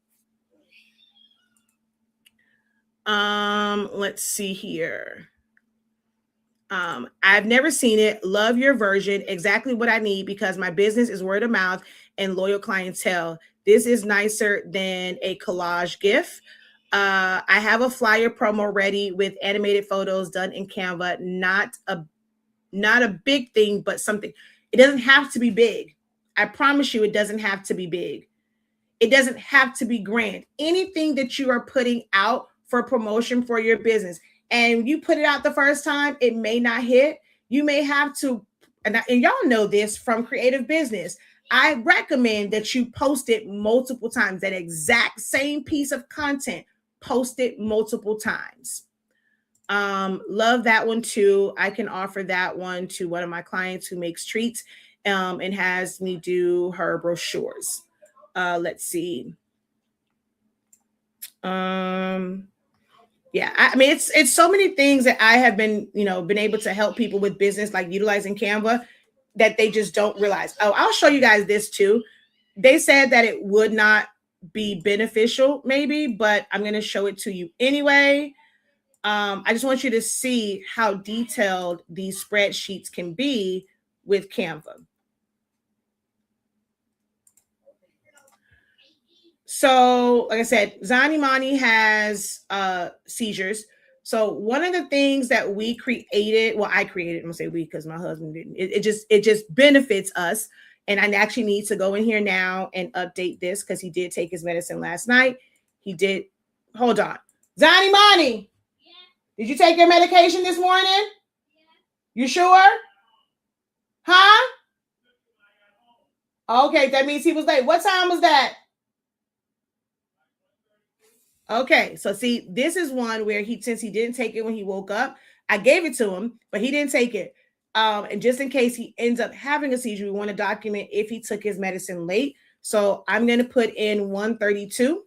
Let's see here. I've never seen it. Love your version. Exactly what I need because my business is word of mouth and loyal clientele. This is nicer than a collage GIF. I have a flyer promo ready with animated photos done in Canva. Not a big thing, but something. It doesn't have to be big. I promise you, it doesn't have to be big. It doesn't have to be grand. Anything that you are putting out for promotion for your business, and you put it out the first time, it may not hit. You may have to, and y'all know this from creative business. I recommend that you post it multiple times. That exact same piece of content, post it multiple times. Love that one too. I can offer that one to one of my clients who makes treats and has me do her brochures. Let's see. Yeah, I mean, it's so many things that I have been able to help people with business, like utilizing Canva, that they just don't realize. Oh, I'll show you guys this too. They said that it would not be beneficial maybe, but I'm going to show it to you anyway. I just want you to see how detailed these spreadsheets can be with Canva. So, like I said, Zanimani has seizures. So one of the things that we created, well, I created, I'm gonna say we because my husband didn't. It just benefits us. And I actually need to go in here now and update this because he did take his medicine last night. He did. Hold on, Zanimani. Did you take your medication this morning? You sure? Huh? Okay, that means he was late. What time was that? Okay, so see, this is one where since he didn't take it when he woke up, I gave it to him, but he didn't take it. And just in case he ends up having a seizure, we want to document if he took his medicine late. So I'm going to put in 1:32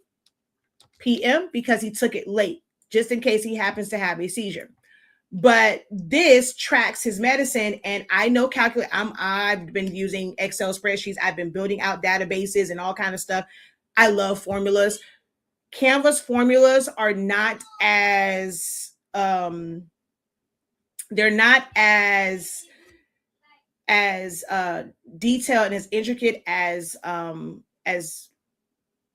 p.m. because he took it late, just in case he happens to have a seizure. But this tracks his medicine, and I know I've been using Excel spreadsheets. I've been building out databases and all kind of stuff. I love formulas. Canva's formulas are not as they're not as detailed and as intricate as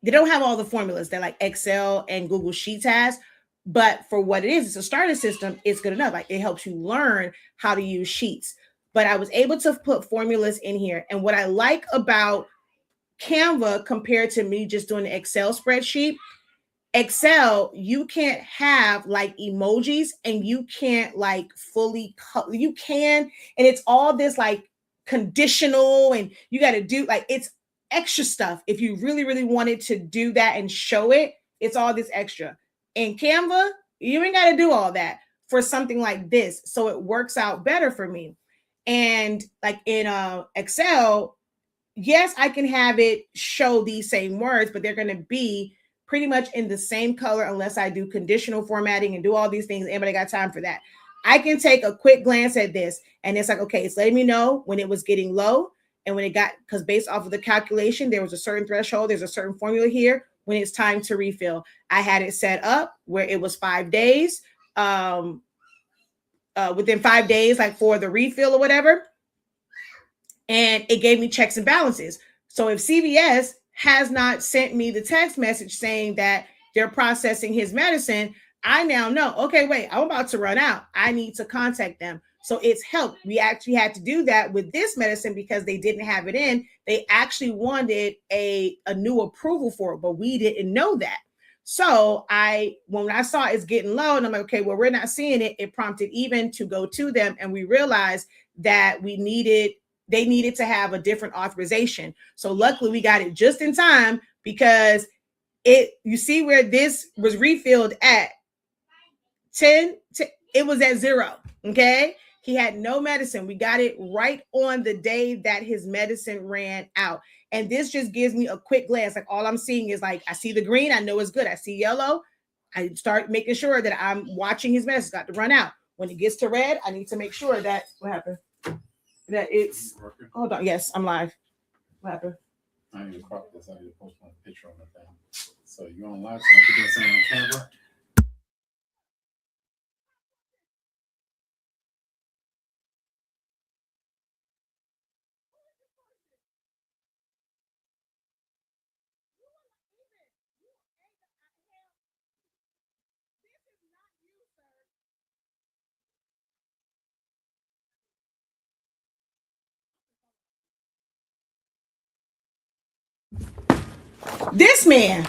they don't have all the formulas that like Excel and Google Sheets has. But for what it is, it's a starter system. It's good enough. Like it helps you learn how to use Sheets. But I was able to put formulas in here. And what I like about Canva compared to me just doing an Excel spreadsheet, Excel, you can't have like emojis and you can't like fully you can, and it's all this like conditional and you got to do like it's extra stuff. If you really, really wanted to do that and show it, it's all this extra. In Canva, you ain't got to do all that for something like this. So it works out better for me. And like in Excel, yes, I can have it show these same words, but they're going to be pretty much in the same color unless I do conditional formatting and do all these things. Anybody got time for that? I can take a quick glance at this and it's like, okay, it's letting me know when it was getting low and when it got, because based off of the calculation, there was a certain threshold, there's a certain formula here when it's time to refill. I had it set up where it was 5 days, within 5 days, like for the refill or whatever. And it gave me checks and balances. So if CVS has not sent me the text message saying that they're processing his medicine, I now know, okay, wait, I'm about to run out. I need to contact them. So it's helped. We actually had to do that with this medicine because they didn't have it in. They actually wanted a new approval for it, but we didn't know that. So when I saw it's getting low, and I'm like, okay, well, we're not seeing it. It prompted even to go to them, and we realized that they needed to have a different authorization. So luckily we got it just in time, because you see where this was refilled at 10, it was at 0. Okay. He had no medicine. We got it right on the day that his medicine ran out. And this just gives me a quick glance. Like, all I'm seeing is, like, I see the green, I know it's good. I see yellow, I start making sure that I'm watching his medicine. It's got to run out. When it gets to red, I need to make sure that what happened? That it's hold on. Yes, I'm live. What happened? I need to crop this. I need to post my picture on the thing. So you're on live, so I'm doing something on Canva. This man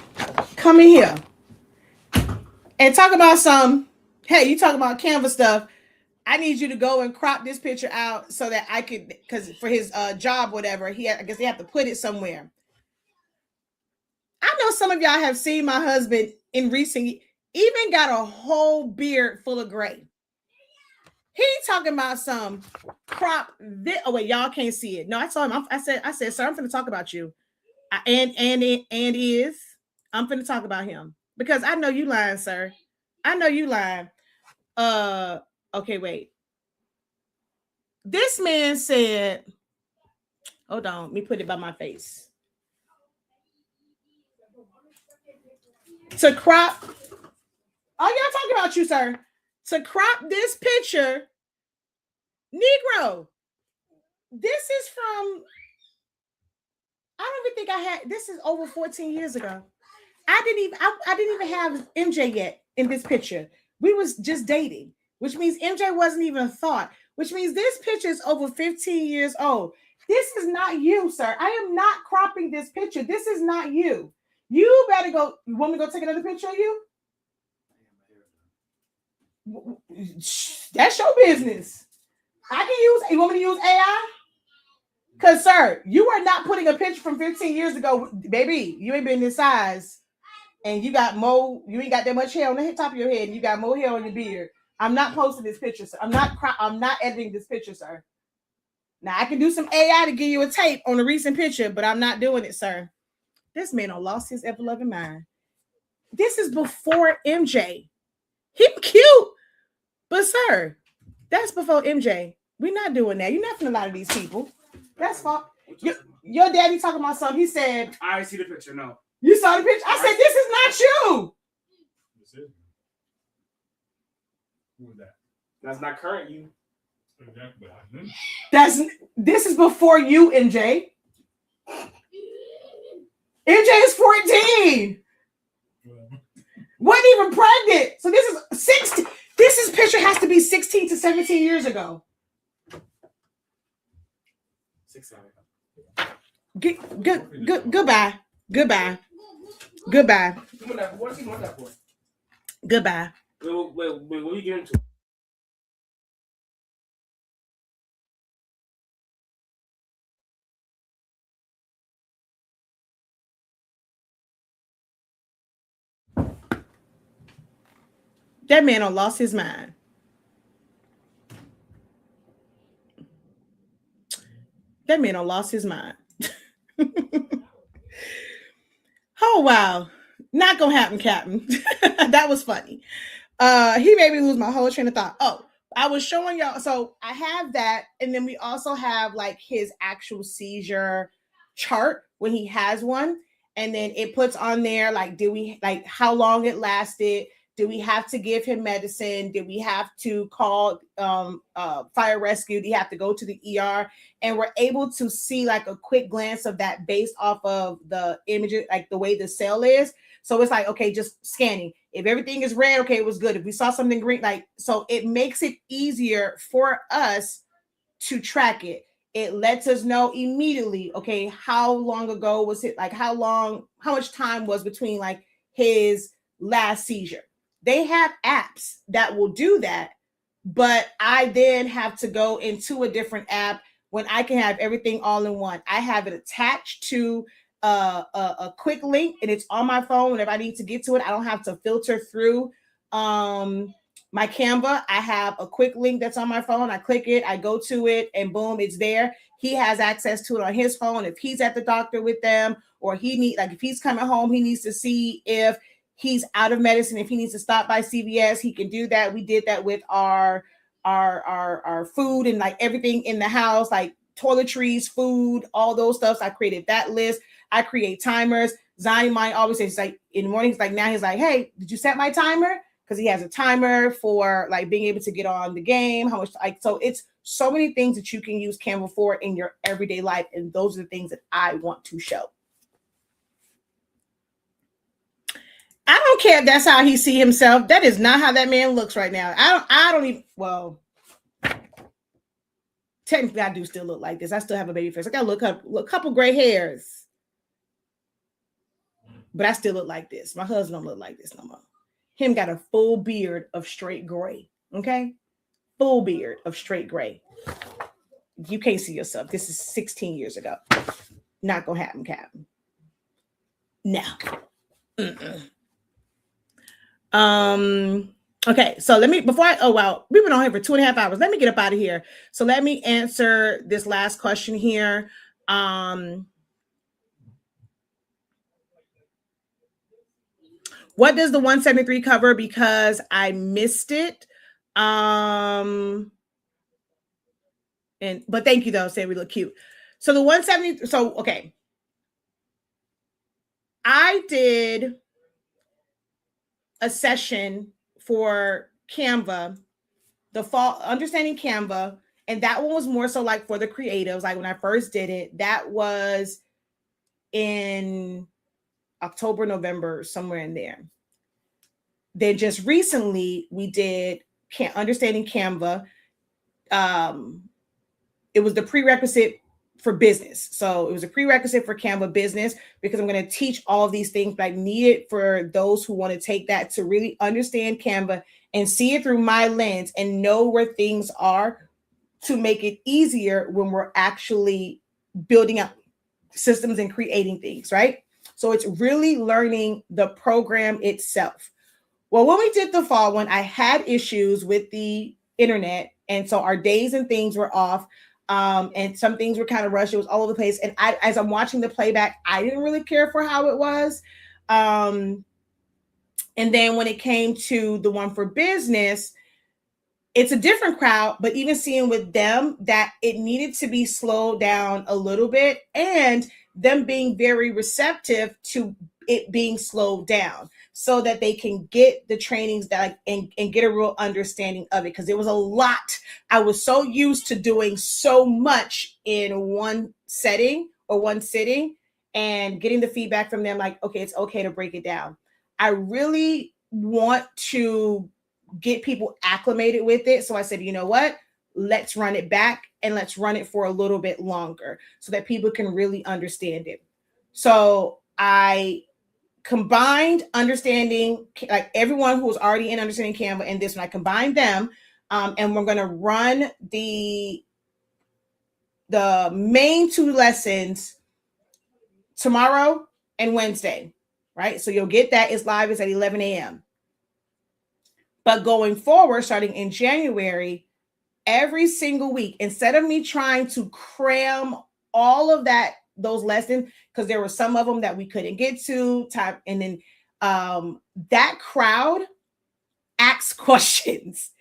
come in here and talk about hey, you talk about Canva stuff. I need you to go and crop this picture out so that I could, because for his job, whatever, I guess they have to put it somewhere. I know some of y'all have seen my husband in recent, even got a whole beard full of gray. He talking about some crop this. Oh wait, y'all can't see it. No, I saw him. I said, sir, I'm finna talk about you. I'm finna talk about him, because I know you lying, sir. I know you lying. Okay, wait. This man said, hold on, let me put it by my face. To crop, oh, y'all talking about you, sir. To crop this picture, Negro. This is from, I don't even think I had, this is over 14 years ago. I didn't even have MJ yet in this picture. We was just dating, which means MJ wasn't even a thought, which means this picture is over 15 years old. This is not you, sir. I am not cropping this picture. This is not you. You better go. You want me to go take another picture of you? That's your business. I can use, you want me to use AI? Because, sir, you are not putting a picture from 15 years ago. Baby, you ain't been this size. And you got more, you ain't got that much hair on the top of your head, and you got more hair on your beard. I'm not posting this picture, sir. I'm not editing this picture, sir. Now, I can do some AI to give you a tape on a recent picture, but I'm not doing it, sir. This man done lost his ever-loving mind. This is before MJ. He cute, but sir, that's before MJ. We're not doing that. You're not gonna lie to these people. That's fine. Your daddy talking about something. He said, I see the picture. No. You saw the picture? I said, this is not you. This is. Who is that? That's not current you. Exactly. This is before you, MJ. MJ is 14. Wasn't even pregnant. So this is 16. This picture has to be 16 to 17 years ago. 6 7. Goodbye. Goodbye. Goodbye. What do you want that for? Goodbye. Wait, what are you getting to? That man done lost his mind. That man done lost his mind. Oh, wow. Not gonna happen, Captain. That was funny. He made me lose my whole train of thought. Oh, I was showing y'all. So I have that. And then we also have like his actual seizure chart when he has one. And then it puts on there, like, how long it lasted? Do we have to give him medicine? Did we have to call fire rescue? Do you have to go to the ER? And we're able to see like a quick glance of that based off of the images, like the way the cell is. So it's like, okay, just scanning. If everything is red, okay, it was good. If we saw something green, so it makes it easier for us to track it. It lets us know immediately, okay, how long ago was it? Like how much time was between like his last seizure. They have apps that will do that, but I then have to go into a different app when I can have everything all in one. I have it attached to a quick link, and it's on my phone. Whenever I need to get to it, I don't have to filter through my Canva. I have a quick link that's on my phone. I click it, I go to it, and boom, it's there. He has access to it on his phone. If he's at the doctor with them, or if he's coming home, he needs to see if he's out of medicine. If he needs to stop by CVS, he can do that. We did that with our food and like everything in the house, like toiletries, food, all those stuff. So I created that list. I create timers. Zani might always say, it's like in the morning, he's like, hey, did you set my timer? Because he has a timer for like being able to get on the game, how much, like, so it's so many things that you can use Canva for in your everyday life. And those are the things that I want to show. I don't care if that's how he see himself. That is not how that man looks right now. I don't even, well, technically I do still look like this. I still have a baby face. I got a couple gray hairs, but I still look like this. My husband don't look like this no more. Him got a full beard of straight gray. Okay. Full beard of straight gray. You can't see yourself. This is 16 years ago. Not gonna happen, Captain. No. Okay, so let me, we've been on here for 2.5 hours. Let me get up out of here. So let me answer this last question here. What does the 173 cover? Because I missed it. But thank you though, saying we look cute. So the 170, okay. I did a session for Canva, the fall understanding Canva, and that one was more so like for the creatives. Like when I first did it, that was in October, November, somewhere in there. Then just recently we did understanding Canva. It was the prerequisite for business. So it was a prerequisite for Canva business, because I'm going to teach all of these things like needed for those who want to take that to really understand Canva and see it through my lens and know where things are to make it easier when we're actually building up systems and creating things, right? So it's really learning the program itself. Well, when we did the fall one, I had issues with the internet. And so our days and things were off. And some things were kind of rushed. It was all over the place. And as I'm watching the playback, I didn't really care for how it was. And then when it came to the one for business, it's a different crowd, but even seeing with them that it needed to be slowed down a little bit, and them being very receptive to it being slowed down so that they can get the trainings that and get a real understanding of it. Because it was a lot. I was so used to doing so much in one setting or one sitting, and getting the feedback from them like, okay, it's okay to break it down. I really want to get people acclimated with it. So I said, you know what? Let's run it back, and let's run it for a little bit longer so that people can really understand it. So I combined understanding, like everyone who was already in understanding Canva and this one, I combined them, and we're going to run the main 2 lessons tomorrow and Wednesday, right? So you'll get that. It's live. It's at 11 a.m. But going forward, starting in January, every single week, instead of me trying to cram all of those lessons, because there were some of them that we couldn't get to time, and then that crowd asks questions.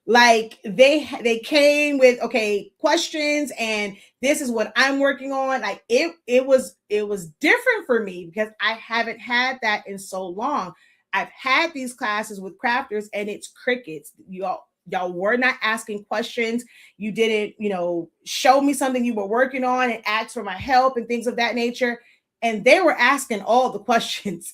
Like they came with, okay, questions, and this is what I'm working on. Like it was different for me because I haven't had that in so long. I've had these classes with crafters, and it's crickets. Y'all were not asking questions. You didn't, show me something you were working on and ask for my help and things of that nature. And they were asking all the questions.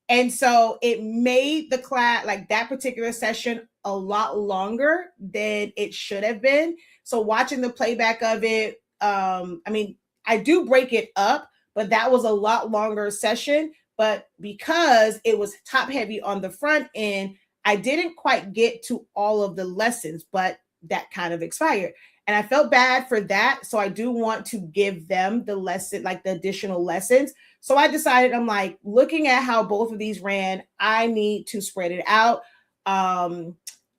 And so it made the class, like that particular session, a lot longer than it should have been. So watching the playback of it, I do break it up, but that was a lot longer session. but because it was top heavy on the front end, I didn't quite get to all of the lessons, but that kind of expired. And I felt bad for that. So I do want to give them the lesson, like the additional lessons. So I decided, I'm like, looking at how both of these ran, I need to spread it out.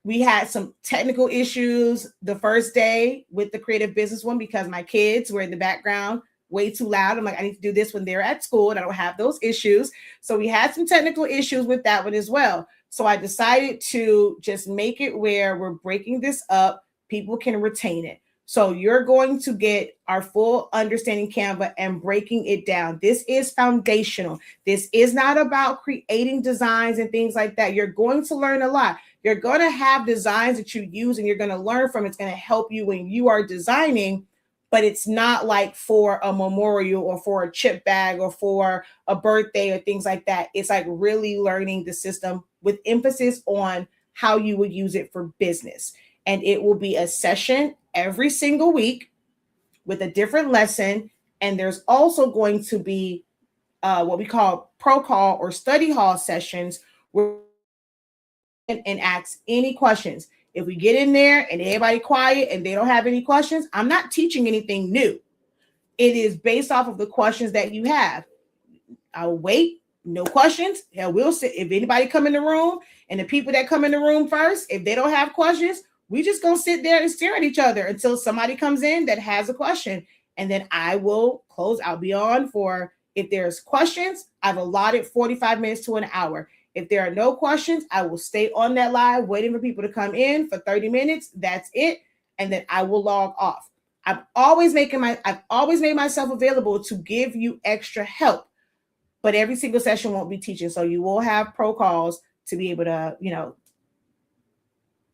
We had some technical issues the first day with the creative business one because my kids were in the background way too loud. I'm like, I need to do this when they're at school and I don't have those issues. So we had some technical issues with that one as well. So I decided to just make it where we're breaking this up. People can retain it. So you're going to get our full understanding Canva and breaking it down. This is foundational. This is not about creating designs and things like that. You're going to learn a lot. You're going to have designs that you use and you're going to learn from. It's going to help you when you are designing, but it's not like for a memorial or for a chip bag or for a birthday or things like that. It's like really learning the system with emphasis on how you would use it for business. And it will be a session every single week with a different lesson. And there's also going to be what we call pro call or study hall sessions where and ask any questions. If we get in there and everybody quiet and they don't have any questions, I'm not teaching anything new. It is based off of the questions that you have. I'll wait. No questions. Hell, we'll sit. If anybody come in the room and the people that come in the room first, if they don't have questions, we just gonna sit there and stare at each other until somebody comes in that has a question. And then I will close. I'll be on for, if there's questions, I've allotted 45 minutes to an hour. If there are no questions, I will stay on that live waiting for people to come in for 30 minutes. That's it. And then I will log off. I've always made myself available to give you extra help, but every single session won't be teaching. So you will have pro calls to be able to,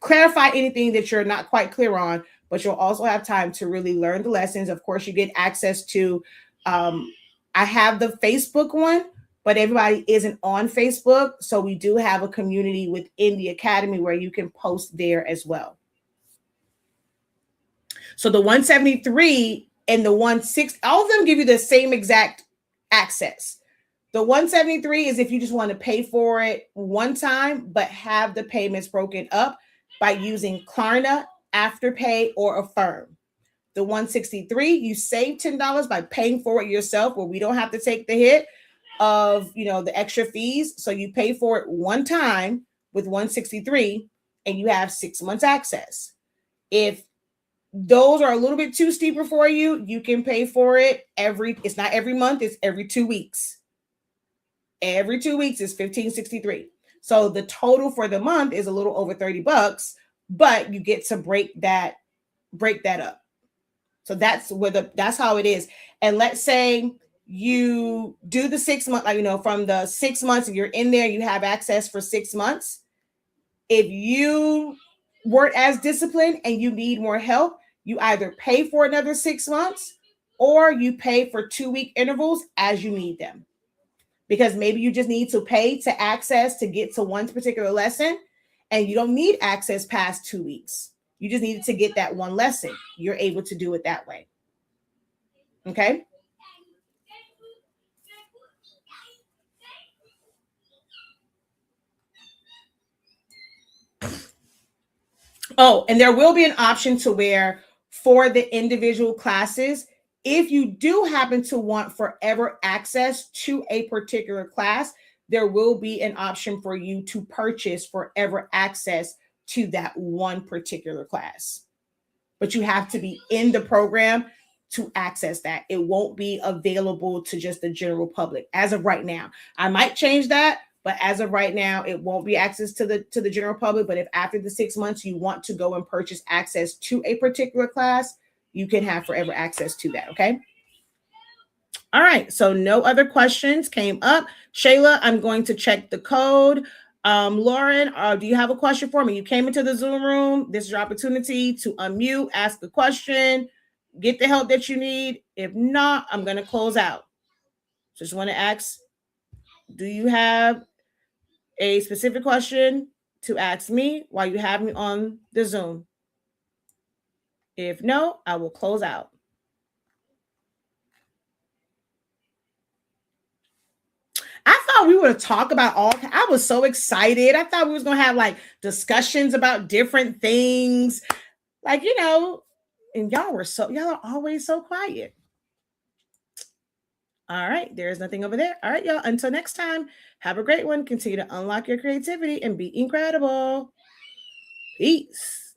clarify anything that you're not quite clear on, but you'll also have time to really learn the lessons. Of course, you get access to, I have the Facebook one, but everybody isn't on Facebook. So we do have a community within the academy where you can post there as well. So the 173 and the 160, all of them give you the same exact access. The 173 is if you just want to pay for it one time, but have the payments broken up by using Klarna, Afterpay, or Affirm. The 163, you save $10 by paying for it yourself, where we don't have to take the hit of the extra fees. So you pay for it one time with 163 and you have 6 months access. If those are a little bit too steeper for you, you can pay for it it's not every month, it's every 2 weeks. Every 2 weeks is $15.63. So the total for the month is a little over $30, but you get to break that up. So that's how it is. And let's say you do the 6 month, from the 6 months and you're in there, you have access for 6 months. If you weren't as disciplined and you need more help, you either pay for another 6 months or you pay for 2-week intervals as you need them. Because maybe you just need to pay to access to get to one particular lesson and you don't need access past 2 weeks. You just needed to get that one lesson. You're able to do it that way. Okay. Oh, and there will be an option to where for the individual classes, if you do happen to want forever access to a particular class, there will be an option for you to purchase forever access to that one particular class. But you have to be in the program to access that. It won't be available to just the general public as of right now. I might change that, but as of right now, it won't be access to the general public. But if after the 6 months you want to go and purchase access to a particular class, you can have forever access to that. Okay. All right. So no other questions came up. Shayla, I'm going to check the code. Lauren, do you have a question for me? You came into the Zoom room. This is your opportunity to unmute, ask a question, get the help that you need. If not, I'm going to close out. Just want to ask, do you have a specific question to ask me while you have me on the Zoom? If no, I will close out. I thought thought we would talk about I was so excited. I thought we was going to have like discussions about different things. Like, and y'all are always so quiet. All right. There's nothing over there. All right, y'all. Until next time, have a great one. Continue to unlock your creativity and be incredible. Peace.